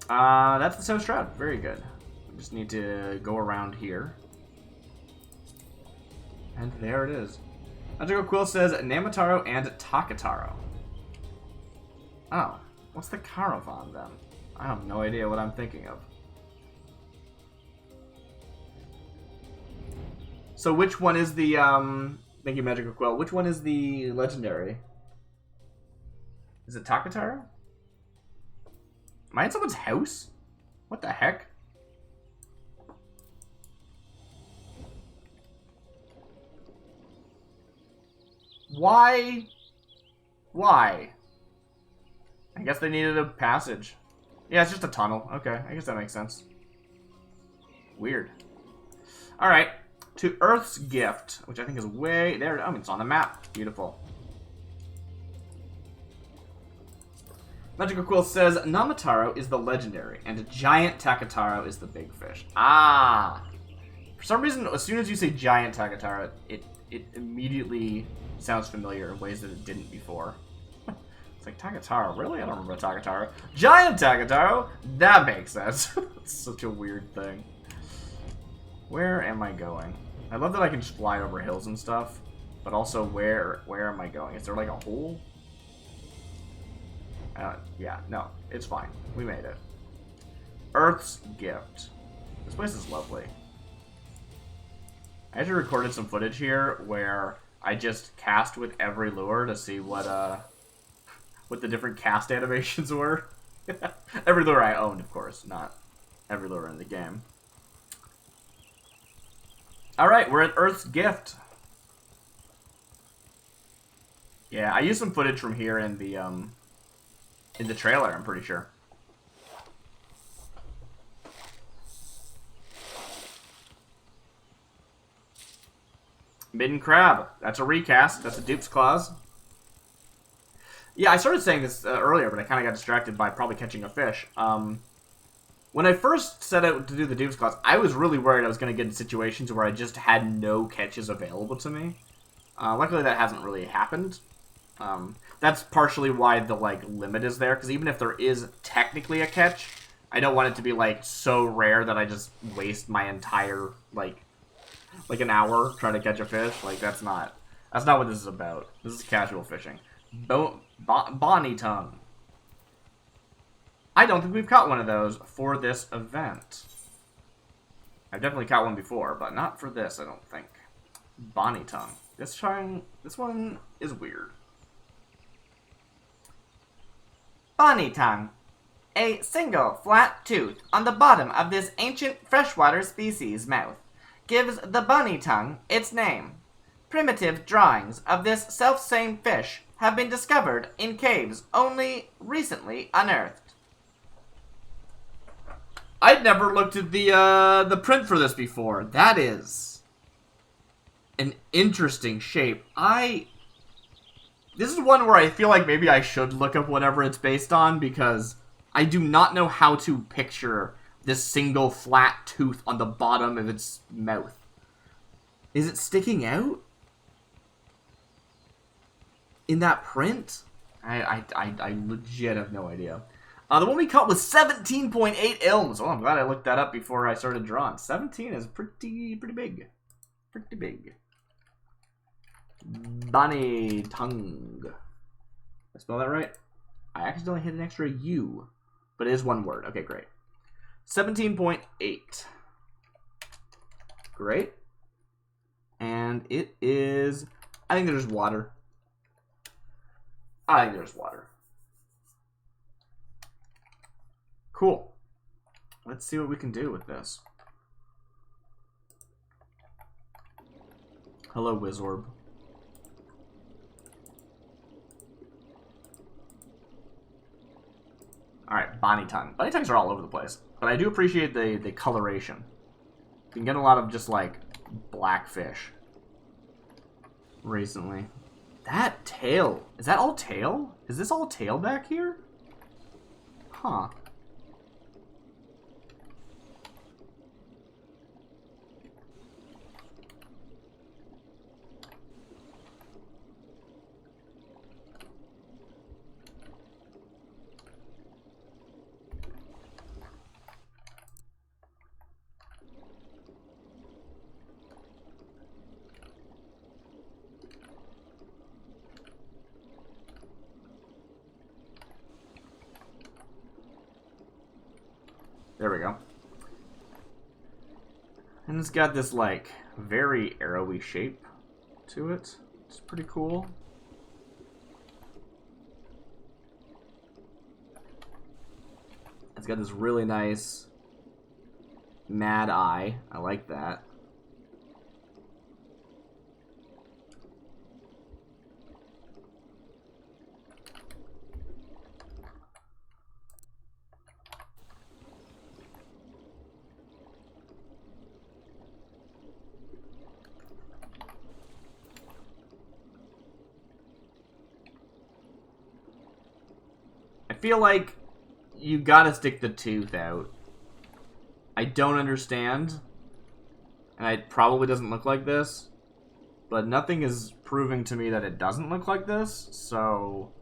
That's the South Shroud. Very good. We just need to go around here. And there it is. Magical Quill says Namataro and Takataro. Oh. What's the Caravan, then? I have no idea what I'm thinking of. So which one is the, thank you, Magical Quill. Which one is the legendary? Is it Takataro? Am I in someone's house? What the heck? Why? Why? I guess they needed a passage. Yeah, it's just a tunnel. Okay, I guess that makes sense. Weird. Alright, to Earth's Gift, which I think is way there. Oh, it's on the map. Beautiful. Magical Quill says Namataro is the legendary, and Giant Takataro is the big fish. Ah! For some reason, as soon as you say Giant Takataro, it immediately sounds familiar in ways that it didn't before. It's like, Takataro? Really? I don't remember Takataro. Giant Takataro? That makes sense. It's such a weird thing. Where am I going? I love that I can just fly over hills and stuff, but also where am I going? Is there like a hole? Yeah, no, it's fine. We made it. Earth's Gift. This place is lovely. I actually recorded some footage here where I just cast with every lure to see what the different cast animations were. Every lure I owned, of course, not every lure in the game. Alright, we're at Earth's Gift. Yeah, I used some footage from here in the trailer, I'm pretty sure. Midden Crab. That's a recast. That's a dupe's clause. Yeah, I started saying this earlier, but I kind of got distracted by probably catching a fish. When I first set out to do the dupe's clause, I was really worried I was going to get in situations where I just had no catches available to me. Luckily, that hasn't really happened. That's partially why the, like, limit is there, because even if there is technically a catch, I don't want it to be, like, so rare that I just waste my entire, like an hour trying to catch a fish. Like, that's not what this is about. This is casual fishing. Bonnie tongue. I don't think we've caught one of those for this event. I've definitely caught one before, but not for this, I don't think. Bonnie tongue. This one is weird. Bonnie tongue. A single flat tooth on the bottom of this ancient freshwater species' mouth gives the bonnie tongue its name. Primitive drawings of this self-same fish have been discovered in caves only recently unearthed. I'd never looked at the print for this before. That is an interesting shape. This is one where I feel like maybe I should look up whatever it's based on, because I do not know how to picture this single flat tooth on the bottom of its mouth. Is it sticking out in that print? I legit have no idea. The one we caught was 17.8 ilms. Oh, I'm glad I looked that up before I started drawing. 17 is pretty big. Pretty big. Bunny tongue. Did I spell that right? I accidentally hit an extra U. But it is one word. Okay, great. 17.8. Great. And it is... I think there's water. I think there's water. Cool. Let's see what we can do with this. Hello, Wizorb. Alright, Bonnie Tongue. Bonnie Tongues are all over the place. But I do appreciate the coloration. You can get a lot of just, like, black fish recently. That tail. Is that all tail? Is this all tail back here? Huh. There we go. And it's got this, like, very arrowy shape to it. It's pretty cool. It's got this really nice mad eye. I like that. I feel like you gotta stick the tooth out. I don't understand. And it probably doesn't look like this. But nothing is proving to me that it doesn't look like this, so...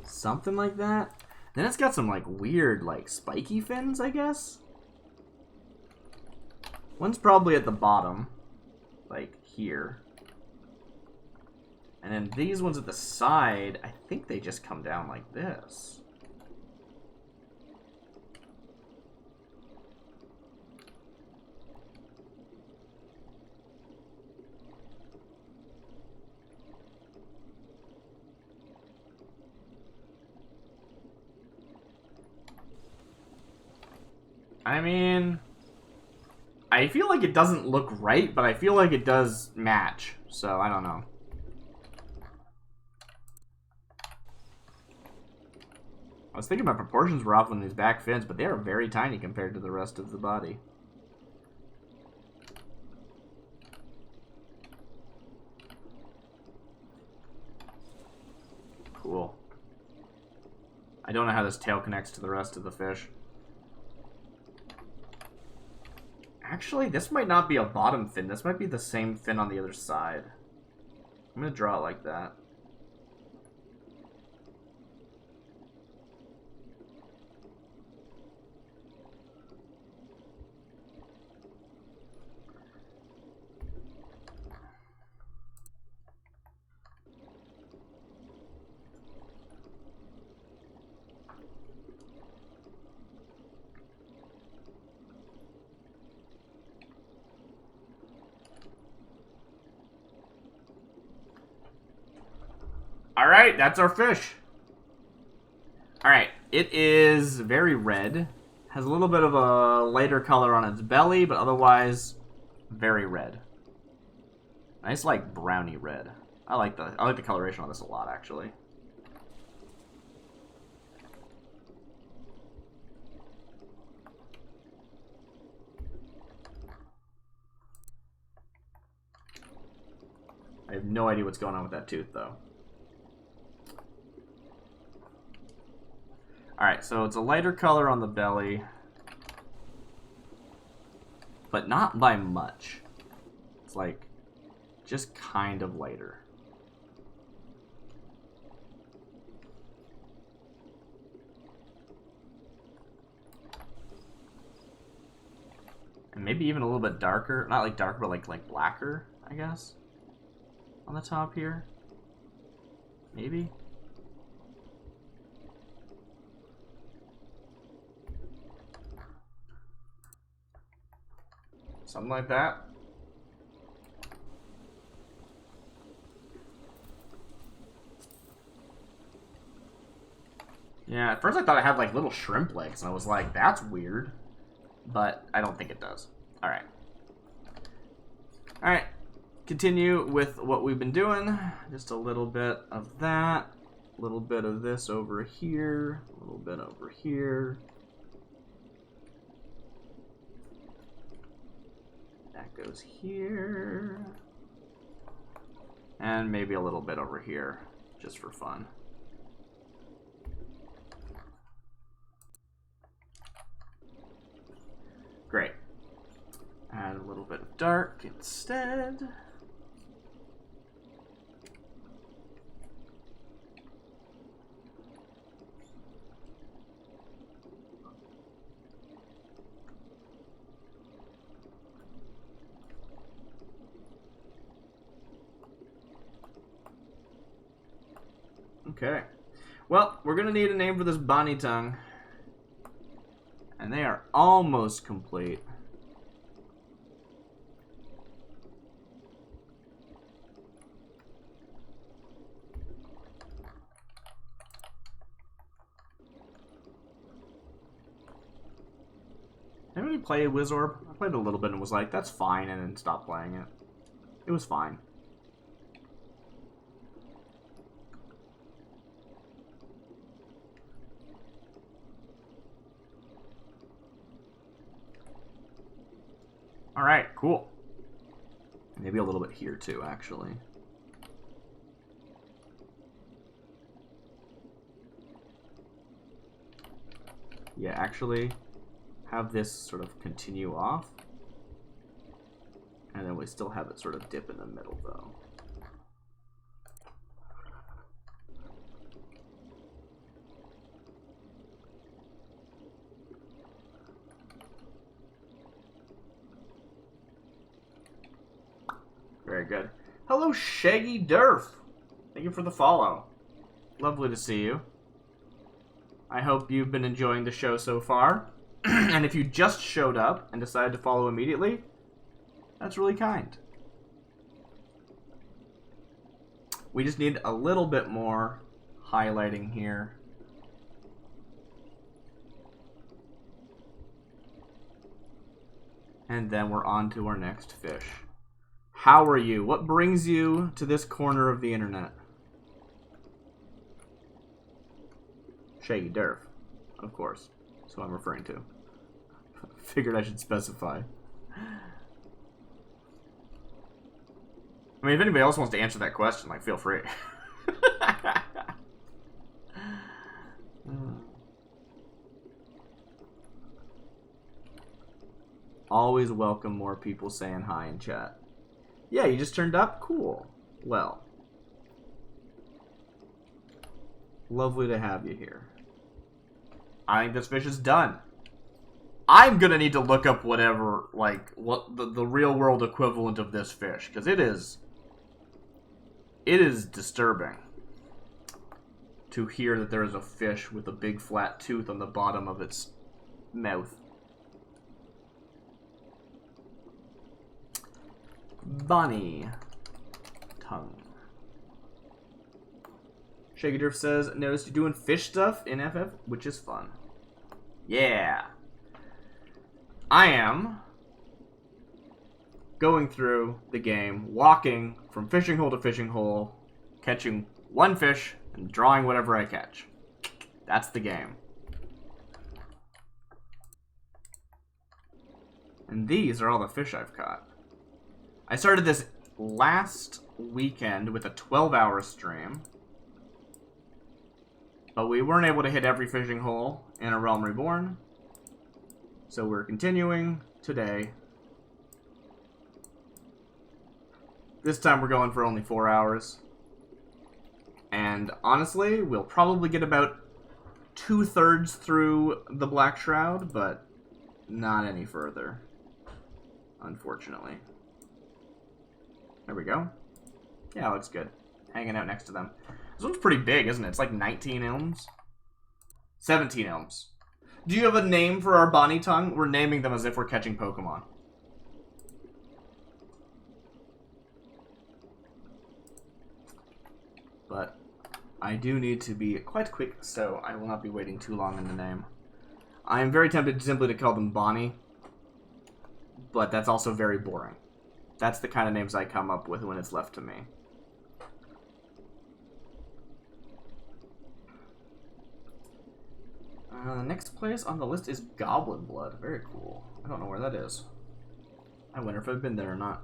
something like that. Then it's got some, like, weird, like, spiky fins, I guess? One's probably at the bottom. Like, here. And then these ones at the side, I think they just come down like this. I mean, I feel like it doesn't look right, but I feel like it does match. So, I don't know. I was thinking my proportions were off on these back fins, but they are very tiny compared to the rest of the body. Cool. I don't know how this tail connects to the rest of the fish. Actually, this might not be a bottom fin. This might be the same fin on the other side. I'm going to draw it like that. Alright, that's our fish. Alright, it is very red. Has a little bit of a lighter color on its belly, but otherwise very red. Nice, like, browny red. I like the coloration on this a lot, actually. I have no idea what's going on with that tooth, though. Alright, so it's a lighter color on the belly. But not by much. It's like, just kind of lighter. And maybe even a little bit darker. Not like darker, but like blacker, I guess. On the top here. Maybe. Something like that. Yeah, at first I thought it had like little shrimp legs, and I was like, that's weird. But I don't think it does. Alright. Alright. Continue with what we've been doing. Just a little bit of that. A little bit of this over here. A little bit over here. That goes here. And maybe a little bit over here, just for fun. Great. Add a little bit of dark instead. Okay. Well, we're going to need a name for this Bonnie tongue. And they are almost complete. I really played Wizorb. I played a little bit and was like, that's fine, and then stopped playing it. It was fine. Alright, cool. Maybe a little bit here too, actually. Yeah, actually, have this sort of continue off. And then we still have it sort of dip in the middle, though. Very good. Hello, Shaggy Durf. Thank you for the follow. Lovely to see you. I hope you've been enjoying the show so far. And if you just showed up and decided to follow immediately, that's really kind. We just need a little bit more highlighting here. And then we're on to our next fish. How are you? What brings you to this corner of the internet? Shaggy Durf, of course. That's who I'm referring to. Figured I should specify. I mean, if anybody else wants to answer that question, like, feel free. Always welcome more people saying hi in chat. Yeah, you just turned up? Cool. Well. Lovely to have you here. I think this fish is done. I'm gonna need to look up whatever, like, what the real world equivalent of this fish, because it is disturbing to hear that there is a fish with a big flat tooth on the bottom of its mouth. Bonnie tongue. Shaggy Durf says, noticed you doing fish stuff in FF, which is fun. Yeah. I am going through the game, walking from fishing hole to fishing hole, catching one fish, and drawing whatever I catch. That's the game. And these are all the fish I've caught. I started this last weekend with a 12-hour stream. But we weren't able to hit every fishing hole in A Realm Reborn. So we're continuing today. This time we're going for only 4 hours. And honestly, we'll probably get about 2/3 through the Black Shroud, but not any further. Unfortunately. There we go. Yeah, looks good. Hanging out next to them. This one's pretty big, isn't it? It's like 19 ilms. 17 ilms. Do you have a name for our Bonnie Tongue? We're naming them as if we're catching Pokemon. But I do need to be quite quick, so I will not be waiting too long in the name. I am very tempted simply to call them Bonnie, but that's also very boring. That's the kind of names I come up with when it's left to me. Next place on the list is Goblin Blood. Very cool. I don't know where that is. I wonder if I've been there or not.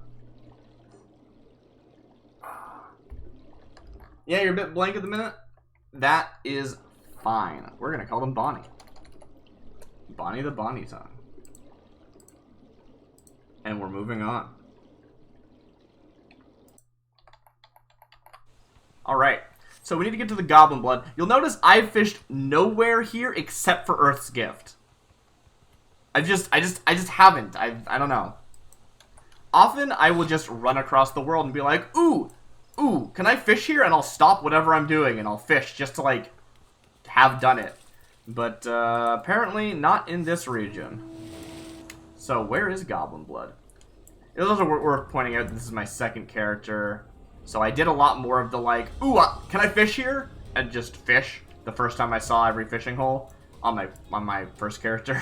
Yeah, you're a bit blank at the minute. That is fine. We're going to call them Bonnie. Bonnie the Bonnie Tongue. And we're moving on. Alright. So we need to get to the Goblin Blood. You'll notice I've fished nowhere here except for Earth's Gift. I just haven't. I don't know. Often I will just run across the world and be like, ooh, can I fish here? And I'll stop whatever I'm doing and I'll fish just to, like, have done it. But, apparently not in this region. So, where is Goblin Blood? It is also worth pointing out that this is my second character. So I did a lot more of the, like, ooh, can I fish here? And just fish the first time I saw every fishing hole on my first character.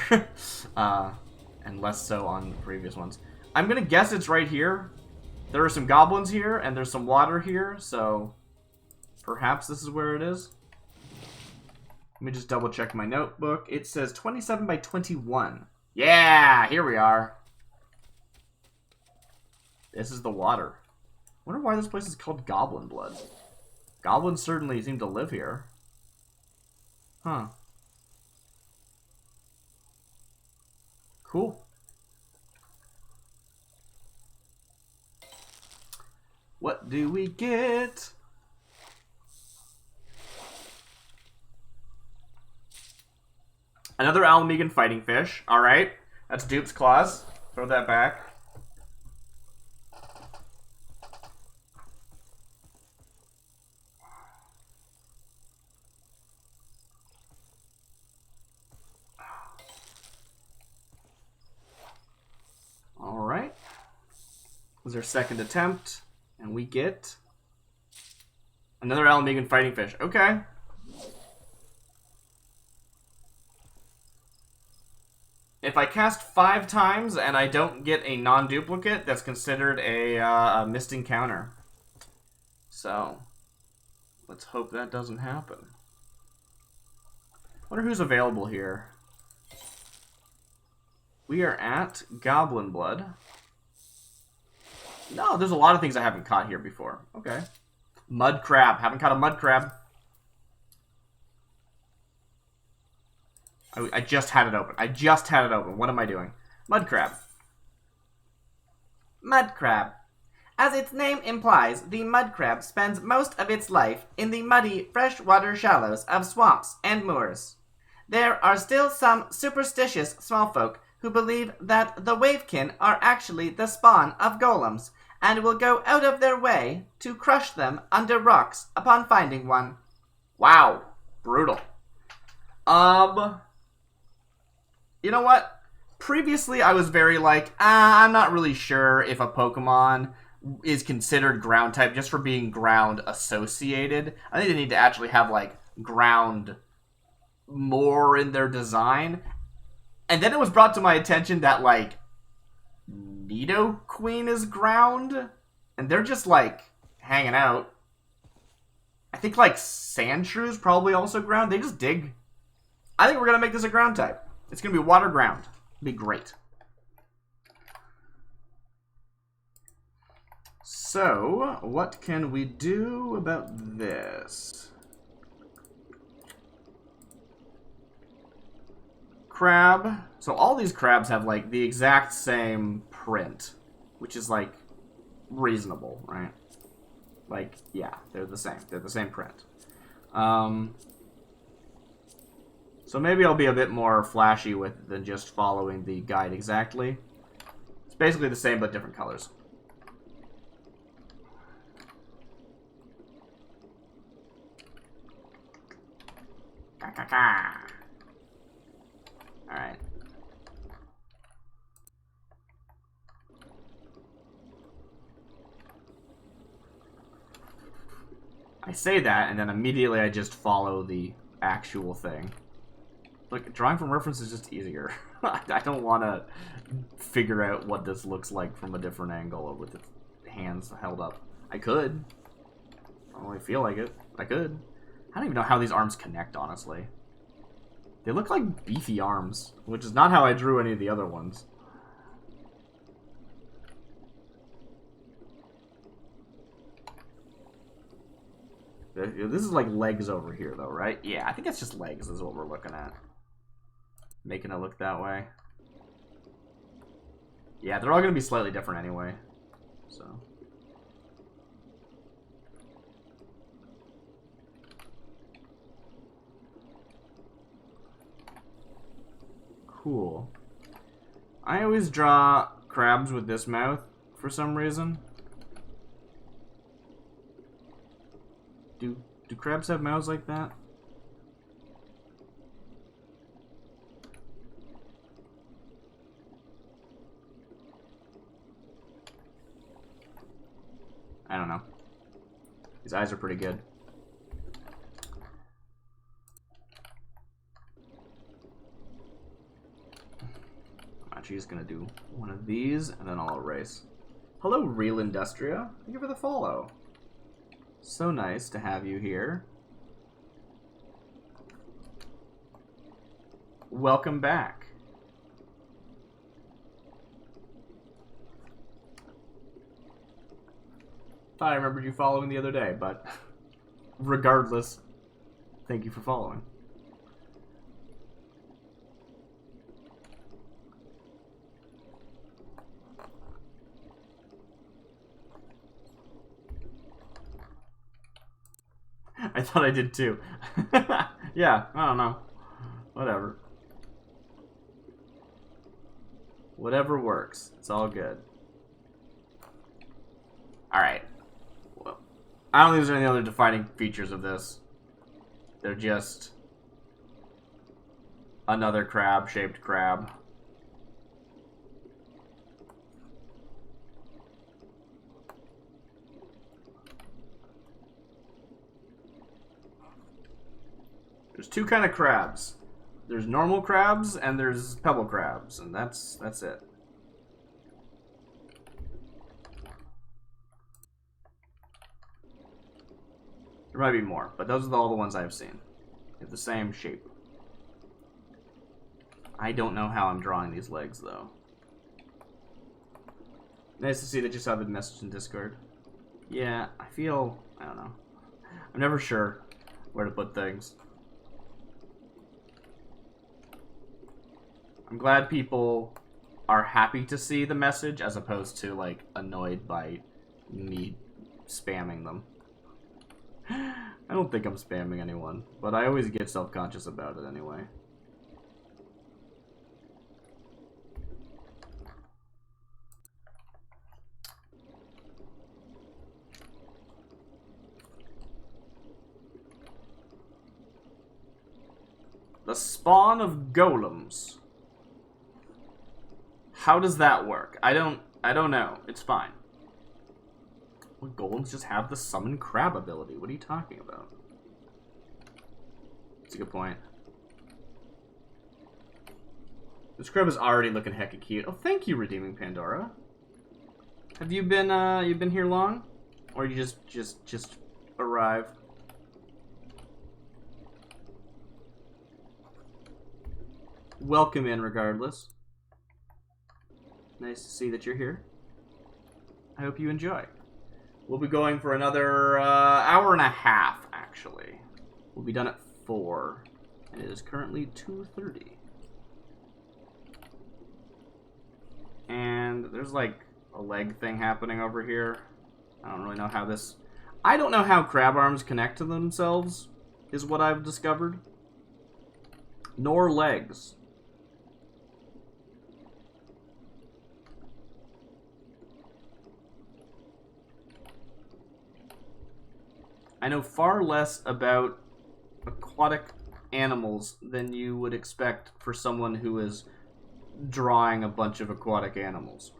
And less so on previous ones. I'm gonna guess it's right here. There are some goblins here, and there's some water here, so perhaps this is where it is. Let me just double check my notebook. It says 27 by 21. Yeah, here we are. This is the water. I wonder why this place is called Goblin Blood. Goblins certainly seem to live here. Huh. Cool. What do we get? Another Alamegan fighting fish. Alright. That's Dupe's Claws. Throw that back. Alright. Was our second attempt. And we get another Alamegan fighting fish. Okay. If I cast 5 times and I don't get a non-duplicate, that's considered a missed encounter. So, let's hope that doesn't happen. Wonder who's available here. We are at Goblin Blood. No, there's a lot of things I haven't caught here before. Okay. Mud crab. Haven't caught a mud crab. I just had it open. I just had it open. What am I doing? Mud crab. Mud crab. As its name implies, the mud crab spends most of its life in the muddy, freshwater shallows of swamps and moors. There are still some superstitious small folk who believe that the wavekin are actually the spawn of golems, and will go out of their way to crush them under rocks upon finding one. Wow. Brutal. You know what? Previously I was very like, I'm not really sure if a Pokemon is considered ground type just for being ground associated. I think they need to actually have, like, ground more in their design. And then it was brought to my attention that, like, Nidoqueen is ground, and they're just, like, hanging out. I think, like, Sandshrews probably also ground. They just dig. I think we're going to make this a ground type. It's going to be water ground. It'll be great. So, what can we do about this? Crab. So all these crabs have, like, the exact same print, which is, like, reasonable, right? Like, yeah, they're the same. They're the same print. So maybe I'll be a bit more flashy with than just following the guide exactly. It's basically the same but different colors. Alright. I say that, and then immediately I just follow the actual thing. Look, drawing from reference is just easier. I don't want to figure out what this looks like from a different angle or with the hands held up. I could. I don't really feel like it. I could. I don't even know how these arms connect, honestly. They look like beefy arms, which is not how I drew any of the other ones. This is like legs over here, though, right? Yeah, I think it's just legs is what we're looking at. Making it look that way. Yeah, they're all going to be slightly different anyway. So. Cool. I always draw crabs with this mouth for some reason. Do crabs have mouths like that? I don't know. These eyes are pretty good. I'm actually just gonna do one of these and then I'll erase. Hello, Real Industria. Thank you for the follow. So nice to have you here. Welcome back. Thought I remembered you following the other day, but regardless, thank you for following. I thought I did too. Yeah, I don't know. Whatever. Whatever works. It's all good. Alright. Well, I don't think there's any other defining features of this. They're just another crab-shaped crab. There's two kind of crabs. There's normal crabs and there's pebble crabs, and that's it. There might be more, but those are all the ones I've seen. They have the same shape. I don't know how I'm drawing these legs, though. Nice to see that you saw the message in Discord. Yeah, I don't know. I'm never sure where to put things. I'm glad people are happy to see the message as opposed to, like, annoyed by me spamming them. I don't think I'm spamming anyone, but I always get self-conscious about it anyway. The spawn of golems. How does that work? I don't know. It's fine. Well, golems just have the summon crab ability. What are you talking about? That's a good point. This crab is already looking hecka cute. Oh, thank you, Redeeming Pandora. Have you been here long? Or you just arrived? Welcome in regardless. Nice to see that you're here. I hope you enjoy. We'll be going for another hour and a half, actually. We'll be done at 4. And it is currently 2:30. And there's like a leg thing happening over here. I don't really know how this... I don't know how crab arms connect to themselves, is what I've discovered. Nor legs. I know far less about aquatic animals than you would expect for someone who is drawing a bunch of aquatic animals.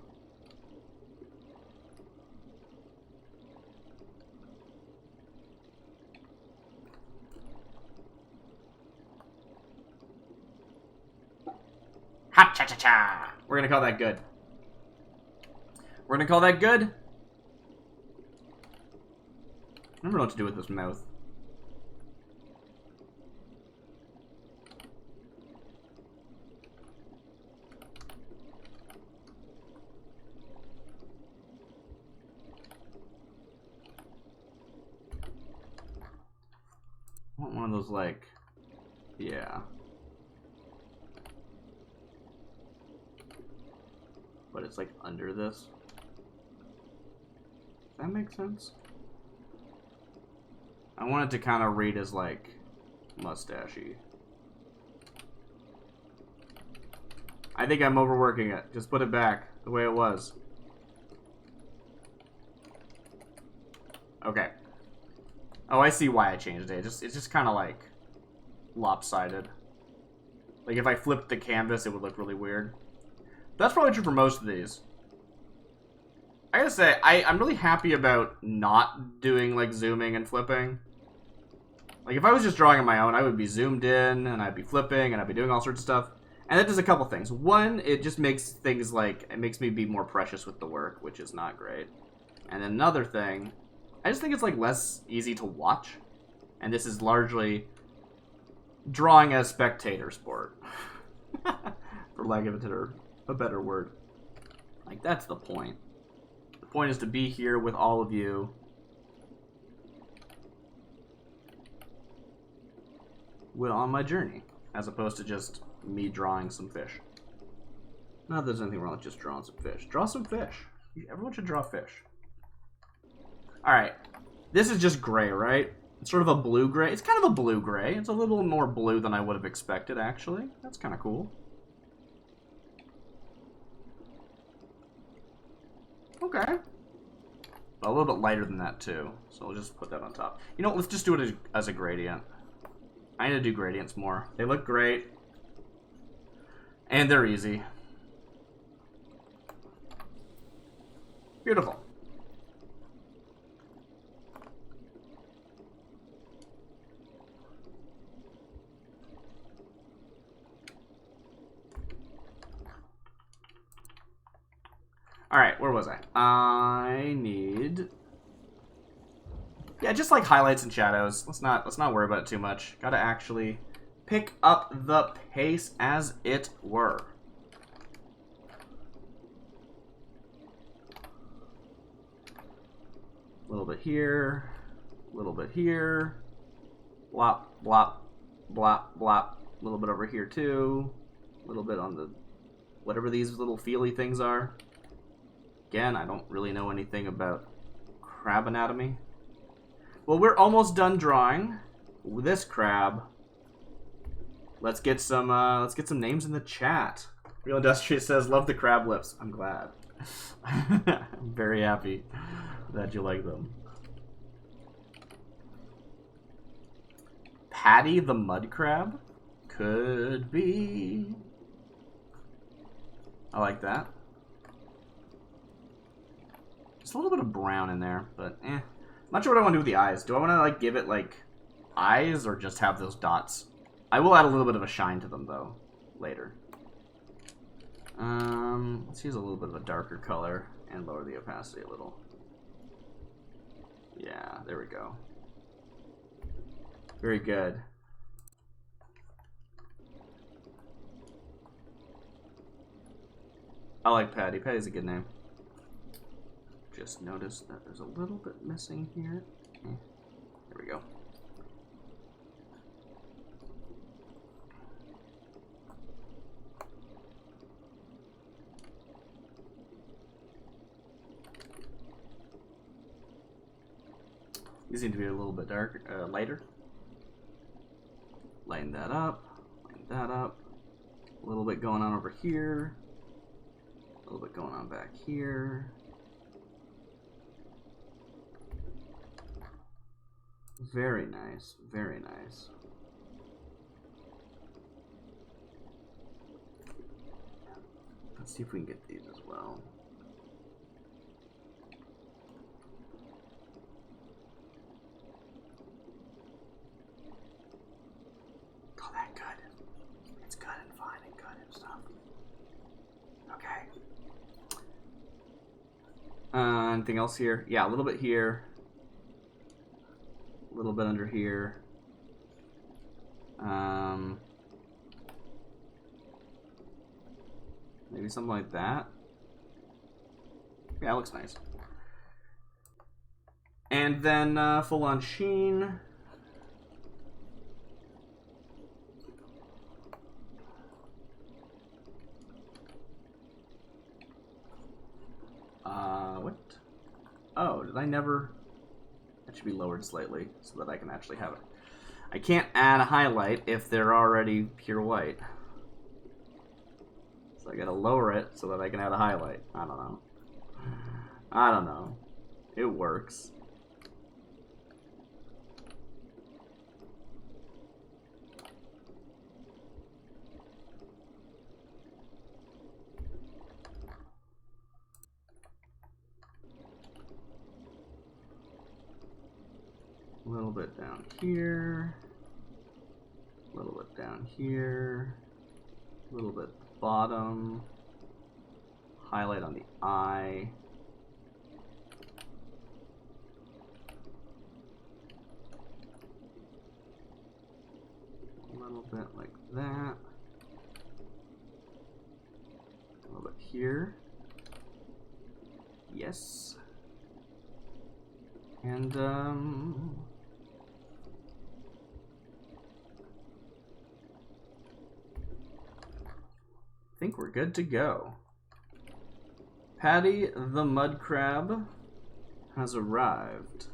Ha cha cha cha! We're gonna call that good. We're gonna call that good. I don't know what to do with this mouth. I want one of those, like, yeah. But it's like under this. Does that make sense? I want it to kind of read as, like, mustachy. I think I'm overworking it. Just put it back the way it was. Okay. Oh, I see why I changed it. It's just kind of, like, lopsided. Like, if I flipped the canvas, it would look really weird. That's probably true for most of these. I gotta say, I'm really happy about not doing, like, zooming and flipping. Like, if I was just drawing on my own, I would be zoomed in, and I'd be flipping, and I'd be doing all sorts of stuff. And that does a couple things. One, it just makes things, like, it makes me be more precious with the work, which is not great. And then another thing, I just think it's, like, less easy to watch. And this is largely drawing as spectator sport. For lack of a better word. Like, that's the point. The point is to be here with all of you. On my journey. As opposed to just me drawing some fish. Not that there's anything wrong with just drawing some fish. Draw some fish. Everyone should draw fish. Alright. This is just gray, right? It's sort of a blue-gray. It's kind of a blue-gray. It's a little more blue than I would have expected, actually. That's kind of cool. Okay. A little bit lighter than that, too. So I'll just put that on top. You know what? Let's just do it as a gradient. I need to do gradients more. They look great. And they're easy. Beautiful. Alright, where was I? I need... Yeah, just like highlights and shadows. Let's not worry about it too much. Gotta actually pick up the pace, as it were. A little bit here. A little bit here. Blop, blop, blop, blop. A little bit over here too. A little bit on the... whatever these little feely things are. Again, I don't really know anything about crab anatomy. Well, we're almost done drawing this crab. Let's get some names in the chat. Real Industrious says, "Love the crab lips." I'm glad. I'm very happy that you like them. Patty the mud crab? Could be. I like that. Just a little bit of brown in there, but eh. I'm not sure what I want to do with the eyes. Do I want to, like, give it, like, eyes or just have those dots? I will add a little bit of a shine to them, though, later. Let's use a little bit of a darker color and lower the opacity a little. Yeah, there we go. Very good. I like Patty. Patty's a good name. Just noticed that there's a little bit missing here. There we go. These need to be a little bit darker, lighter. Lighten that up. Lighten that up. A little bit going on over here. A little bit going on back here. Very nice. Very nice. Let's see if we can get these as well. Oh, that good. It's good and fine and good and stuff. Okay. Anything else here? Yeah, a little bit here. A little bit under here. Maybe something like that. Yeah, it looks nice. And then full on sheen. What? Oh, did I never? That should be lowered slightly so that I can actually have it. I can't add a highlight if they're already pure white. So I gotta lower it so that I can add a highlight. I don't know. I don't know. It works. A little bit down here. A little bit down here. A little bit bottom. Highlight on the eye. A little bit like that. A little bit here. Yes. And I think we're good to go. Patty the mud crab has arrived.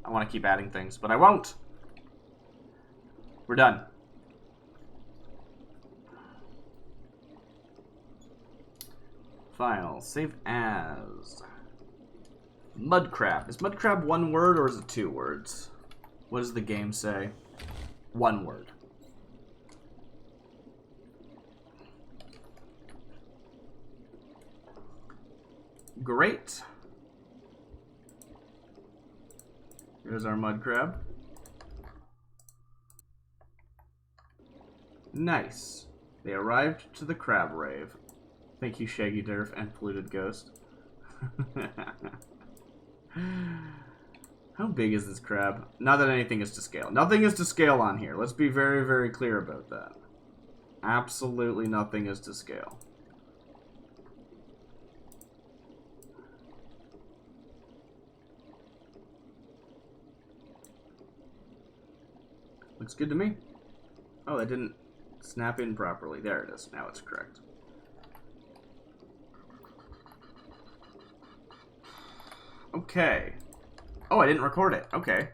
I want to keep adding things, but I won't. We're done. File, save as. Mud crab. Is mud crab one word or is it 2 words? What does the game say? 1 word. Great. Here's our mud crab. Nice. They arrived to the crab rave. Thank you, Shaggy Durf and Polluted Ghost. How big is this crab? Not that anything is to scale. Nothing is to scale on here. Let's be very, very clear about that. Absolutely nothing is to scale. Looks good to me. Oh, that didn't snap in properly. There it is. Now it's correct. Okay. Oh, I didn't record it. Okay.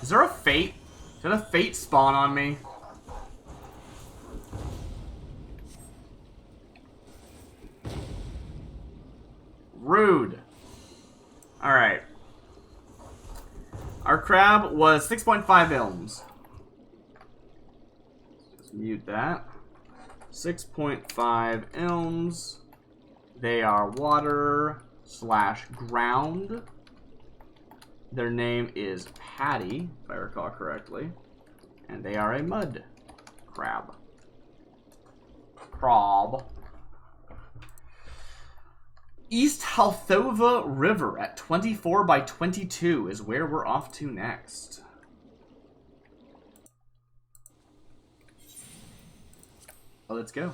Is there a fate? Did a fate spawn on me? Rude. Alright. Our crab was 6.5 ilms. Just mute that. 6.5 ilms. They are water/ground. Their name is Patty, if I recall correctly. And they are a mud crab. Crab. East Halthova River at 24 by 22 is where we're off to next. Oh, let's go.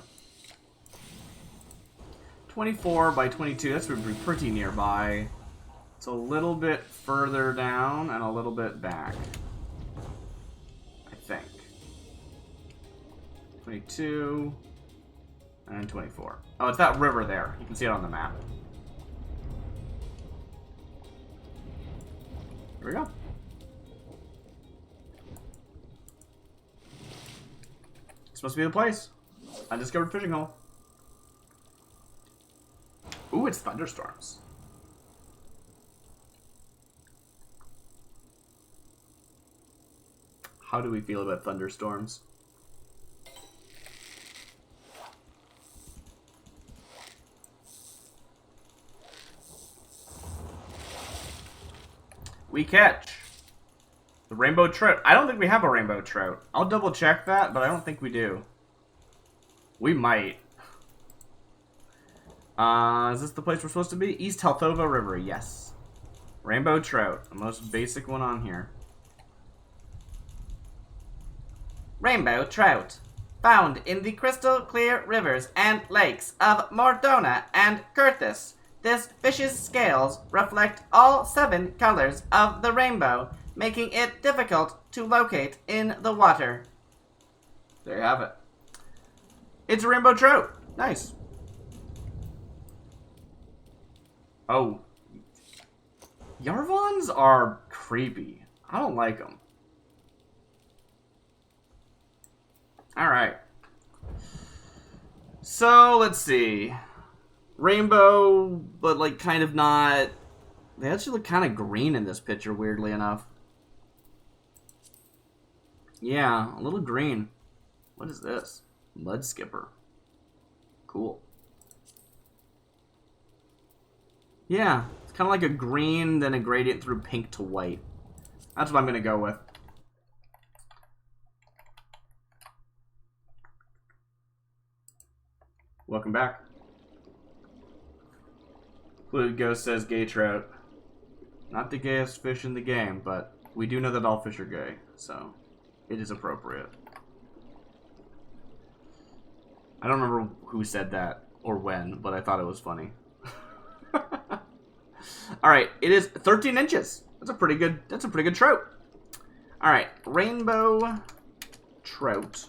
24 by 22, that's would be pretty nearby. It's a little bit further down and a little bit back, I think. 22 and 24. Oh, it's that river there. You can see it on the map. Here we go. It's supposed to be the place. Undiscovered fishing hole. Ooh, it's thunderstorms. How do we feel about thunderstorms? We catch the rainbow trout. I don't think we have a rainbow trout. I'll double check that, but I don't think we do. We might. Is this the place we're supposed to be? East Halthova River, yes. Rainbow trout, the most basic one on here. Rainbow trout. Found in the crystal clear rivers and lakes of Mordona and Curtis. This fish's scales reflect all 7 colors of the rainbow, making it difficult to locate in the water. There you have it. It's a rainbow trout. Nice. Oh. Yarvons are creepy. I don't like them. Alright. So, let's see. Rainbow, but like kind of not. They actually look kind of green in this picture, weirdly enough. Yeah, a little green. What is this? Mud skipper. Cool. Yeah, it's kind of like a green, then a gradient through pink to white. That's what I'm going to go with. Welcome back. Fluid Ghost says gay trout. Not the gayest fish in the game, but we do know that all fish are gay, so it is appropriate. I don't remember who said that or when, but I thought it was funny. Alright, it is 13 inches. That's a pretty good trout. Alright, rainbow trout.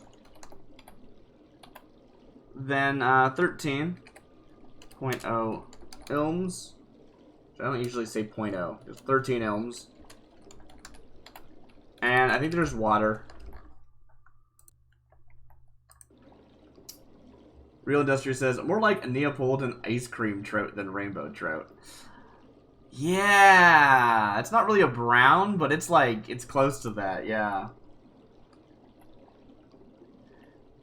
Then 13.0 ilms. I don't usually say 0.0. There's 13 ilms. And I think there's water. Real Industrial says, more like a Neapolitan ice cream trout than rainbow trout. Yeah, it's not really a brown, but it's like, it's close to that, yeah.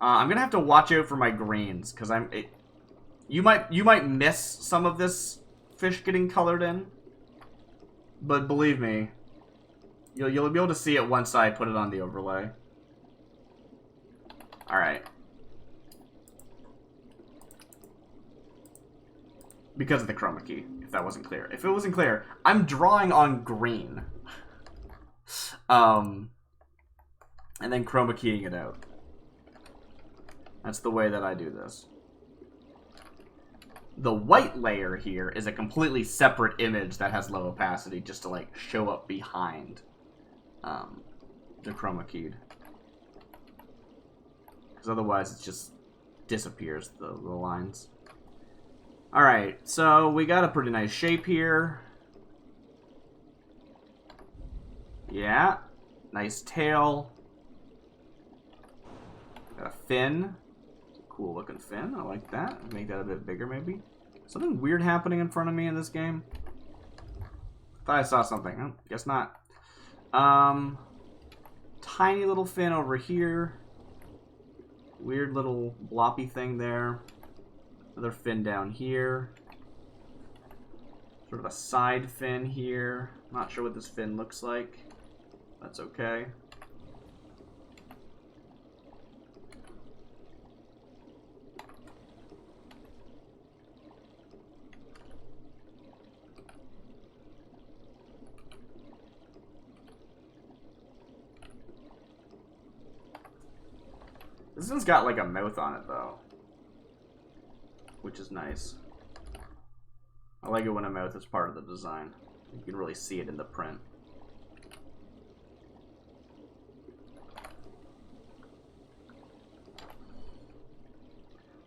I'm gonna have to watch out for my greens, because you might miss some of this fish getting colored in, but believe me, you'll be able to see it once I put it on the overlay. All right. Because of the chroma key, if that wasn't clear. If it wasn't clear, I'm drawing on green. And then chroma keying it out. That's the way that I do this. The white layer here is a completely separate image that has low opacity just to like show up behind the chroma keyed. Because otherwise it just disappears, the lines. Alright, so we got a pretty nice shape here. Yeah, nice tail. Got a fin. Cool looking fin. I like that. Make that a bit bigger, maybe. Something weird happening in front of me in this game. Thought I saw something. Oh, guess not. Tiny little fin over here. Weird little bloppy thing there. Another fin down here. Sort of a side fin here. Not sure what this fin looks like. That's okay. This one's got like a mouth on it though, which is nice. I like it when a mouth is part of the design. You can really see it in the print.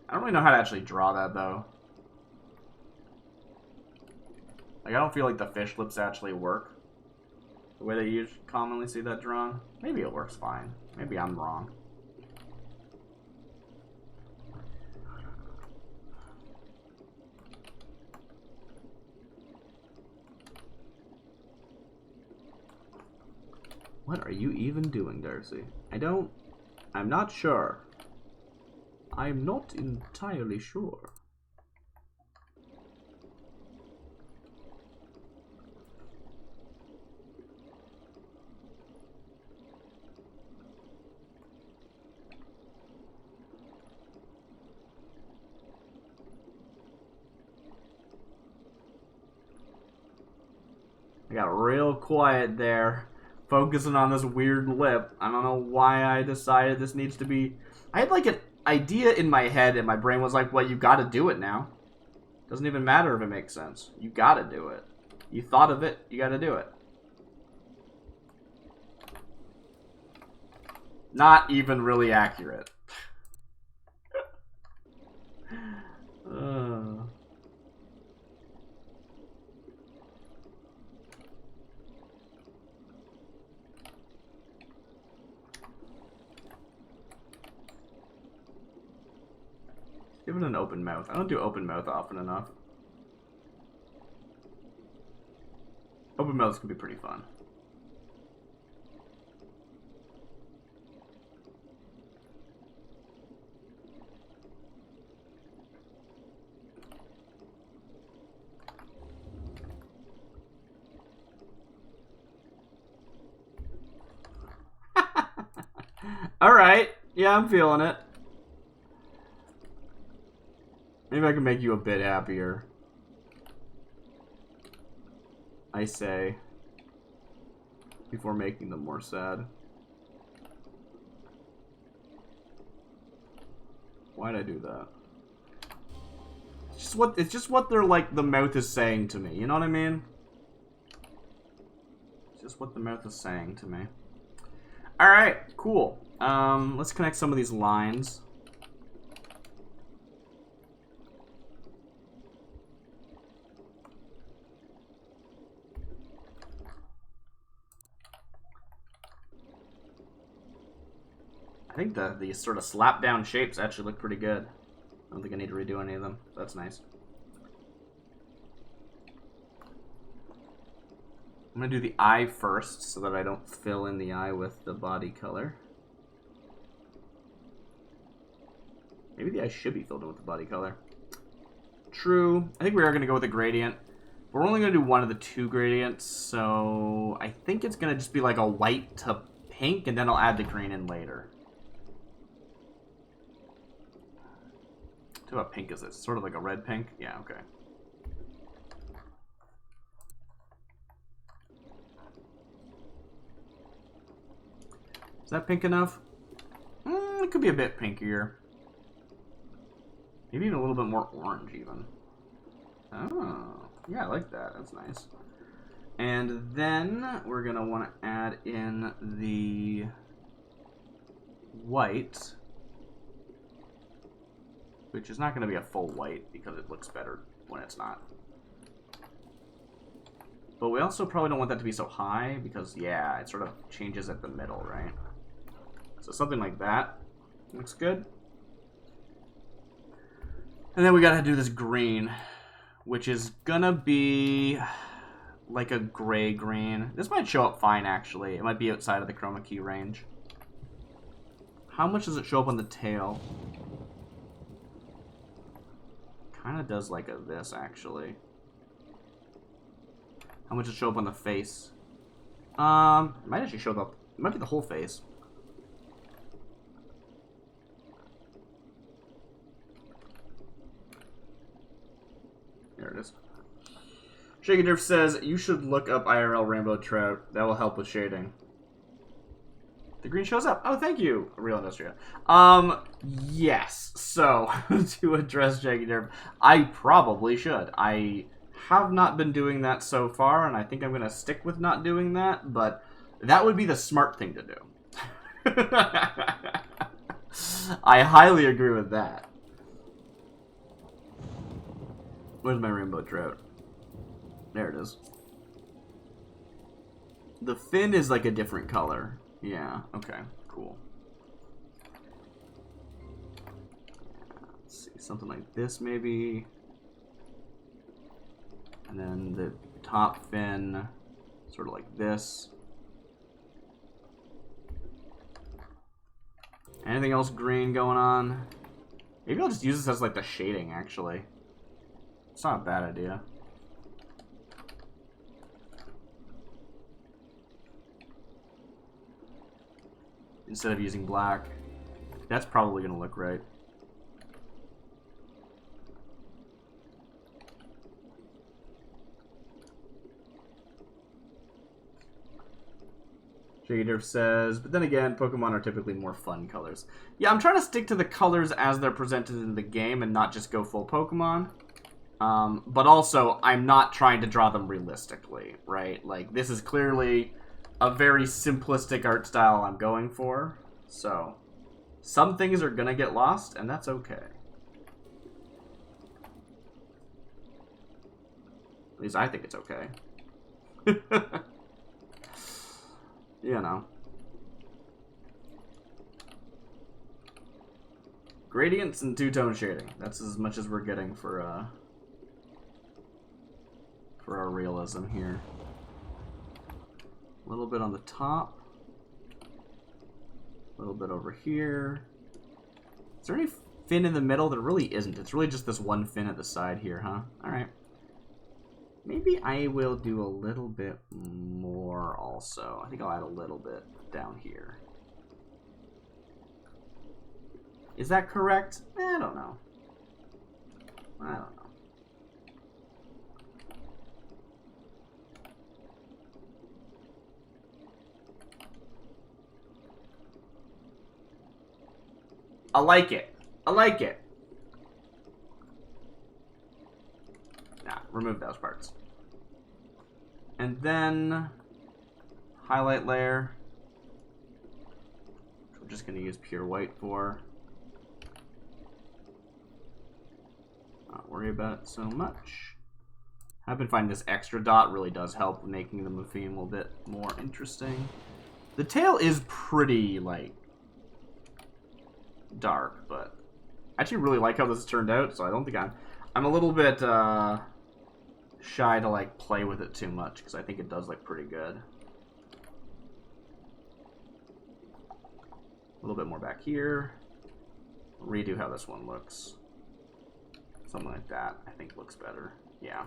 I don't really know how to actually draw that though. Like, I don't feel like the fish lips actually work the way that you commonly see that drawn. Maybe it works fine. Maybe I'm wrong. What are you even doing, Darcy? I'm not sure. I'm not entirely sure. I got real quiet there, focusing on this weird lip. I don't know why I decided this needs to be... I had like an idea in my head and my brain was like, well, you gotta do it now. Doesn't even matter if it makes sense. You gotta do it. You thought of it, you gotta do it. Not even really accurate. Give it an open mouth. I don't do open mouth often enough. Open mouths can be pretty fun. Alright. Yeah, I'm feeling it. Maybe I can make you a bit happier. I say. Before making them more sad. Why'd I do that? It's just what they're like, the mouth is saying to me. You know what I mean? It's just what the mouth is saying to me. Alright, cool. Let's connect some of these lines. I think the sort of slap down shapes actually look pretty good. I don't think I need to redo any of them. That's nice. I'm gonna do the eye first so that I don't fill in the eye with the body color. Maybe the eye should be filled in with the body color. True. I think we are gonna go with a gradient. We're only gonna do one of the two gradients, so I think it's gonna just be like a white to pink, and then I'll add the green in later. What pink is this? Sort of like a red pink? Yeah, okay. Is that pink enough? It could be a bit pinkier. Maybe even a little bit more orange even. Oh, yeah, I like that. That's nice. And then we're going to want to add in the white, which is not going to be a full white because it looks better when it's not. But we also probably don't want that to be so high because, yeah, it sort of changes at the middle, right? So something like that looks good. And then we got to do this green, which is going to be like a gray green. This might show up fine, actually. It might be outside of the chroma key range. How much does it show up on the tail? Kind of does like this, actually. How much does it show up on the face? It might actually show up. It might be the whole face. There it is. Shaky Durf says, you should look up IRL rainbow trout. That will help with shading. The green shows up. Oh, thank you, Real Industria. Yes. So, to address Jaggy Derp, I probably should. I have not been doing that so far, and I think I'm going to stick with not doing that, but that would be the smart thing to do. I highly agree with that. Where's my rainbow trout? There it is. The fin is like a different color. Yeah, okay, cool. Let's see, something like this maybe. And then the top fin, sort of like this. Anything else green going on? Maybe I'll just use this as like the shading, actually. It's not a bad idea. Instead of using black. That's probably going to look right. Shader says, but then again, Pokemon are typically more fun colors. Yeah, I'm trying to stick to the colors as they're presented in the game and not just go full Pokemon. But also, I'm not trying to draw them realistically, right? Like, this is clearly a very simplistic art style I'm going for. So, some things are going to get lost, and that's okay. At least I think it's okay. You know. Gradients and two-tone shading. That's as much as we're getting for our realism here. A little bit on the top. A little bit over here. Is there any fin in the middle? There really isn't. It's really just this one fin at the side here, huh? Alright. Maybe I will do a little bit more also. I think I'll add a little bit down here. Is that correct? I don't know. I don't know. I like it. I like it. Nah, remove those parts. And then highlight layer. Which we're just going to use pure white for. Not worry about it so much. I've been finding this extra dot really does help making the Mufine a little bit more interesting. The tail is pretty, like, dark, but I actually really like how this turned out, so I don't think I'm a little bit shy to like play with it too much because I think it does look pretty good. A little bit more back here. Redo how this one looks. Something like that I think looks better. Yeah.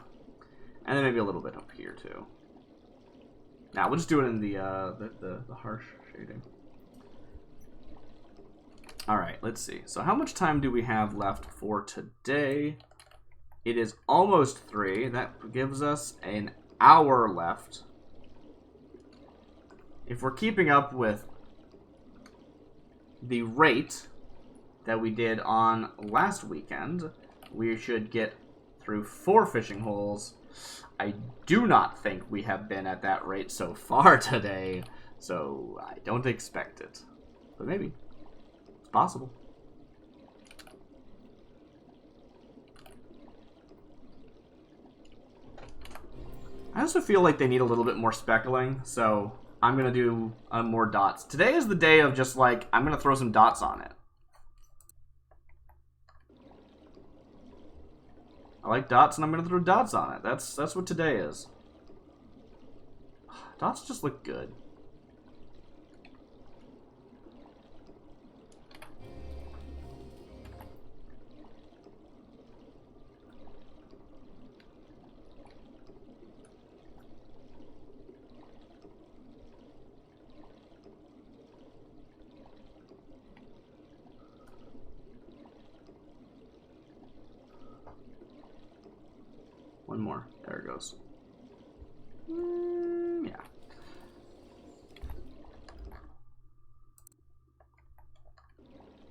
And then maybe a little bit up here too. Now we'll just do it in the harsh shading. Alright, let's see. So how much time do we have left for today? It is almost 3. That gives us an hour left. If we're keeping up with the rate that we did on last weekend, we should get through 4 fishing holes. I do not think we have been at that rate so far today, so I don't expect it. But maybe. Possible. I also feel like they need a little bit more speckling, so I'm going to do more dots. Today is the day of just like, I'm going to throw some dots on it. I like dots and I'm going to throw dots on it. That's what today is. Dots just look good. One more. There it goes. Yeah.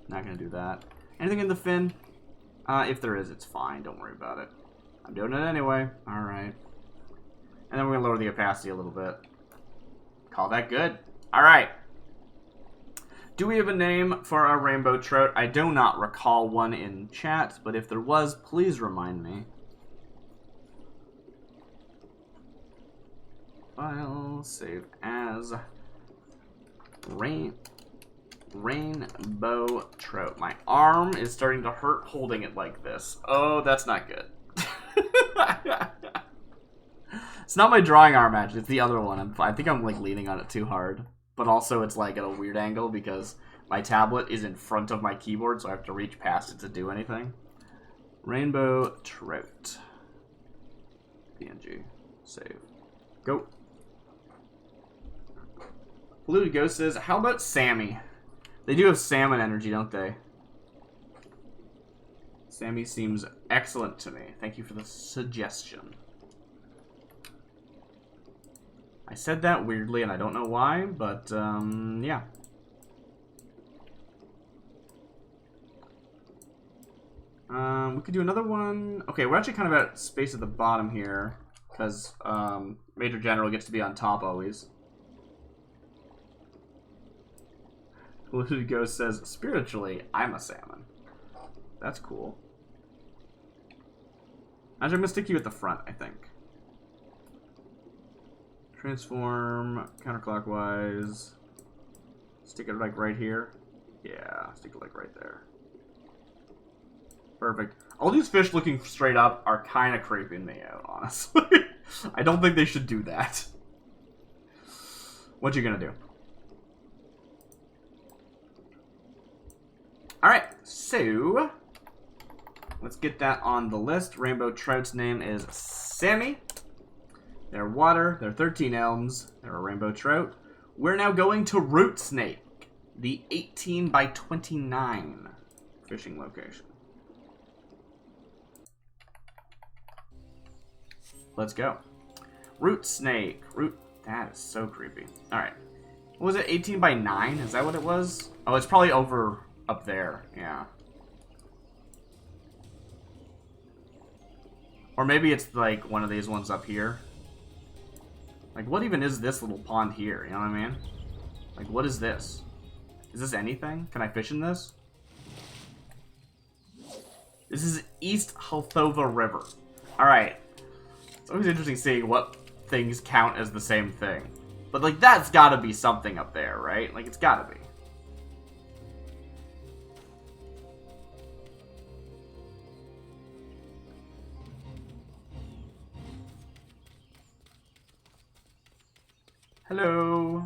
Not gonna do that. Anything in the fin? If there is, it's fine. Don't worry about it. I'm doing it anyway. Alright. And then we're gonna lower the opacity a little bit. Call that good. Alright. Do we have a name for our rainbow trout? I do not recall one in chat, but if there was, please remind me. File, save as rainbow trout. My arm is starting to hurt holding it like this. Oh, that's not good. It's not my drawing arm, actually. It's the other one. I think I'm like leaning on it too hard. But also it's like at a weird angle because my tablet is in front of my keyboard, so I have to reach past it to do anything. Rainbow trout. PNG. Save. Go. Polluted Ghost says, how about Sammy? They do have salmon energy, don't they? Sammy seems excellent to me. Thank you for the suggestion. I said that weirdly, and I don't know why, but, yeah. We could do another one. Okay, we're actually kind of at space at the bottom here, because Major General gets to be on top always. Polluted Ghost says, spiritually, I'm a salmon. That's cool. Actually, I'm going to stick you at the front, I think. Transform, counterclockwise. Stick it like right here. Yeah, stick it like right there. Perfect. All these fish looking straight up are kind of creeping me out, honestly. I don't think they should do that. What you gonna do? Alright, so let's get that on the list. Rainbow trout's name is Sammy. They're water, they're 13 elms, they're a rainbow trout. We're now going to Root Snake, the 18 by 29 fishing location. Let's go. Root Snake. That is so creepy. Alright. What was it, 18 by 9? Is that what it was? Oh, it's probably over up there, yeah. Or maybe it's like one of these ones up here. Like, what even is this little pond here? You know what I mean? Like, what is this? Is this anything? Can I fish in this? This is East Halthova River. Alright. It's always interesting seeing what things count as the same thing. But, like, that's gotta be something up there, right? Like, it's gotta be. Hello.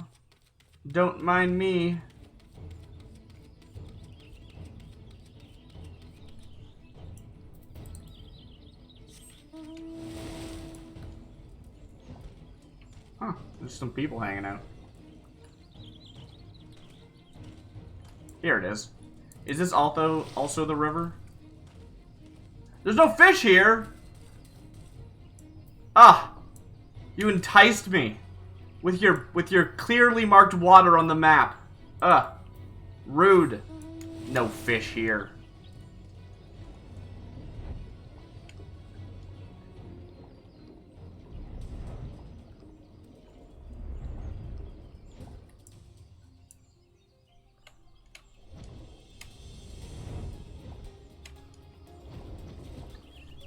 Don't mind me. Huh, there's some people hanging out. Here it is. Is this also the river? There's no fish here! Ah! You enticed me. With your clearly marked water on the map. Ugh. Rude. No fish here.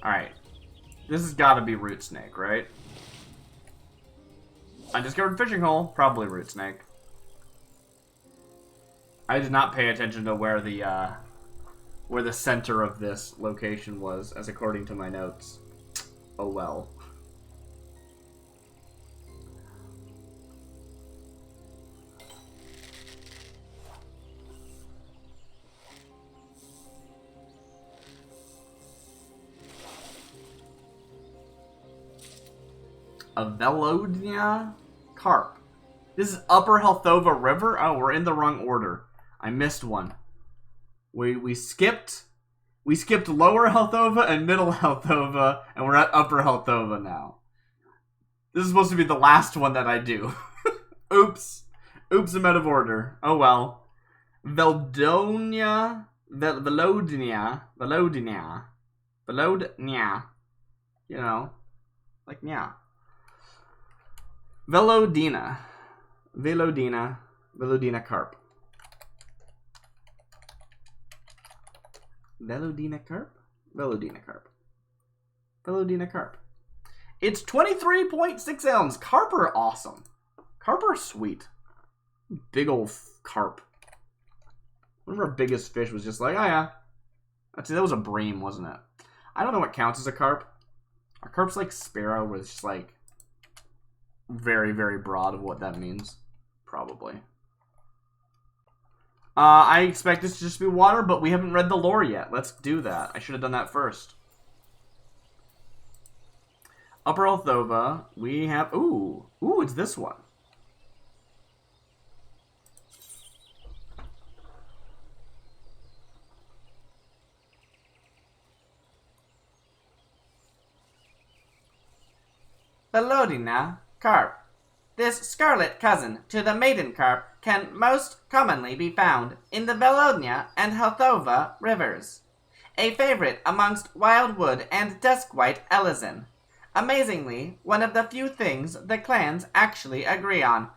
Alright. This has got to be Root Snake, right? Undiscovered fishing hole, probably Root Snake. I did not pay attention to where the center of this location was, as according to my notes. Oh well. A Velodia carp. This is Upper Halthova River? Oh, we're in the wrong order. I missed one. We skipped Lower Halthova and Middle Halthova, and we're at Upper Halthova now. This is supposed to be the last one that I do. Oops. Oops, I'm out of order. Oh well. Velodia. You know, like nya. Velodina carp. Velodina carp. It's 23.6 ounce. Carp are awesome. Carp are sweet. Big old carp. One of our biggest fish was just like, oh yeah. Actually, that was a bream, wasn't it? I don't know what counts as a carp. Are carps like sparrow, where it's just like very, very broad of what that means? Probably. I expect this to just be water, but we haven't read the lore yet. Let's do that. I should have done that first. Upper Althova, we have... Ooh, it's this one. Velodina carp. This scarlet cousin to the maiden carp can most commonly be found in the Velodnia and Althova rivers. A favorite amongst wildwood and dusk-white Elizin. Amazingly, one of the few things the clans actually agree on.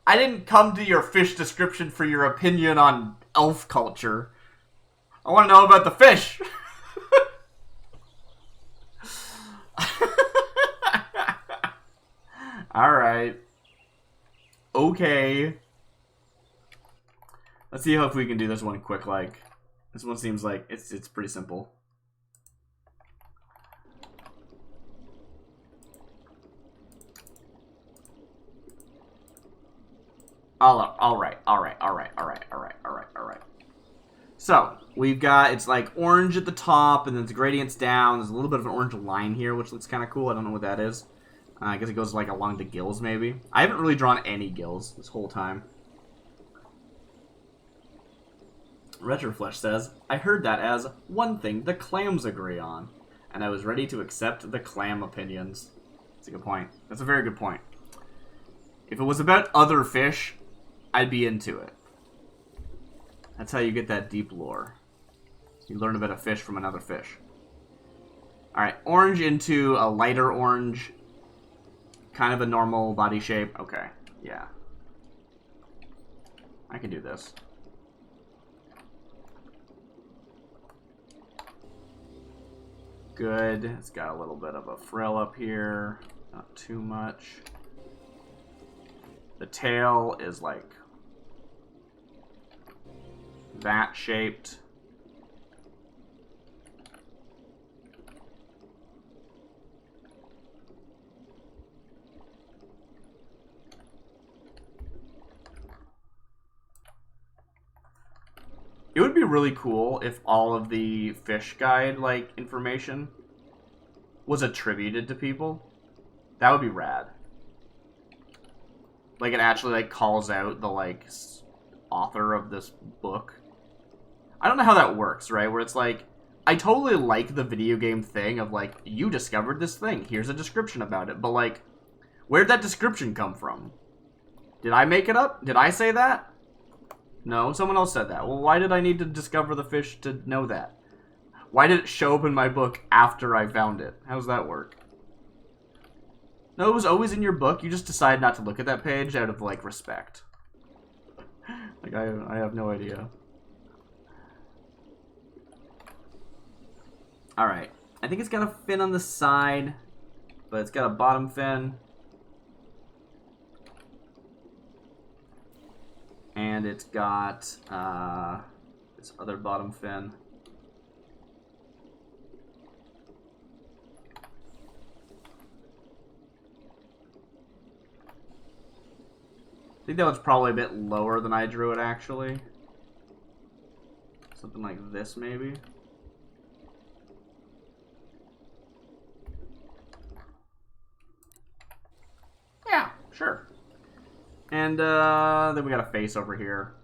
I didn't come to your fish description for your opinion on elf culture. I want to know about the fish. Alright. Okay. Let's see if we can do this one quick, like. This one seems like it's pretty simple. Alright. So, we've got, it's like orange at the top, and then the gradient's down. There's a little bit of an orange line here, which looks kind of cool. I don't know what that is. I guess it goes like along the gills, maybe. I haven't really drawn any gills this whole time. Retroflesh says, I heard that as one thing the clams agree on, and I was ready to accept the clam opinions. That's a good point. That's a very good point. If it was about other fish, I'd be into it. That's how you get that deep lore. You learn about a fish from another fish. Alright, orange into a lighter orange. Kind of a normal body shape. Okay, yeah. I can do this. Good. It's got a little bit of a frill up here. Not too much. The tail is like that shaped. It would be really cool if all of the fish guide, like, information was attributed to people. That would be rad. Like, it actually, like, calls out the, like, author of this book. I don't know how that works, right? Where it's like, I totally like the video game thing of, like, you discovered this thing. Here's a description about it. But, like, where'd that description come from? Did I make it up? Did I say that? No, someone else said that. Well, why did I need to discover the fish to know that? Why did it show up in my book after I found it? How does that work? No, it was always in your book. You just decided not to look at that page out of, like, respect. Like, I have no idea. Alright. I think it's got a fin on the side, but it's got a bottom fin. And it's got this other bottom fin. I think that one's probably a bit lower than I drew it, actually. Something like this, maybe. Yeah, sure. And then we got a face over here.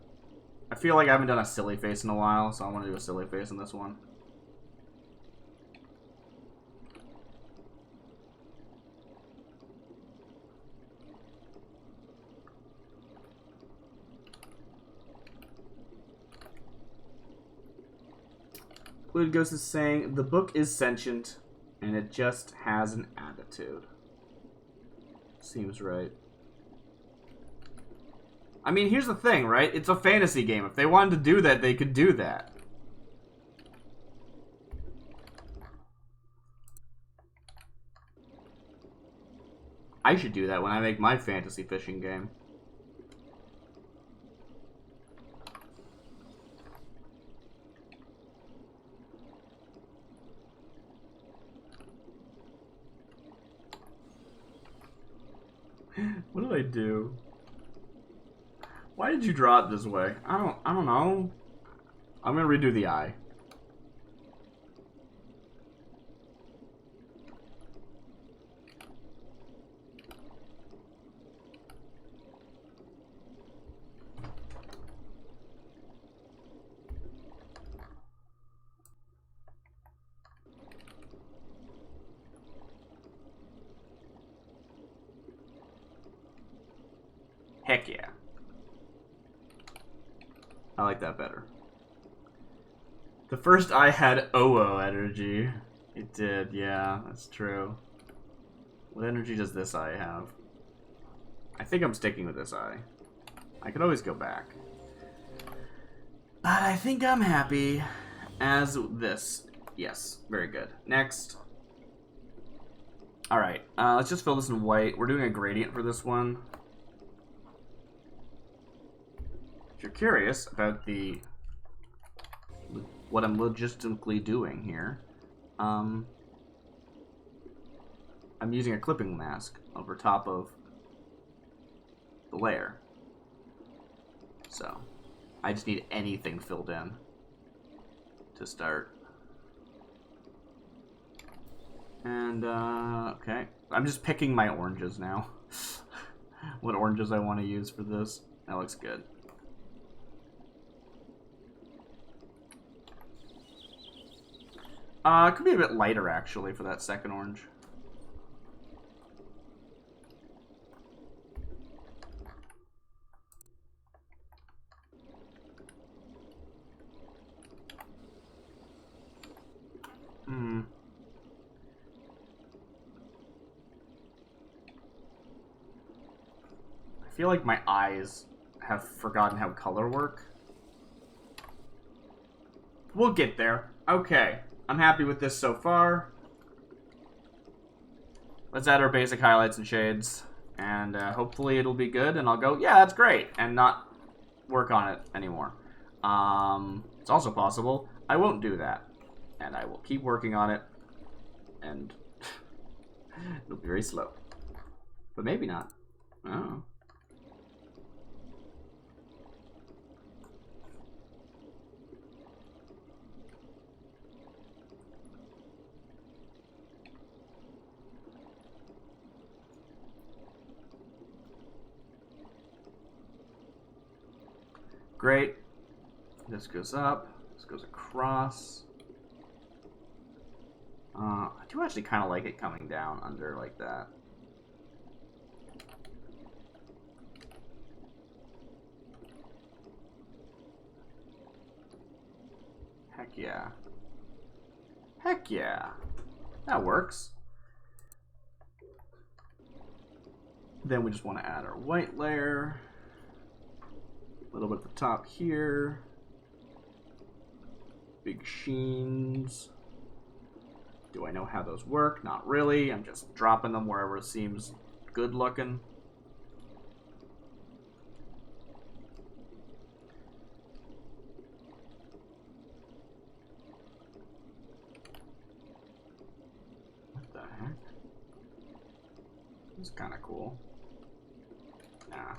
I feel like I haven't done a silly face in a while, so I want to do a silly face in this one. Fluid Ghost is saying, the book is sentient, and it just has an attitude. Seems right. I mean, here's the thing, right? It's a fantasy game. If they wanted to do that, they could do that. I should do that when I make my fantasy fishing game. What did I do? Why did you draw it this way? I don't know. I'm gonna redo the eye. Heck yeah. I like that better. The first eye had OO energy. It did, yeah, that's true. What energy does this eye have? I think I'm sticking with this eye. I could always go back. But I think I'm happy as this. Yes, very good. Next. Alright, let's just fill this in white. We're doing a gradient for this one. If you're curious about what I'm logistically doing here, I'm using a clipping mask over top of the layer. So, I just need anything filled in to start. And, okay. I'm just picking my oranges now. What oranges I want to use for this. That looks good. It could be a bit lighter, actually, for that second orange. I feel like my eyes have forgotten how color work. We'll get there. Okay. I'm happy with this so far. Let's add our basic highlights and shades. And hopefully it'll be good. And I'll go, yeah, that's great. And not work on it anymore. It's also possible I won't do that. And I will keep working on it. And it'll be very slow. But maybe not. I don't know. Great. This goes up. This goes across. I do actually kind of like it coming down under like that. Heck yeah. Heck yeah. That works. Then we just want to add our white layer. A little bit at the top here. Big sheens. Do I know how those work? Not really. I'm just dropping them wherever it seems good looking. What the heck? This is kind of cool. Nah.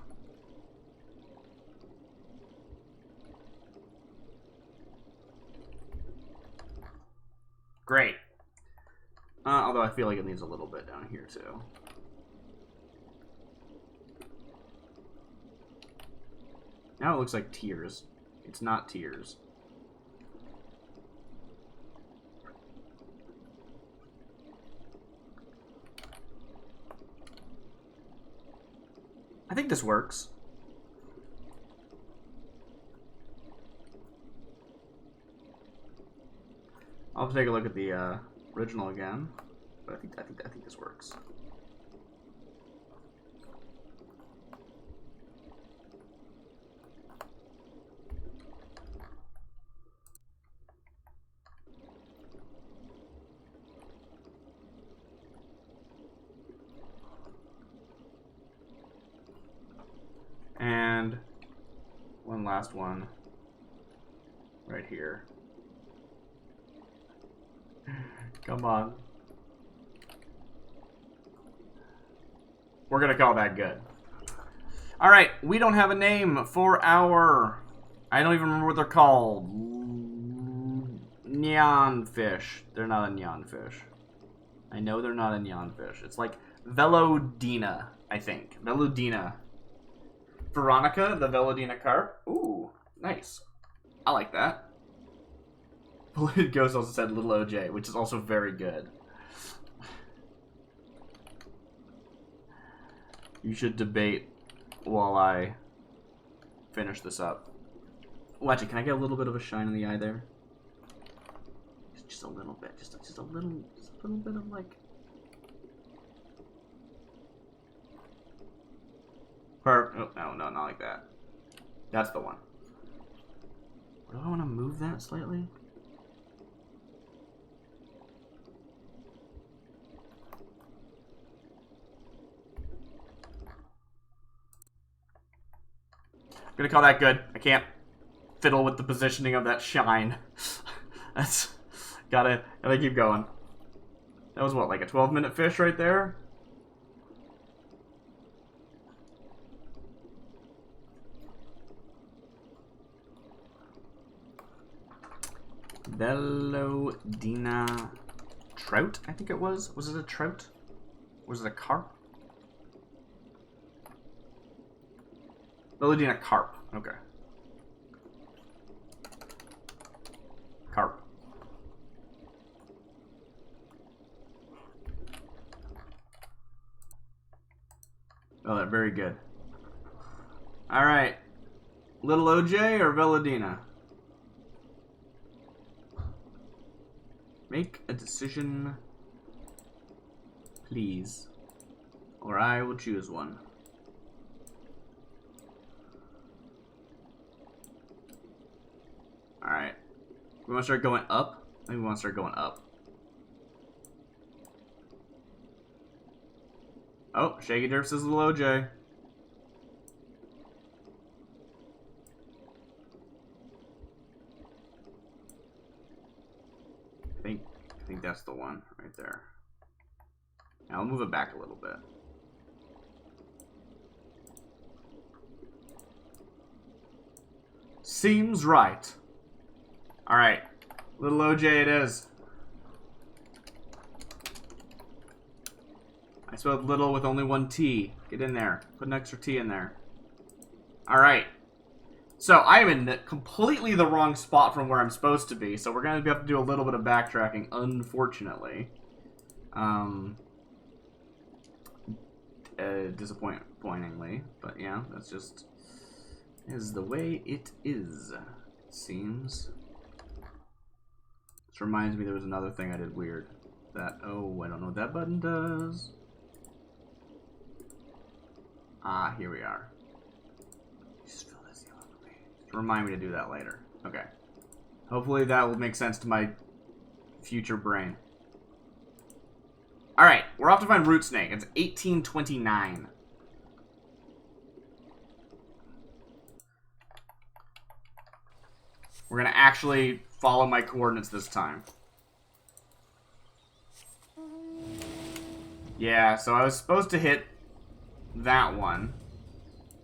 Great. Although I feel like it needs a little bit down here too. Now it looks like tears. It's not tears. I think this works. I'll take a look at the original again, but I think this works. And one last one right here. Come on. We're gonna call that good. Alright, we don't have a name for our... I don't even remember what they're called. Neon fish. They're not a neon fish. I know they're not a neon fish. It's like Velodina, I think. Velodina. Veronica, the Velodina carp. Ooh, nice. I like that. Polluted Ghost also said Little OJ, which is also very good. You should debate while I finish this up. Watch it. Can I get a little bit of a shine in the eye there? Just a little bit. Just a little bit of like. Oh, no, not like that. That's the one. Do I want to move that slightly? I'm gonna call that good. I can't fiddle with the positioning of that shine. That's gotta keep going. That was what, like a 12-minute fish right there? Velodina trout, I think it was. Was it a trout? Was it a carp? Velodina carp. Okay. Carp. Oh, that's very good. Alright. Little OJ or Velodina? Make a decision, please, or I will choose one. Alright. We want to start going up? I think we want to start going up. Oh, Shaggy Derp says Little OJ. I think that's the one right there. Now I'll move it back a little bit. Seems right. Alright. Little OJ it is. I spelled little with only one T. Get in there. Put an extra T in there. Alright. So, I am in completely the wrong spot from where I'm supposed to be, so we're going to have to do a little bit of backtracking, unfortunately. Disappointingly, but yeah, that's just is the way it is, it seems. This reminds me there was another thing I did weird. Oh, I don't know what that button does. Ah, here we are. Just fill this yellow page. Remind me to do that later. Okay. Hopefully that will make sense to my future brain. Alright, we're off to find Root Snake. It's 1829. We're gonna actually follow my coordinates this time. Yeah, so I was supposed to hit that one.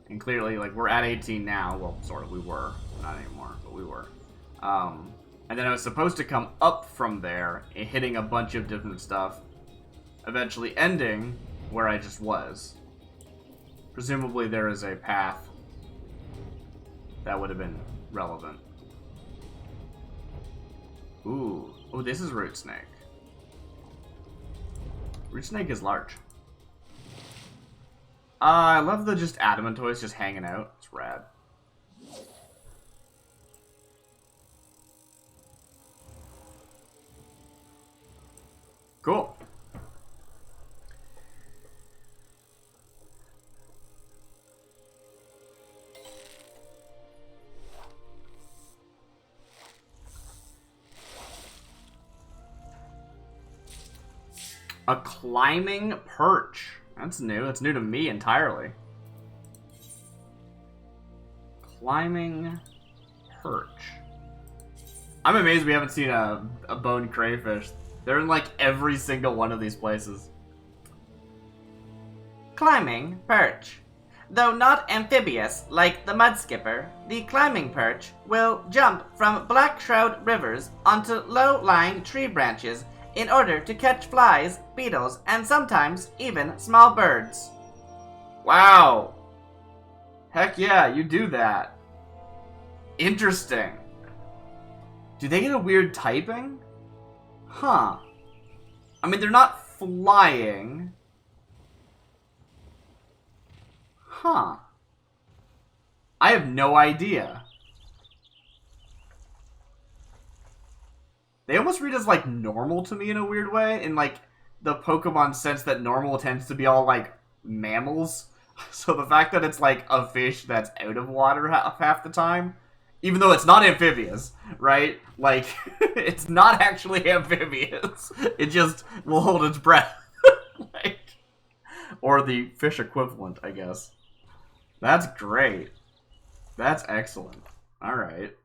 And clearly, like, we're at 18 now. Well, sort of, we were. Not anymore, but we were. And then I was supposed to come up from there, hitting a bunch of different stuff. Eventually ending where I just was. Presumably there is a path that would have been relevant. Ooh. Oh, this is Root Snake. Root Snake is large. I love the just adamant toys just hanging out. It's rad. Cool. A climbing perch. That's new. That's new to me entirely. Climbing perch. I'm amazed we haven't seen a bone crayfish. They're in like every single one of these places. Climbing perch. Though not amphibious like the mudskipper, the climbing perch will jump from black shroud rivers onto low-lying tree branches in order to catch flies, beetles, and sometimes even small birds. Wow. Heck yeah, you do that. Interesting. Do they get a weird typing? Huh. I mean, they're not flying. Huh. I have no idea. They almost read as, like, normal to me in a weird way. In, like, the Pokemon sense that normal tends to be all, like, mammals. So the fact that it's, like, a fish that's out of water half the time, even though it's not amphibious, right? Like, it's not actually amphibious. It just will hold its breath. Like, or the fish equivalent, I guess. That's great. That's excellent. Alright.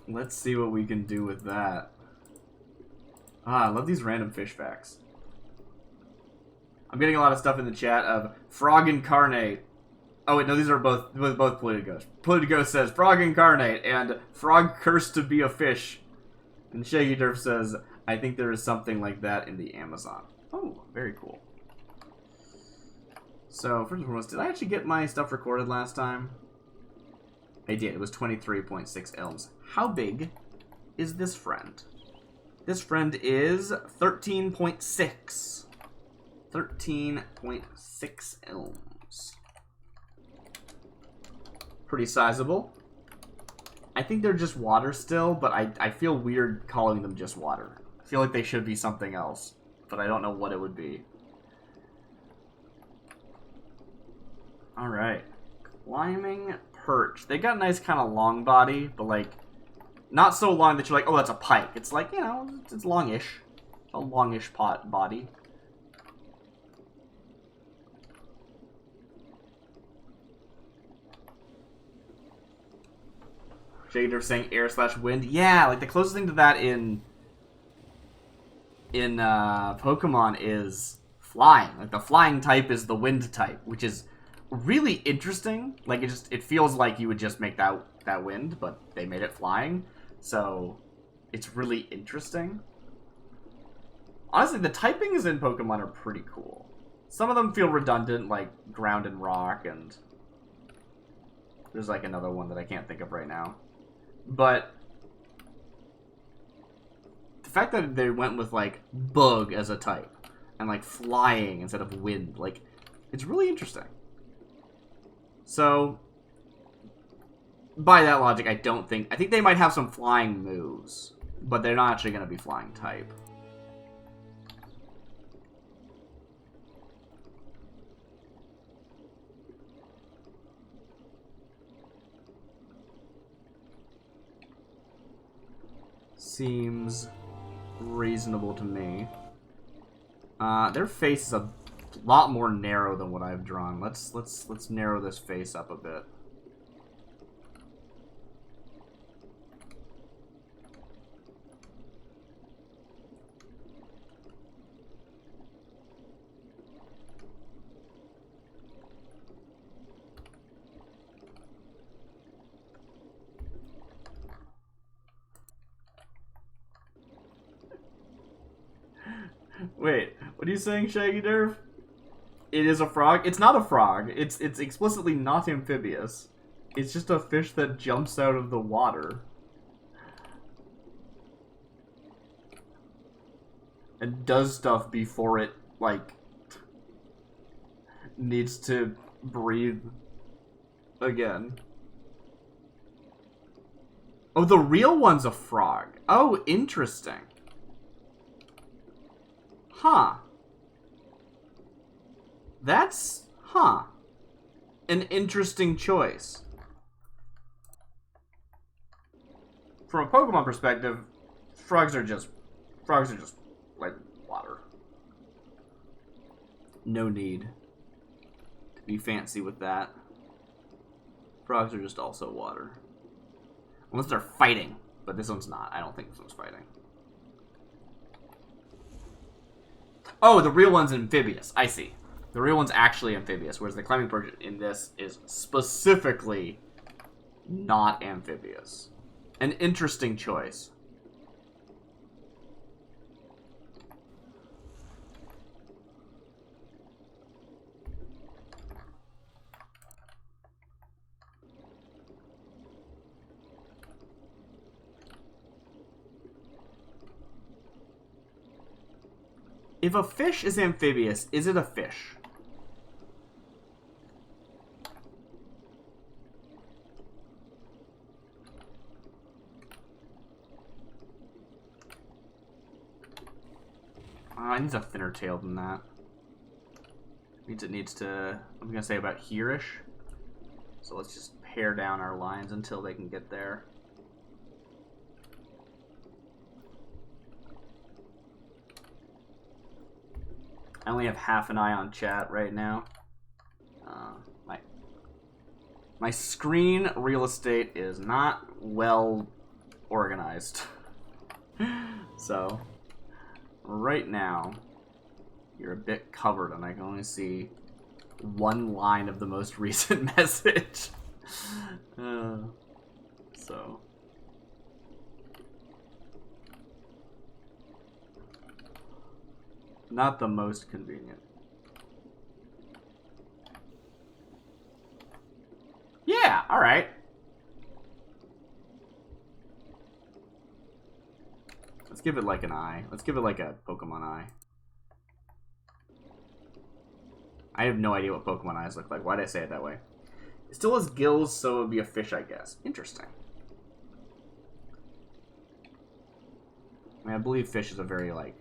Let's see what we can do with that. Ah, I love these random fish facts. I'm getting a lot of stuff in the chat of Frog Incarnate. Oh wait, no, these are both Politigos. Politigos says Frog Incarnate and Frog Cursed to be a Fish. And Shaggy Durf says, I think there is something like that in the Amazon. Oh, very cool. So, first and foremost, did I actually get my stuff recorded last time? I did. It was 23.6 elms. How big is this friend? This friend is 13.6. 13.6 elms. Pretty sizable. I think they're just water still, but I feel weird calling them just water. I feel like they should be something else, but I don't know what it would be. Alright. Climbing perch. They got a nice kind of long body, but like, not so long that you're like, oh, that's a pike. It's like, you know, it's longish. It's a longish body. Shader saying air/wind. Yeah, like the closest thing to that in Pokemon is flying. Like the flying type is the wind type, which is really interesting. Like it feels like you would just make that wind, but they made it flying. So it's really interesting. Honestly, the typings in Pokemon are pretty cool. Some of them feel redundant, like ground and rock, and there's like another one that I can't think of right now. But the fact that they went with like bug as a type and like flying instead of wind, like it's really interesting. So by that logic, I think they might have some flying moves, but they're not actually going to be flying type. Seems reasonable to me. Their face is a lot more narrow than what I've drawn. Let's narrow this face up a bit. Wait, what are you saying, Shaggy Derv? It is a frog? It's not a frog. It's explicitly not amphibious. It's just a fish that jumps out of the water. And does stuff before it, like, needs to breathe again. Oh, the real one's a frog. Oh, interesting. Huh. That's... Huh. An interesting choice. From a Pokemon perspective, frogs are just like water. No need to be fancy with that. Frogs are just also water. Unless they're fighting. But this one's not. I don't think this one's fighting. Oh, the real one's amphibious. I see. The real one's actually amphibious, whereas the climbing perch in this is specifically not amphibious. An interesting choice. If a fish is amphibious, is it a fish? It needs a thinner tail than that. Means it needs to, I'm going to say about here-ish. So let's just pare down our lines until they can get there. I only have half an eye on chat right now. My screen real estate is not well organized. So, right now, you're a bit covered and I can only see one line of the most recent message. So... not the most convenient. Yeah, alright. Let's give it like an eye. Let's give it like a Pokemon eye. I have no idea what Pokemon eyes look like. Why did I say it that way? It still has gills, so it would be a fish, I guess. Interesting. I mean, I believe fish is a very, like,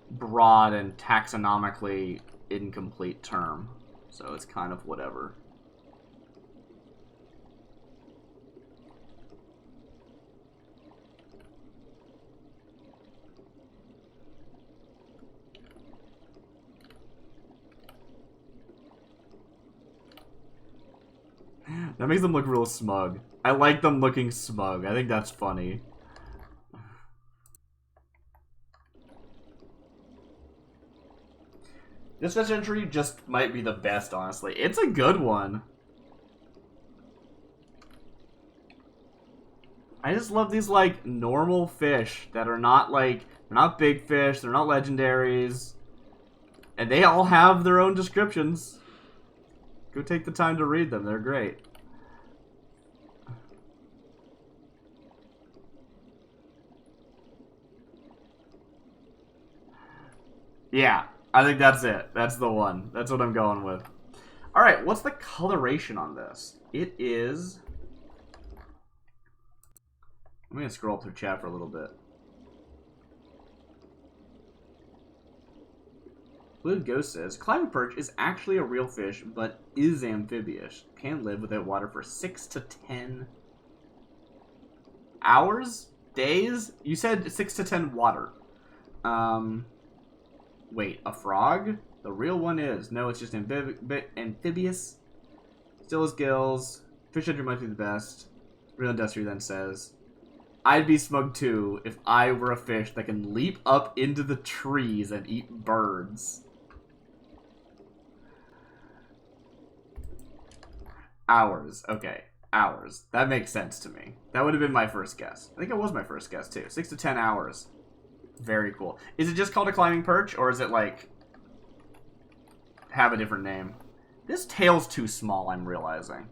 broad and taxonomically incomplete term. So it's kind of whatever. That makes them look real smug. I like them looking smug. I think that's funny. This fish entry just might be the best, honestly. It's a good one. I just love these, like, normal fish that are not, like, they're not big fish, they're not legendaries. And they all have their own descriptions. Go take the time to read them, they're great. Yeah, I think that's it. That's the one. That's what I'm going with. Alright, what's the coloration on this? It is... I'm going to scroll through chat for a little bit. Blue Ghost says, Climbing Perch is actually a real fish, but is amphibious. Can live without water for 6 to 10 hours? Days? You said 6 to 10 water. Wait, a frog? The real one is. No, it's just amphibious. Still has gills. Fish entry might be the best. Real Industrial then says, I'd be smug too if I were a fish that can leap up into the trees and eat birds. Hours. Okay. Hours. That makes sense to me. That would have been my first guess. I think it was my first guess too. 6 to 10 hours. Very cool. Is it just called a climbing perch, or is it like have a different name? This tail's too small, I'm realizing.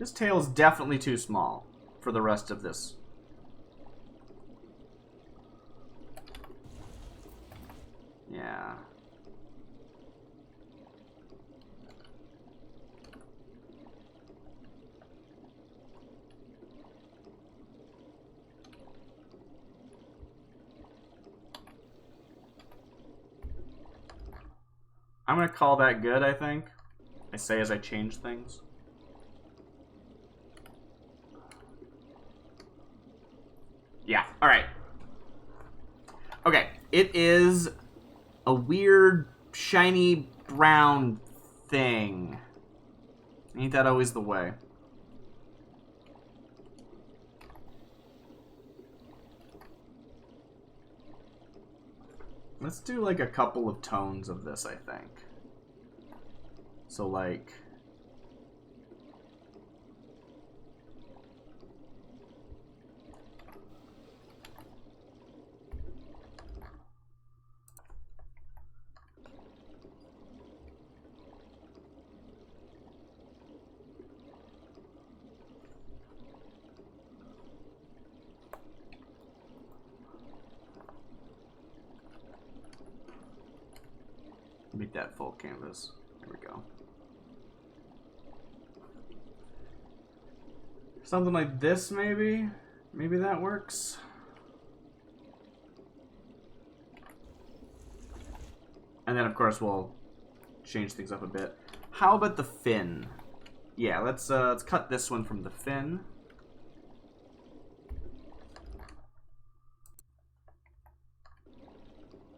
This tail is definitely too small for the rest of this. Yeah. I'm gonna call that good, I think. I say as I change things. Yeah, alright. Okay, it is a weird, shiny, brown thing. Ain't that always the way? Let's do like a couple of tones of this, I think. So like... Make that full canvas. There we go. Something like this, maybe? Maybe that works? And then, of course, we'll change things up a bit. How about the fin? Yeah, let's cut this one from the fin.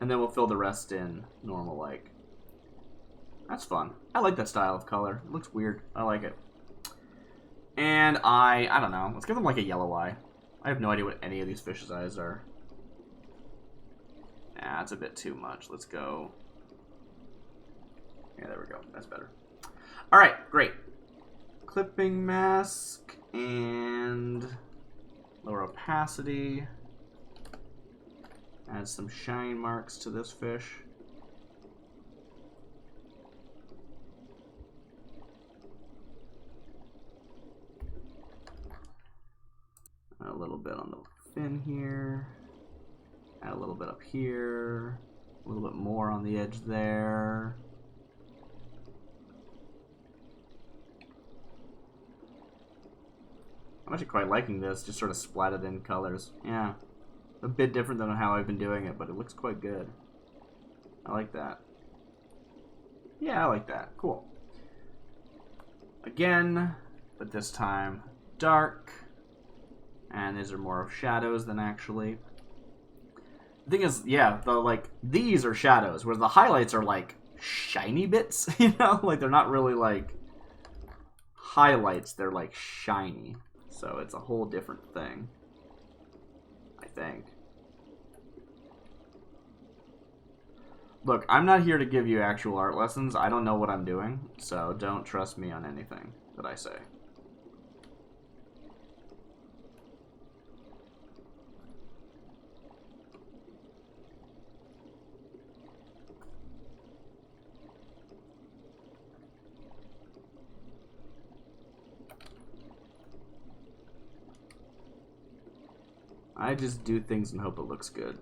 And then we'll fill the rest in normal-like. That's fun. I like that style of color. It looks weird. I like it. And I don't know. Let's give them like a yellow eye. I have no idea what any of these fish's eyes are. Nah, it's a bit too much. Let's go. Yeah, there we go. That's better. Alright, great. Clipping mask and lower opacity. Add some shine marks to this fish. A little bit on the fin here. Add a little bit up here. A little bit more on the edge there. I'm actually quite liking this, just sort of splatted in colors. Yeah. A bit different than how I've been doing it, but it looks quite good. I like that. Yeah, I like that. Cool. Again, but this time dark. And these are more of shadows than actually. The thing is, yeah, these are shadows, whereas the highlights are like shiny bits, you know? Like they're not really like highlights, they're like shiny. So it's a whole different thing, I think. Look, I'm not here to give you actual art lessons. I don't know what I'm doing, so don't trust me on anything that I say. I just do things and hope it looks good.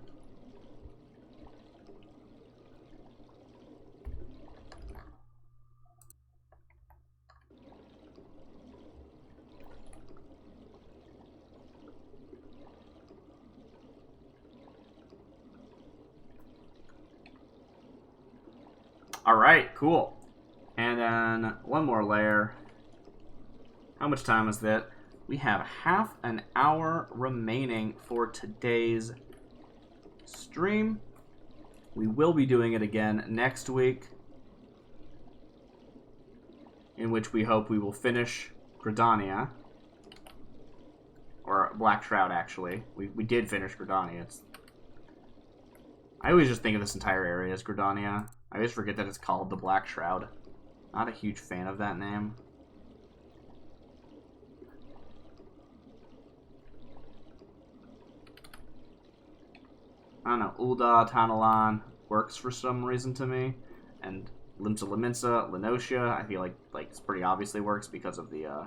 Alright, cool. And then one more layer. How much time is that? We have half an hour remaining for today's stream. We will be doing it again next week, in which we hope we will finish Gridania. Or Black Shroud, actually. We did finish Gridania. I always just think of this entire area as Gridania. I always forget that it's called the Black Shroud. Not a huge fan of that name. I don't know, Ulda, Tanalan works for some reason to me, and Limsa Liminsa, Lenosia, I feel like it's pretty obviously works because of the, I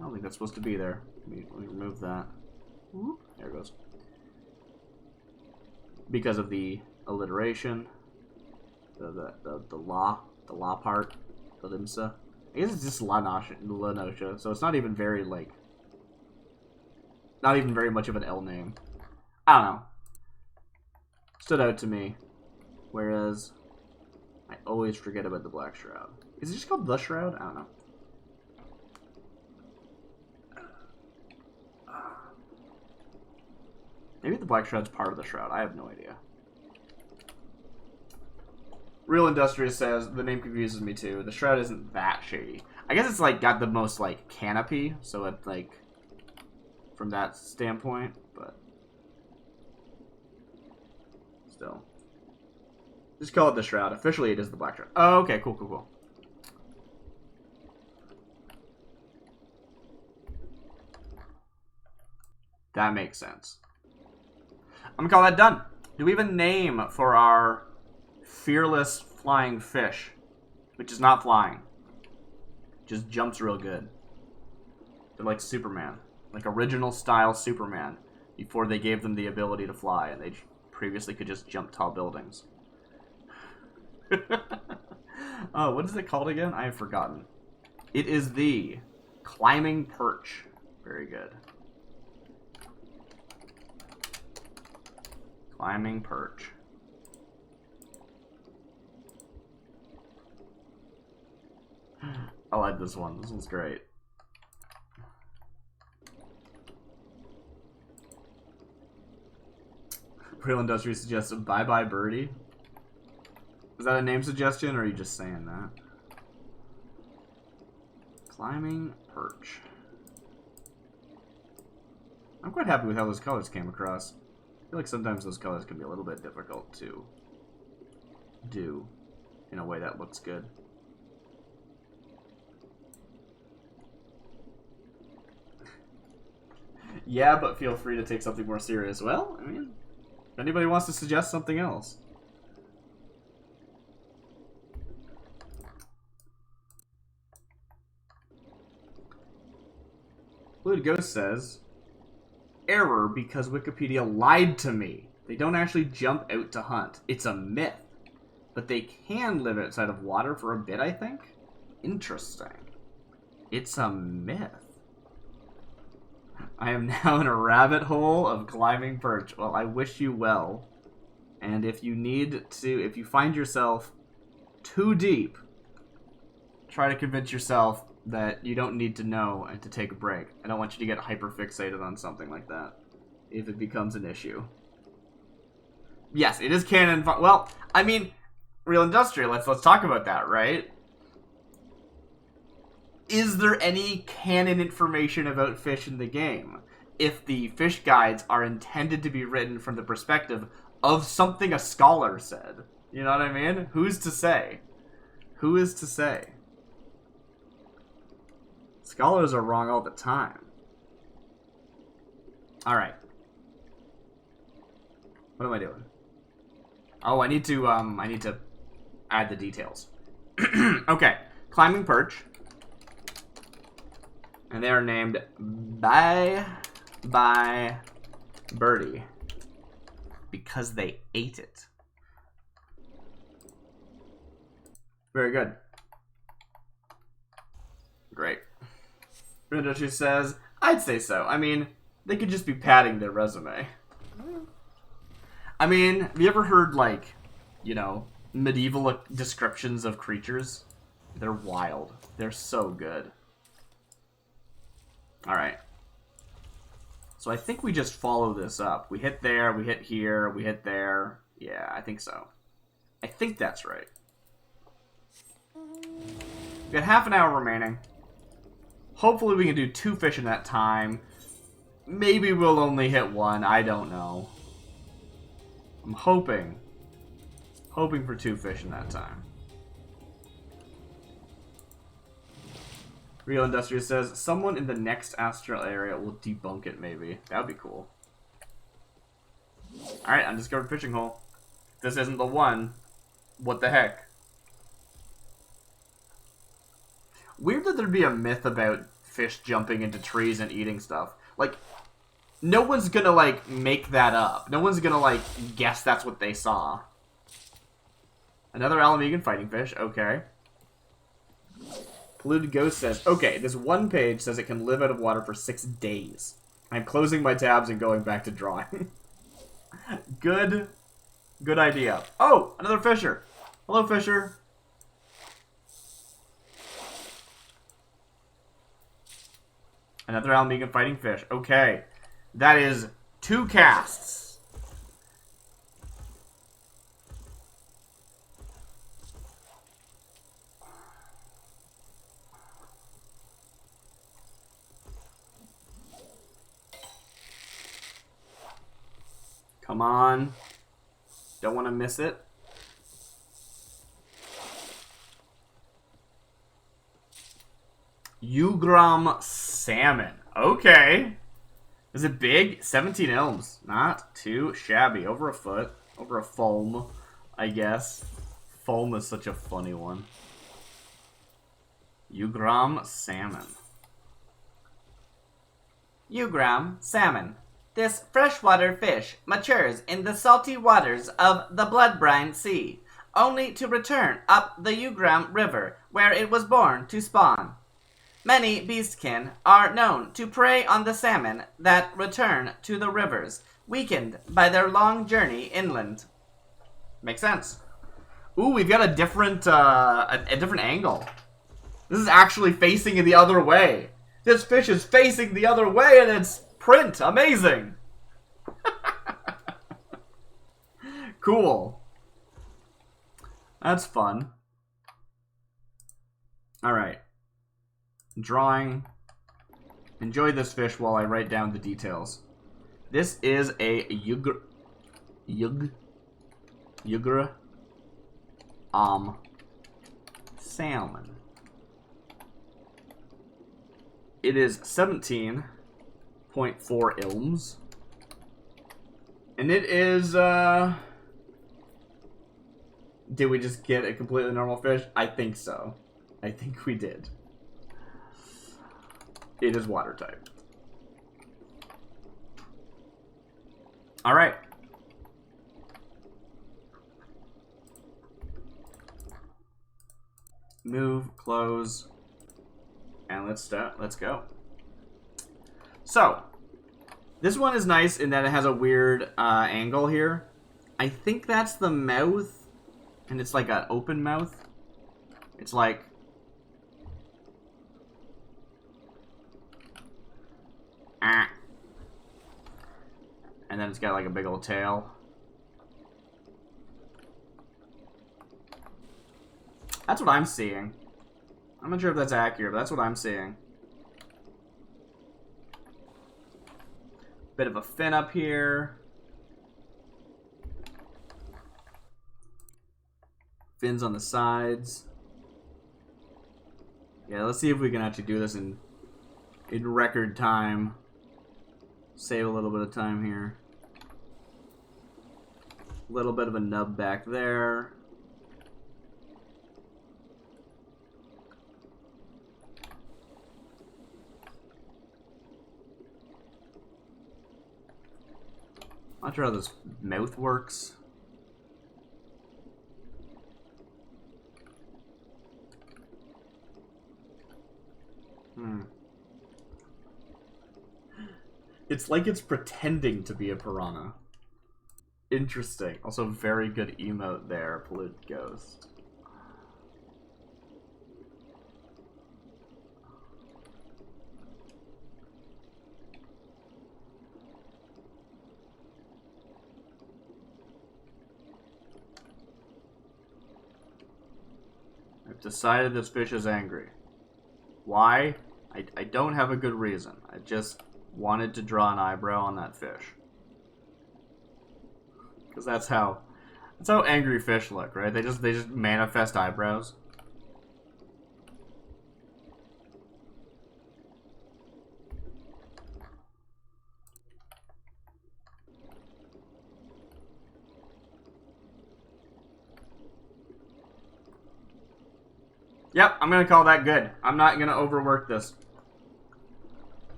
don't think that's supposed to be there. Let me remove that. Whoop, there it goes. Because of the alliteration, the la part, the Limsa. I guess it's just Lenosia, so it's not even very, not even very much of an L name. I don't know. Stood out to me. Whereas I always forget about the Black Shroud. Is it just called the Shroud? I don't know. Maybe the Black Shroud's part of the Shroud. I have no idea. Real Industrious says, the name confuses me too. The Shroud isn't that shady. I guess it's like got the most like canopy, so it like from that standpoint, but still. Just call it the Shroud. Officially it is the Black Shroud. Oh, okay, cool, cool, cool. That makes sense. I'm gonna call that done. Do we have a name for our fearless flying fish? Which is not flying. Just jumps real good. They're like Superman. Like original style Superman. Before they gave them the ability to fly. And they previously could just jump tall buildings. Oh, what is it called again? I have forgotten. It is the climbing perch. Very good. Climbing perch. I like this one. This one's great. Real Industry suggests Bye Bye Birdie. Is that a name suggestion, or are you just saying that? Climbing perch. I'm quite happy with how those colors came across. I feel like sometimes those colors can be a little bit difficult to do in a way that looks good. Yeah, but feel free to take something more serious. Well, I mean, if anybody wants to suggest something else. Fluid Ghost says, error because Wikipedia lied to me. They don't actually jump out to hunt. It's a myth. But they can live outside of water for a bit, I think? Interesting. It's a myth. I am now in a rabbit hole of climbing perch. Well, I wish you well. And if you need to, if you find yourself too deep, try to convince yourself that you don't need to know and to take a break. I don't want you to get hyper-fixated on something like that if it becomes an issue. Yes, it is canon. Well, I mean, Real Industrial, let's talk about that, right? Is there any canon information about fish in the game? If the fish guides are intended to be written from the perspective of something a scholar said. You know what I mean? Who's to say? Who is to say? Scholars are wrong all the time. Alright. What am I doing? Oh, I need to add the details. Okay. Climbing perch. And they are named Bye Bye Birdie. Because they ate it. Very good. Great. Rindochi says, I'd say so. I mean, they could just be padding their resume. I mean, have you ever heard, like, you know, medieval descriptions of creatures? They're wild. They're so good. Alright. So I think we just follow this up. We hit there, we hit here, we hit there. Yeah, I think so. I think that's right. We got half an hour remaining. Hopefully we can do 2 fish in that time. Maybe we'll only hit 1. I don't know. I'm hoping. Hoping for 2 fish in that time. Real Industrious says, someone in the next astral area will debunk it, maybe. That would be cool. Alright, undiscovered fishing hole. If this isn't the one, what the heck? Weird that there'd be a myth about fish jumping into trees and eating stuff. Like, no one's gonna, like, make that up. No one's gonna, like, guess that's what they saw. Another Alamegan fighting fish, okay. Polluted Ghost says, okay, this one page says it can live out of water for 6 days. I'm closing my tabs and going back to drawing. Good idea. Oh, another fisher. Hello, fisher. Another Almegan fighting fish. Okay. That is 2 casts. Come on. Don't want to miss it. Ugram salmon. Okay. Is it big? 17 ilms. Not too shabby. Over a foot. Over a foam, I guess. Foam is such a funny one. Ugram salmon. Ugram salmon. This freshwater fish matures in the salty waters of the Blood-Brine Sea, only to return up the Ugram River, where it was born to spawn. Many beastkin are known to prey on the salmon that return to the rivers, weakened by their long journey inland. Makes sense. Ooh, we've got a different angle. This is actually facing in the other way. This fish is facing the other way and it's print. Amazing. Cool. That's fun. Alright. Drawing. Enjoy this fish while I write down the details. This is a salmon. It is 17.4 ilms. And it is, did we just get a completely normal fish? I think so. I think we did. It is water type. Alright. Move, close, and let's go. So, this one is nice in that it has a weird angle here. I think that's the mouth, and it's like an open mouth. It's like... ah. And then it's got like a big old tail. That's what I'm seeing. I'm not sure if that's accurate, but that's what I'm seeing. Bit of a fin up here. Fins on the sides. Yeah, let's see if we can actually do this in record time. Save a little bit of time here. A little bit of a nub back there. Not sure how this mouth works. It's like it's pretending to be a piranha. Interesting. Also, very good emote there, Polluted Ghost. I've decided this fish is angry. Why? I don't have a good reason. I just wanted to draw an eyebrow on that fish. Because that's how angry fish look, right? They just manifest eyebrows. Yep, I'm gonna call that good. I'm not gonna overwork this.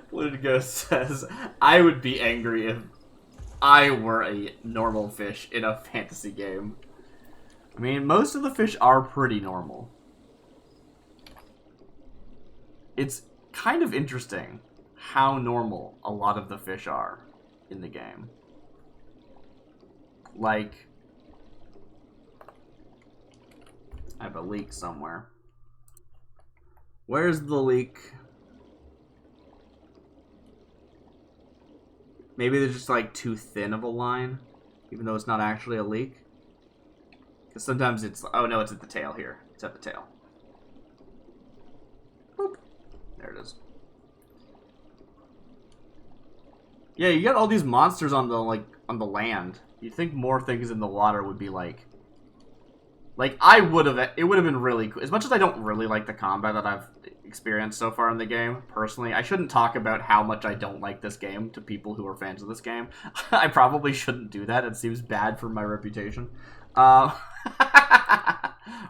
Polluted Ghost says, I would be angry if I were a normal fish in a fantasy game. I mean, most of the fish are pretty normal. It's kind of interesting how normal a lot of the fish are in the game. Like, I have a leak somewhere. Where's the leak? Maybe they're just like too thin of a line, even though it's not actually a leak. Because sometimes it's... Oh no, it's at the tail here. It's at the tail. Boop. There it is. Yeah, you got all these monsters on the land. You'd think more things in the water would be like I would have. It would have been really cool. As much as I don't really like the combat that I've experienced so far in the game, personally, I shouldn't talk about how much I don't like this game to people who are fans of this game. I probably shouldn't do that. It seems bad for my reputation.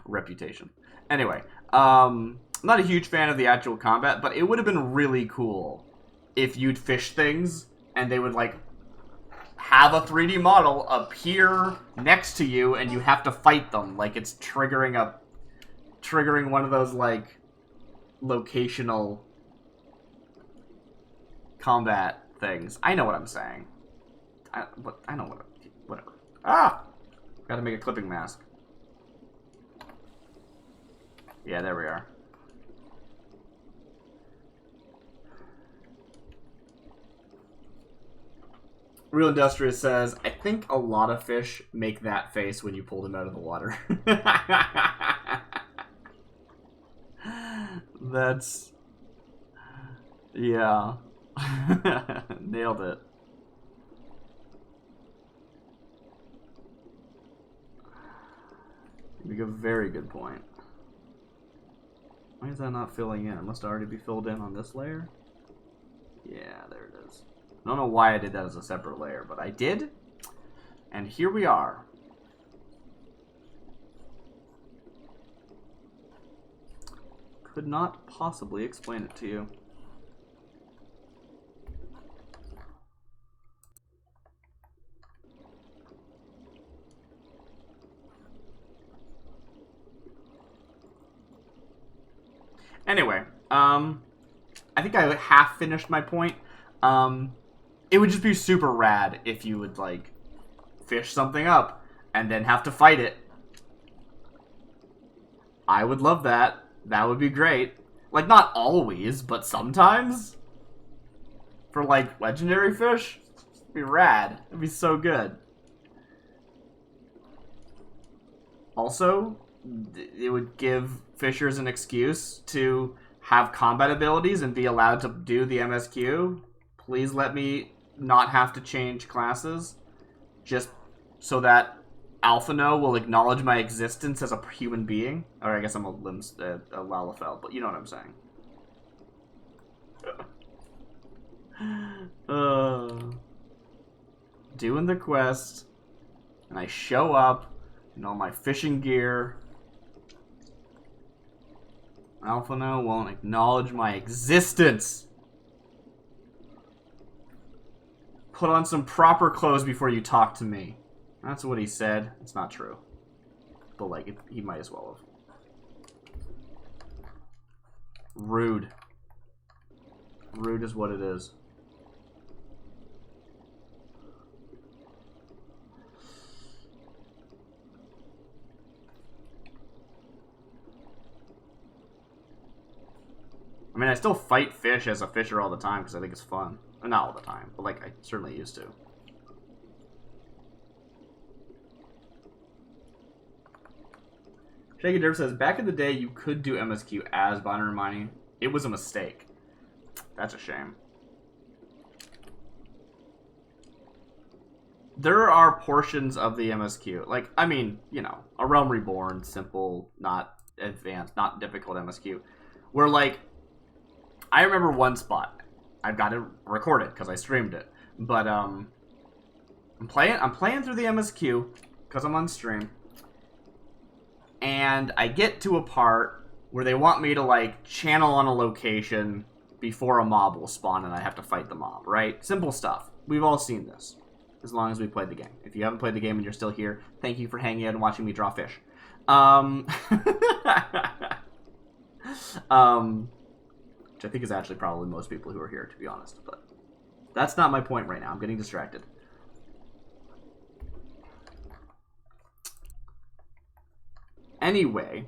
Reputation. Anyway, I'm not a huge fan of the actual combat, but it would have been really cool if you'd fish things and they would like have a 3D model appear next to you and you have to fight them like it's triggering one of those like locational combat things. I know what I'm saying. I know whatever. Ah! Gotta make a clipping mask. Yeah, there we are. Real Industrious says, I think a lot of fish make that face when you pull them out of the water. That's... Yeah. Nailed it. You make a very good point. Why is that not filling in? It must already be filled in on this layer. Yeah, there it is. I don't know why I did that as a separate layer, but I did. And here we are. Could not possibly explain it to you. Anyway, I think I half finished my point. It would just be super rad if you would, like, fish something up and then have to fight it. I would love that. That would be great. Like, not always, but sometimes. For, like, legendary fish. It'd be rad. It'd be so good. Also, it would give fishers an excuse to have combat abilities and be allowed to do the MSQ. Please let me not have to change classes. Just so that Alphino will acknowledge my existence as a human being. Or I guess I'm a Lalafell, but you know what I'm saying. Doing the quest, and I show up in all my fishing gear. Alphino won't acknowledge my existence. Put on some proper clothes before you talk to me. That's what he said. It's not true. But, like, he might as well have. Rude. Rude is what it is. I mean, I still fight fish as a fisher all the time because I think it's fun. Not all the time, but, like, I certainly used to. Shaky Derp says, back in the day, you could do MSQ as binary mining. It was a mistake. That's a shame. There are portions of the MSQ, like, I mean, you know, a Realm Reborn, simple, not advanced, not difficult MSQ, where, like, I remember one spot. I've got it recorded because I streamed it. But I'm playing through the MSQ because I'm on stream. And I get to a part where they want me to like channel on a location before a mob will spawn and I have to fight the mob, right? Simple stuff. We've all seen this. As long as we played the game. If you haven't played the game and you're still here, thank you for hanging out and watching me draw fish. Which I think is actually probably most people who are here, to be honest. But that's not my point right now. I'm getting distracted. Anyway,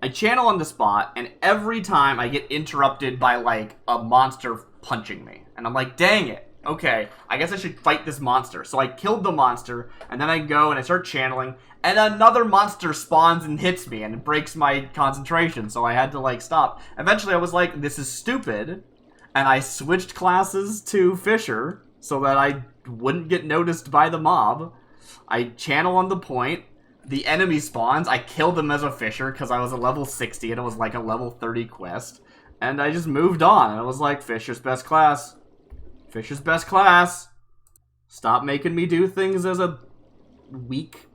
I channel on the spot, and every time I get interrupted by, like, a monster punching me. And I'm like, dang it. Okay, I guess I should fight this monster. So I killed the monster, and then I go and I start channeling, and another monster spawns and hits me, and it breaks my concentration, so I had to, like, stop. Eventually I was like, this is stupid, and I switched classes to Fisher, so that I wouldn't get noticed by the mob. I channel on the point, the enemy spawns, I killed them as a Fisher, because I was a level 60, and it was like a level 30 quest, and I just moved on, and I was like, Fisher's best class. Fisher's best class. Stop making me do things as a weak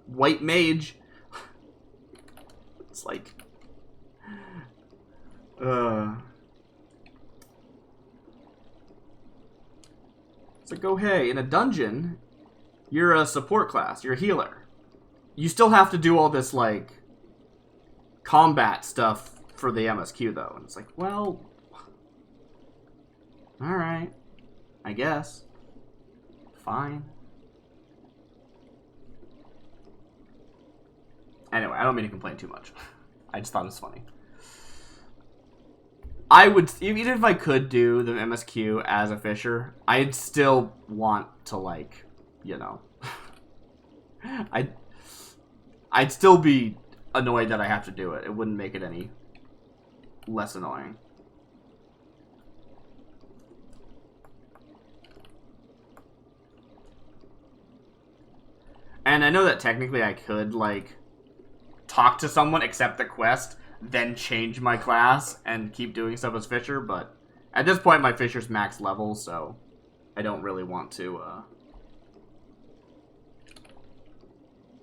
white mage. It's like... It's like, oh hey, in a dungeon, you're a support class, you're a healer. You still have to do all this, like, combat stuff for the MSQ, though. And it's like, well... Alright. I guess. Fine. Anyway, I don't mean to complain too much. I just thought it was funny. I would, even if I could do the MSQ as a Fisher, I'd still want to, like, you know... I'd still be annoyed that I have to do it. It wouldn't make it any less annoying. And I know that technically I could, like, talk to someone, accept the quest, then change my class and keep doing stuff as Fisher, but at this point my Fisher's max level, so I don't really want to,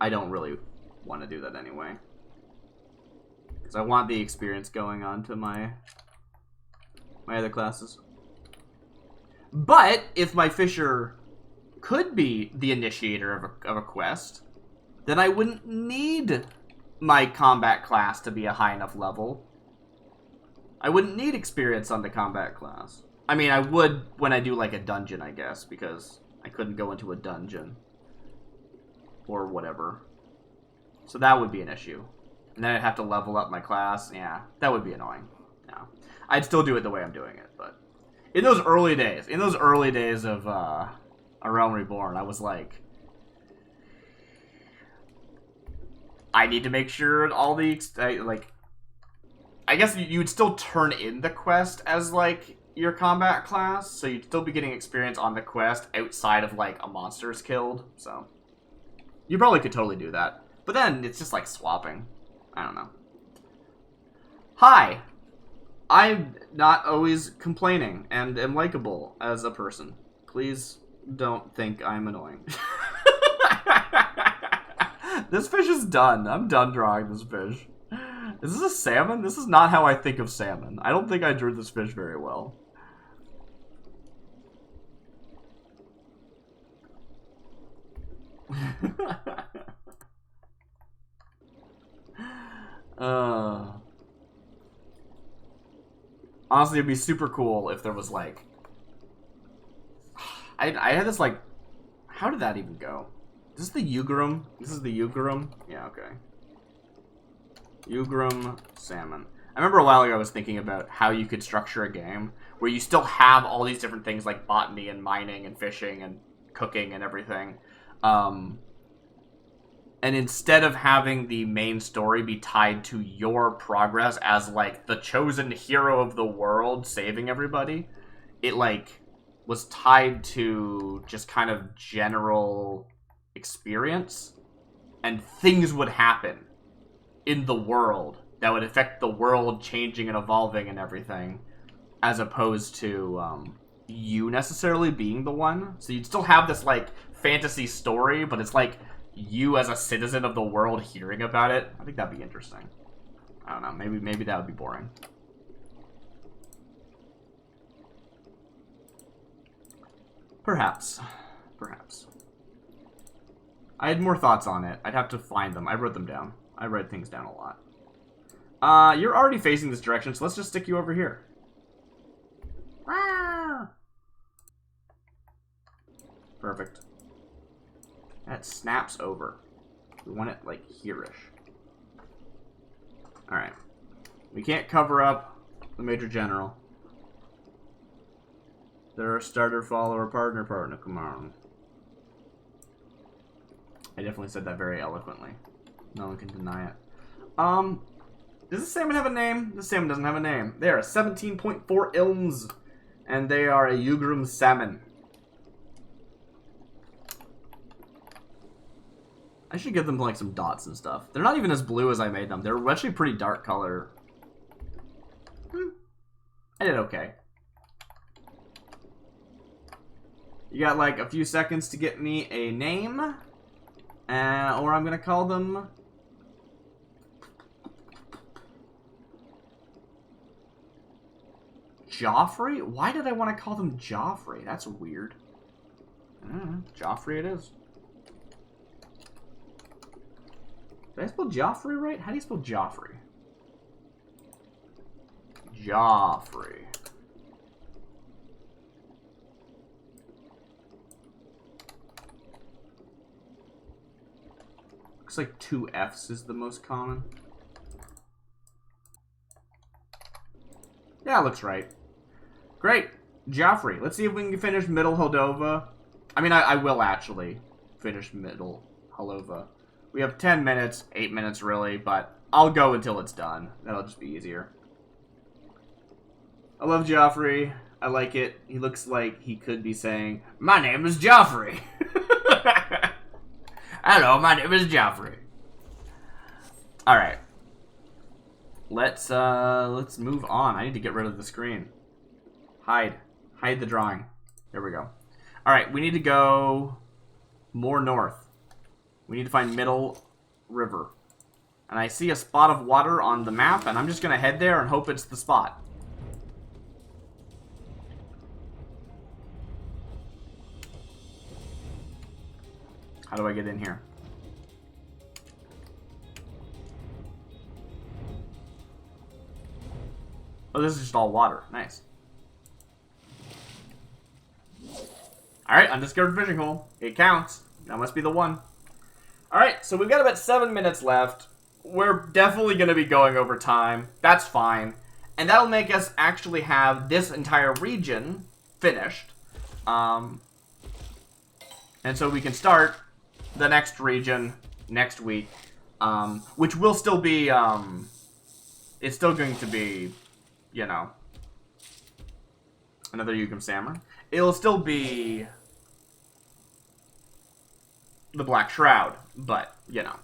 I don't really want to do that anyway. Because I want the experience going on to my other classes. But if my Fisher could be the initiator of a quest, then I wouldn't need my combat class to be a high enough level. I wouldn't need experience on the combat class. I mean, I would when I do like a dungeon, I guess, because I couldn't go into a dungeon or whatever. So that would be an issue. And then I'd have to level up my class. Yeah, that would be annoying. Yeah. I'd still do it the way I'm doing it, but in those early days of A Realm Reborn, I was like, I need to make sure all the, like, I guess you would still turn in the quest as, like, your combat class, so you'd still be getting experience on the quest outside of, like, a monster's killed, so you probably could totally do that. But then it's just like swapping. I don't know. Hi! I'm not always complaining and am likable as a person. Please don't think I'm annoying. This fish is done. I'm done drawing this fish. Is this a salmon? This is not how I think of salmon. I don't think I drew this fish very well. Honestly, it'd be super cool if there was, like... I had this, like... How did that even go? Is this the Ugarum? This is the Ugarum? Yeah, okay. Ugarum salmon. I remember a while ago I was thinking about how you could structure a game where you still have all these different things like botany and mining and fishing and cooking and everything. And instead of having the main story be tied to your progress as, like, the chosen hero of the world saving everybody, it, like, was tied to just kind of general experience. And things would happen in the world that would affect the world changing and evolving and everything, as opposed to you necessarily being the one. So you'd still have this, like, fantasy story, but it's, like, you as a citizen of the world hearing about it. I think that'd be interesting. I don't know. Maybe that would be boring. Perhaps. Perhaps. I had more thoughts on it. I'd have to find them. I wrote them down. I write things down a lot. You're already facing this direction, so let's just stick you over here. Perfect. That snaps over. We want it, like, here-ish. Alright. We can't cover up the Major General. They're a starter, follower, partner. Come on. I definitely said that very eloquently. No one can deny it. Does the salmon have a name? The salmon doesn't have a name. They are 17.4 ilms. And they are a Ugrum salmon. I should give them like some dots and stuff. They're not even as blue as I made them. They're actually pretty dark color. I did okay. You got like a few seconds to get me a name. Or I'm going to call them... Joffrey? Why did I want to call them Joffrey? That's weird. Joffrey it is. Did I spell Joffrey right? How do you spell Joffrey? Joffrey. Looks like 2 F's is the most common. Yeah, looks right. Great. Joffrey. Let's see if we can finish Middle Holdova. I mean, I will actually finish Middle Holdova. We have 10 minutes, 8 minutes really, but I'll go until it's done. That'll just be easier. I love Joffrey. I like it. He looks like he could be saying, "My name is Joffrey." Hello, my name is Joffrey. Alright. Let's move on. I need to get rid of the screen. Hide the drawing. There we go. Alright, we need to go more north. We need to find Middle River. And I see a spot of water on the map, and I'm just gonna head there and hope it's the spot. How do I get in here? Oh, this is just all water. Nice. Alright, undiscovered fishing hole. It counts. That must be the one. Alright, so we've got about 7 minutes left. We're definitely going to be going over time. That's fine. And that'll make us actually have this entire region finished. And so we can start the next region next week. Which will still be, it's still going to be, you know, another Ugrum salmon. It'll still be the Black Shroud, but, you know.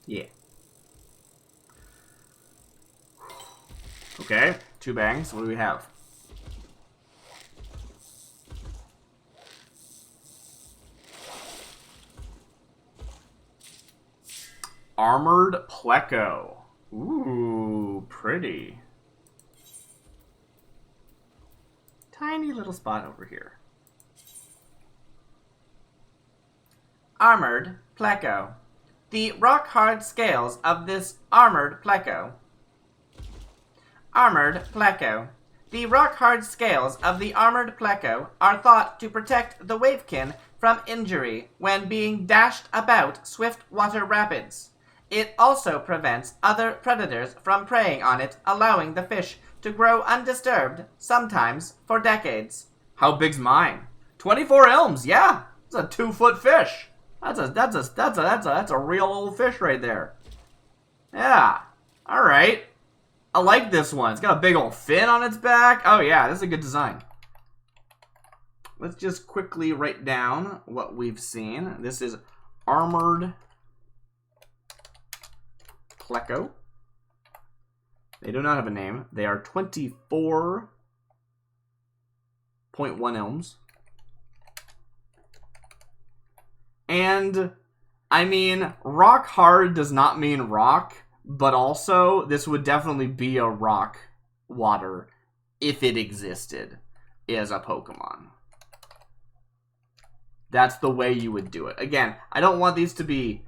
Yeah. Okay, 2 bangs. What do we have? Armored Pleco. Ooh, pretty. Tiny little spot over here. Armored Pleco. The rock-hard scales of this armored Pleco. Armored Pleco. The rock-hard scales of the armored Pleco are thought to protect the wavekin from injury when being dashed about swift water rapids. It also prevents other predators from preying on it, allowing the fish to grow undisturbed, sometimes for decades. How big's mine? 24 ilms, yeah! It's a 2-foot fish. That's a real old fish right there. Yeah. Alright. I like this one. It's got a big old fin on its back. Oh yeah, this is a good design. Let's just quickly write down what we've seen. This is Armored Pleco. They do not have a name. They are 24.1 ilms. And, I mean, rock hard does not mean rock, but also this would definitely be a rock water if it existed as a Pokemon. That's the way you would do it. Again, I don't want these to be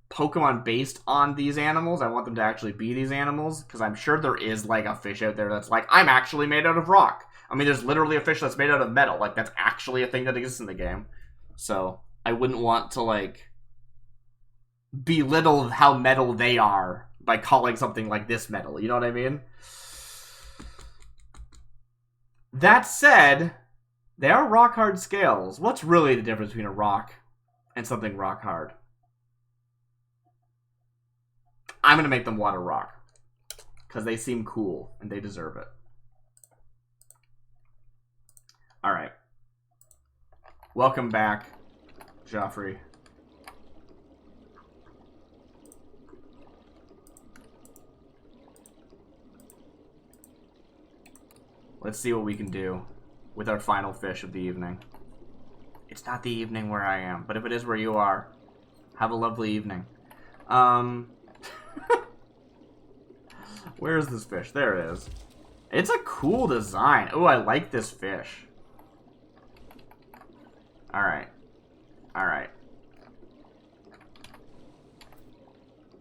Pokemon based on these animals. I want them to actually be these animals, because I'm sure there is, like, a fish out there that's like, I'm actually made out of rock. I mean, there's literally a fish that's made out of metal. Like, that's actually a thing that exists in the game. So, I wouldn't want to, like, belittle how metal they are by calling something like this metal. You know what I mean? That said, they are rock-hard scales. What's really the difference between a rock and something rock-hard? I'm going to make them water rock. Because they seem cool, and they deserve it. Alright. Welcome back, Joffrey. Let's see what we can do with our final fish of the evening. It's not the evening where I am, but if it is where you are, have a lovely evening. Where is this fish? There it is. It's a cool design. Oh, I like this fish. Alright. Alright. I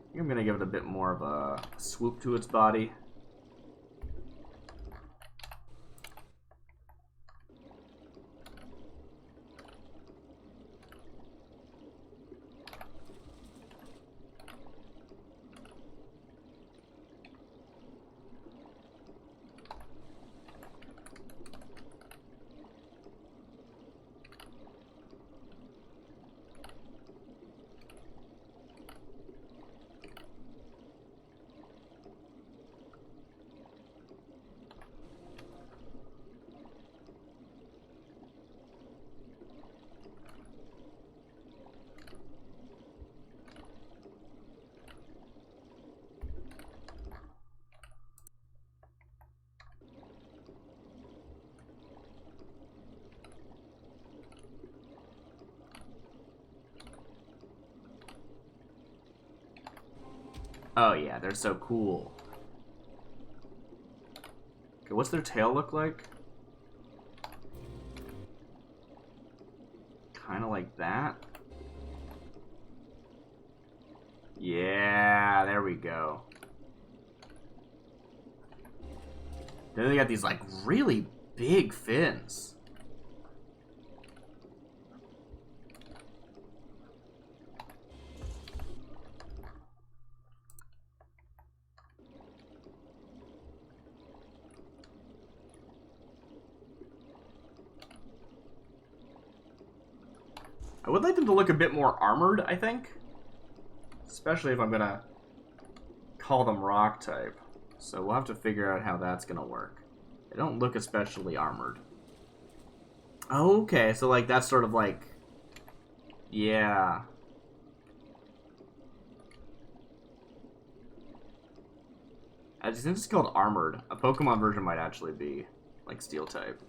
think I'm going to give it a bit more of a swoop to its body. Oh yeah, they're so cool. Okay, what's their tail look like? Kind of like that. Yeah, there we go. Then they got these, like, really big fins. I would like them to look a bit more armored, I think. Especially if I'm gonna call them rock type. So we'll have to figure out how that's gonna work. They don't look especially armored. Okay, so like that's sort of like... Yeah. I just think it's called armored. A Pokemon version might actually be like steel type.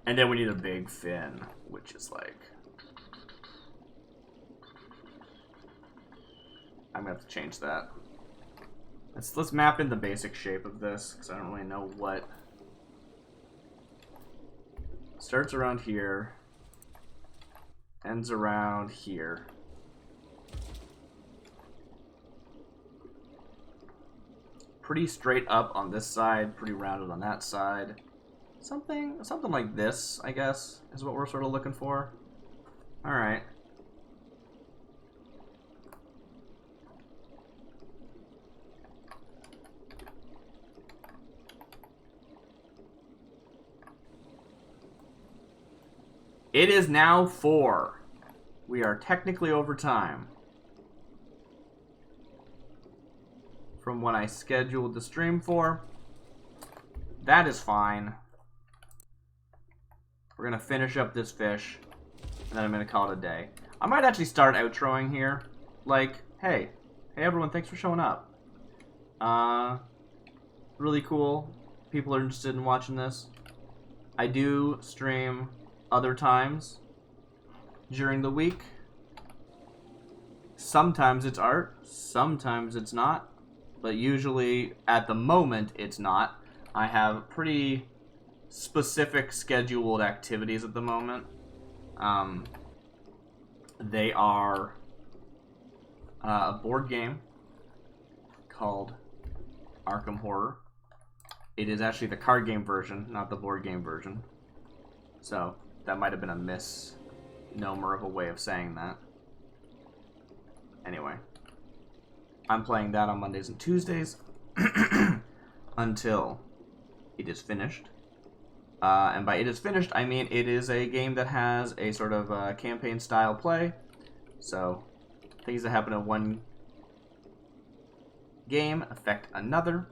And then we need a big fin, which is like... I'm gonna have to change that. Let's map in the basic shape of this, because I don't really know what... Starts around here. Ends around here. Pretty straight up on this side, pretty rounded on that side. Something like this, I guess, is what we're sort of looking for. Alright. It is now 4. We are technically over time. From when I scheduled the stream for. That is fine. We're going to finish up this fish, and then I'm going to call it a day. I might actually start outroing here, like, hey everyone, thanks for showing up. Really cool. People are interested in watching this. I do stream other times during the week. Sometimes it's art, sometimes it's not, but usually at the moment it's not. I have pretty specific scheduled activities at the moment. They are a board game called Arkham Horror. It is actually the card game version, not the board game version. So that might have been a misnomer of a way of saying that. Anyway, I'm playing that on Mondays and Tuesdays until it is finished. And by it is finished, I mean it is a game that has a sort of campaign-style play. So things that happen in one game affect another.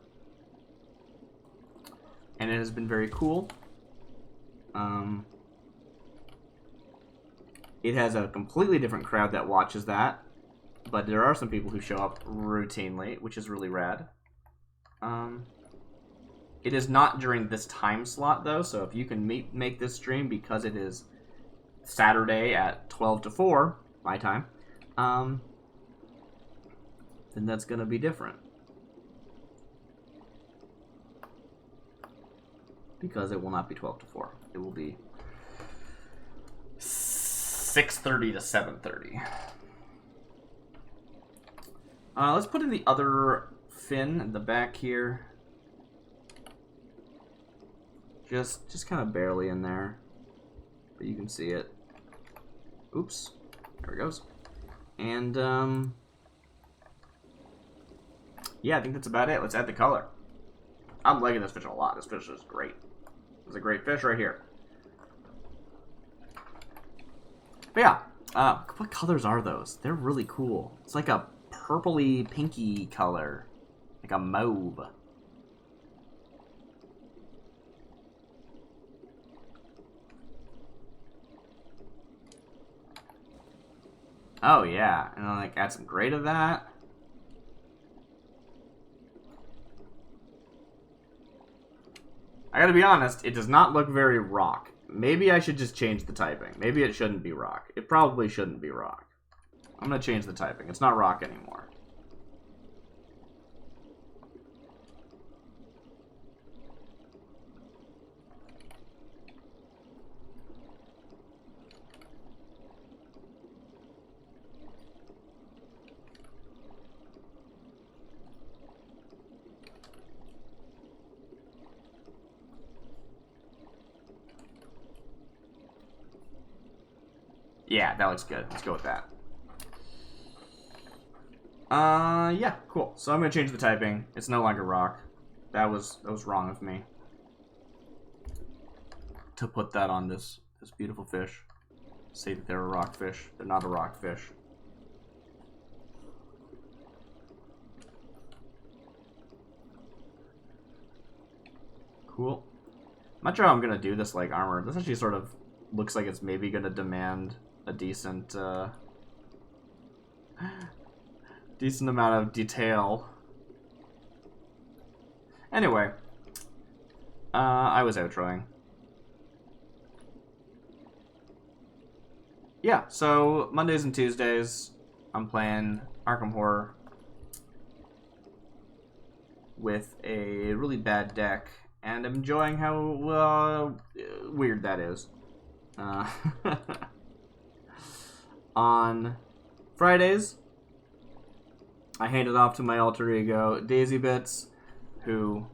And it has been very cool. It has a completely different crowd that watches that. But there are some people who show up routinely, which is really rad. It is not during this time slot, though, so if you can make this stream because it is Saturday at 12 to 4, my time, then that's going to be different. Because it will not be 12 to 4. It will be 6:30 to 7:30. Let's put in the other fin in the back here. Just kind of barely in there. But you can see it. Oops. There it goes. And, yeah, I think that's about it. Let's add the color. I'm liking this fish a lot. This fish is great. It's a great fish right here. But yeah, what colors are those? They're really cool. It's like a purpley, pinky color. Like a mauve. Oh yeah, and then like add some gray to that. I gotta be honest, it does not look very rock. Maybe I should just change the typing. Maybe it shouldn't be rock. It probably shouldn't be rock. I'm gonna change the typing. It's not rock anymore. Yeah, that looks good. Let's go with that. Yeah, cool. So I'm gonna change the typing. It's no longer rock. That was wrong of me to put that on this beautiful fish. Say that they're a rock fish. They're not a rock fish. Cool. I'm not sure how I'm gonna do this like armor. This actually sort of looks like it's maybe gonna demand a decent amount of detail. Anyway, I was outroing. Yeah, so Mondays and Tuesdays, I'm playing Arkham Horror with a really bad deck, and I'm enjoying how weird that is. On Fridays, I hand it off to my alter ego, Daisy Bits, who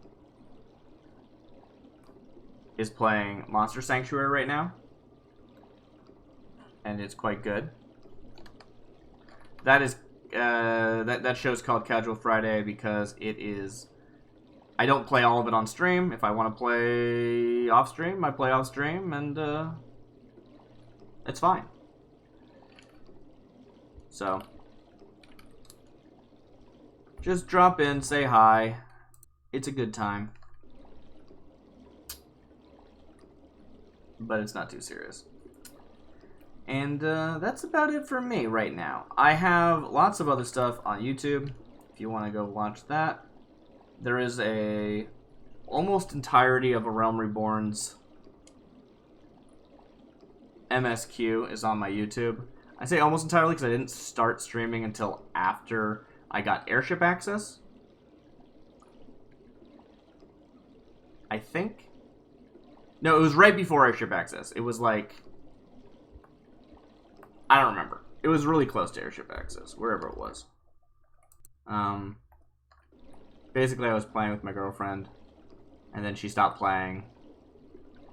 is playing Monster Sanctuary right now. And it's quite good. That is that show's called Casual Friday because it is. I don't play all of it on stream. If I want to play off stream, I play off stream, and it's fine. So just drop in, say hi. It's a good time, but it's not too serious. And that's about it for me right now. I have lots of other stuff on YouTube if you want to go watch that. There is a almost entirety of A Realm Reborn's MSQ is on my YouTube. I say almost entirely because I didn't start streaming until after I got airship access. I think. No, it was right before airship access. It was like... I don't remember. It was really close to airship access, wherever it was. Basically, I was playing with my girlfriend, and then she stopped playing,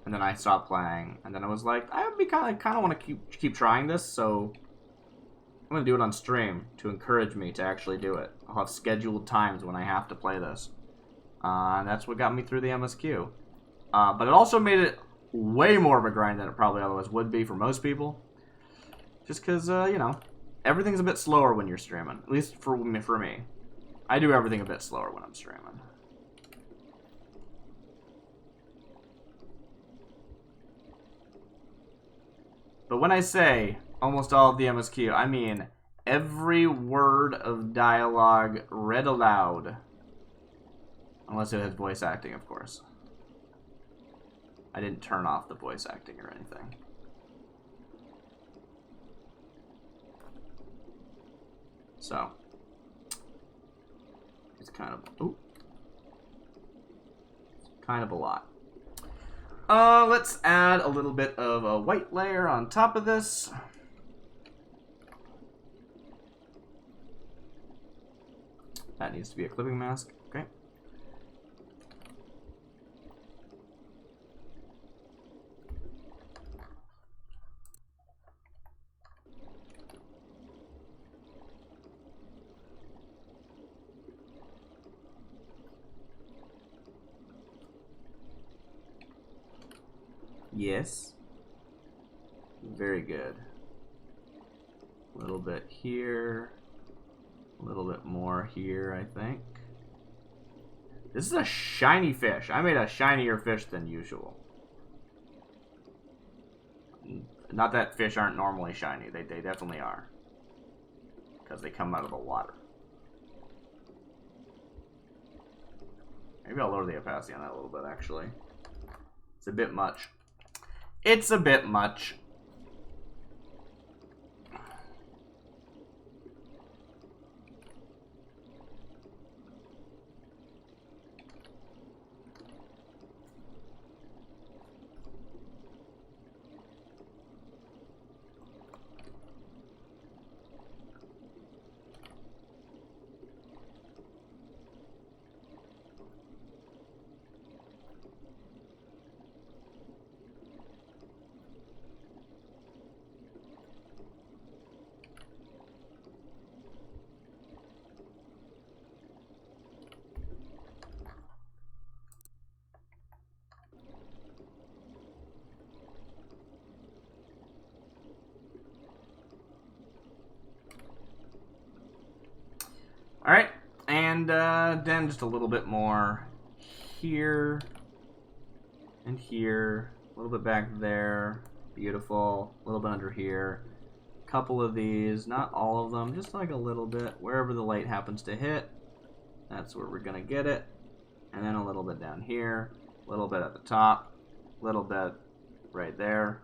and then I stopped playing, and then I was like, I kind of want to keep trying this, so I'm gonna do it on stream to encourage me to actually do it. I'll have scheduled times when I have to play this, and that's what got me through the MSQ. But it also made it way more of a grind than it probably otherwise would be for most people. Just because, you know, everything's a bit slower when you're streaming. At least for me. I do everything a bit slower when I'm streaming. But when I say almost all of the MSQ, I mean every word of dialogue read aloud. Unless it has voice acting, of course. I didn't turn off the voice acting or anything. So, it's kind of a lot. Let's add a little bit of a white layer on top of this. That needs to be a clipping mask. Okay. Yes. Very good. A little bit here. A little bit more here, I think. This is a shiny fish. I made a shinier fish than usual. Not that fish aren't normally shiny. They definitely are. Because they come out of the water. Maybe I'll lower the opacity on that a little bit, actually. It's a bit much. It's a bit much. Alright, and then just a little bit more here and here, a little bit back there, beautiful, a little bit under here, a couple of these, not all of them, just like a little bit, wherever the light happens to hit, that's where we're going to get it, and then a little bit down here, a little bit at the top, a little bit right there,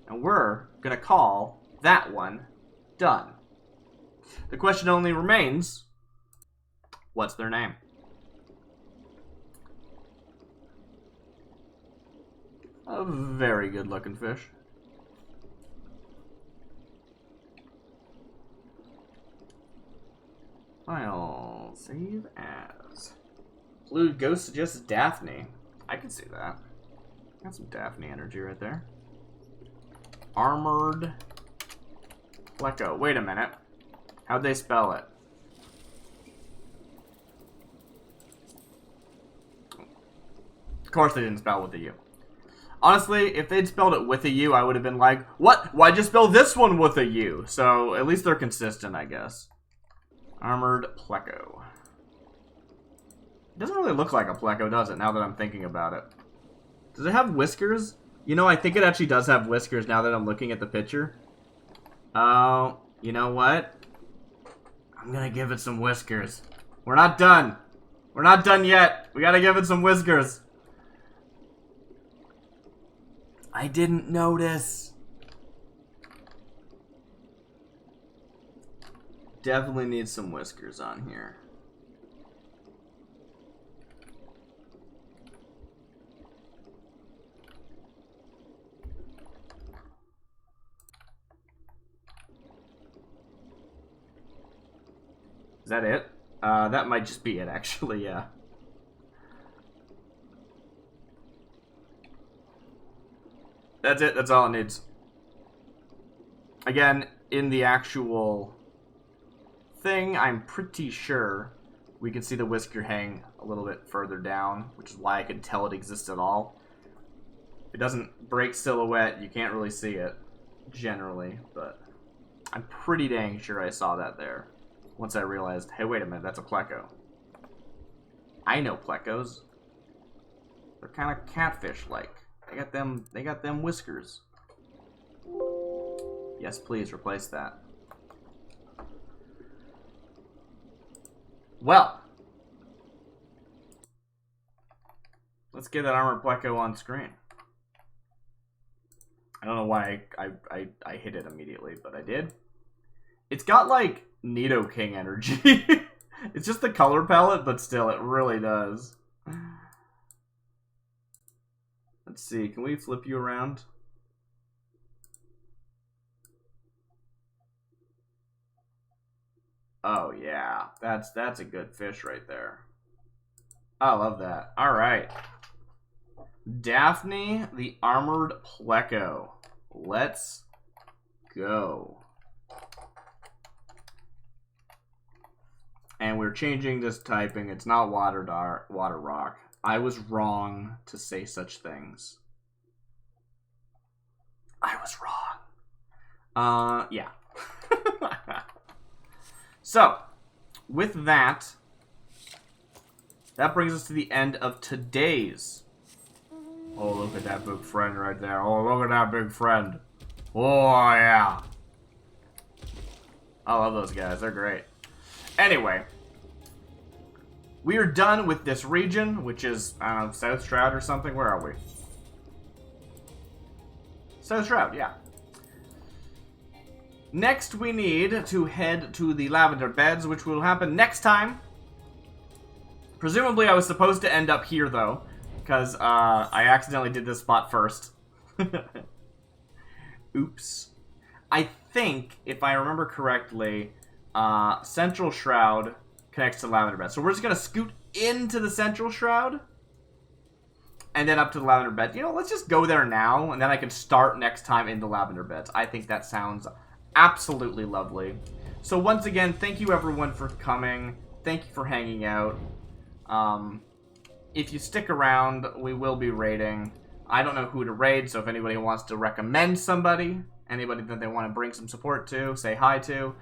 and we're going to call that one done. The question only remains, what's their name? A very good looking fish. File, save as. Blue Ghost suggests Daphne. I can see that. Got some Daphne energy right there. Armored Pleco. Wait a minute. How'd they spell it? Of course they didn't spell it with a U. Honestly, if they'd spelled it with a U, I would have been like, what? Why'd you spell this one with a U? So, at least they're consistent, I guess. Armored Pleco. It doesn't really look like a Pleco, does it, now that I'm thinking about it? Does it have whiskers? You know, I think it actually does have whiskers now that I'm looking at the picture. Oh, you know what? I'm gonna give it some whiskers. We're not done. We're not done yet. We gotta give it some whiskers. I didn't notice. Definitely need some whiskers on here. Is that it? That might just be it, actually, yeah. That's it, that's all it needs. Again, in the actual thing, I'm pretty sure we can see the whisker hang a little bit further down, which is why I could tell it exists at all. If it doesn't break silhouette, you can't really see it, generally, but I'm pretty dang sure I saw that there. Once I realized, hey, wait a minute, that's a pleco. I know plecos. They're kind of catfish-like. They got them whiskers. Yes, please replace that. Well, let's get that armored pleco on screen. I don't know why I hit it immediately, but I did. It's got like Nidoking energy. It's just the color palette, but still, it really does. Let's see, can we flip you around? Oh yeah, that's a good fish right there. I love that. All right, Daphne, the armored pleco. Let's go. And we're changing this typing. It's not water rock. I was wrong to say such things. I was wrong. Yeah. So, with that, that brings us to the end of today's. Oh, look at that big friend right there. Oh, look at that big friend. Oh, yeah. I love those guys. They're great. Anyway, we are done with this region, which is, I don't know, South Shroud or something. Where are we? South Shroud, yeah. Next, we need to head to the Lavender Beds, which will happen next time. Presumably, I was supposed to end up here, though, because I accidentally did this spot first. Oops. I think, if I remember correctly, Central Shroud connects to Lavender Beds. So we're just going to scoot into the Central Shroud and then up to the Lavender Beds. You know, let's just go there now, and then I can start next time in the Lavender Beds. I think that sounds absolutely lovely. So once again, thank you everyone for coming. Thank you for hanging out. If you stick around, we will be raiding. I don't know who to raid, so if anybody wants to recommend somebody, anybody that they want to bring some support to, say hi to,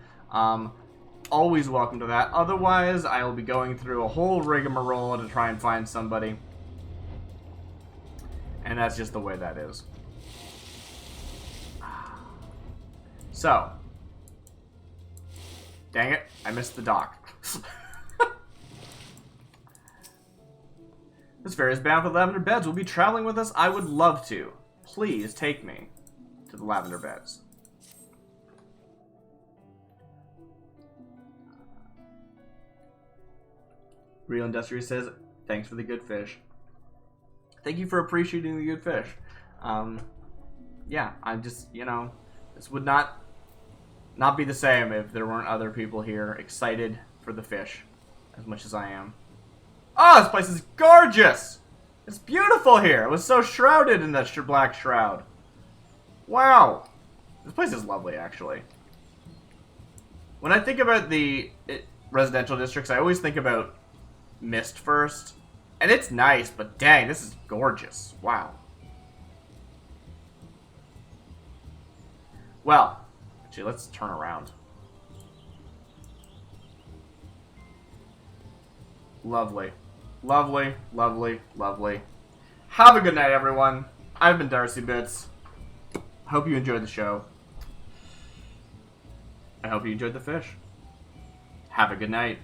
always welcome to that. Otherwise, I will be going through a whole rigmarole to try and find somebody. And that's just the way that is. So. Dang it, I missed the dock. This ferry is bound for the Lavender Beds. Will be traveling with us? I would love to. Please take me to the Lavender Beds. Real Industrious says, thanks for the good fish. Thank you for appreciating the good fish. Yeah, I'm just, you know, this would not be the same if there weren't other people here excited for the fish as much as I am. Oh, this place is gorgeous! It's beautiful here. It was so shrouded in that black shroud. Wow. This place is lovely, actually. When I think about the residential districts, I always think about Mist first. And it's nice, but dang, this is gorgeous. Wow. Well, actually, let's turn around. Lovely. Lovely, lovely, lovely. Have a good night, everyone. I've been Darcy Bits. Hope you enjoyed the show. I hope you enjoyed the fish. Have a good night.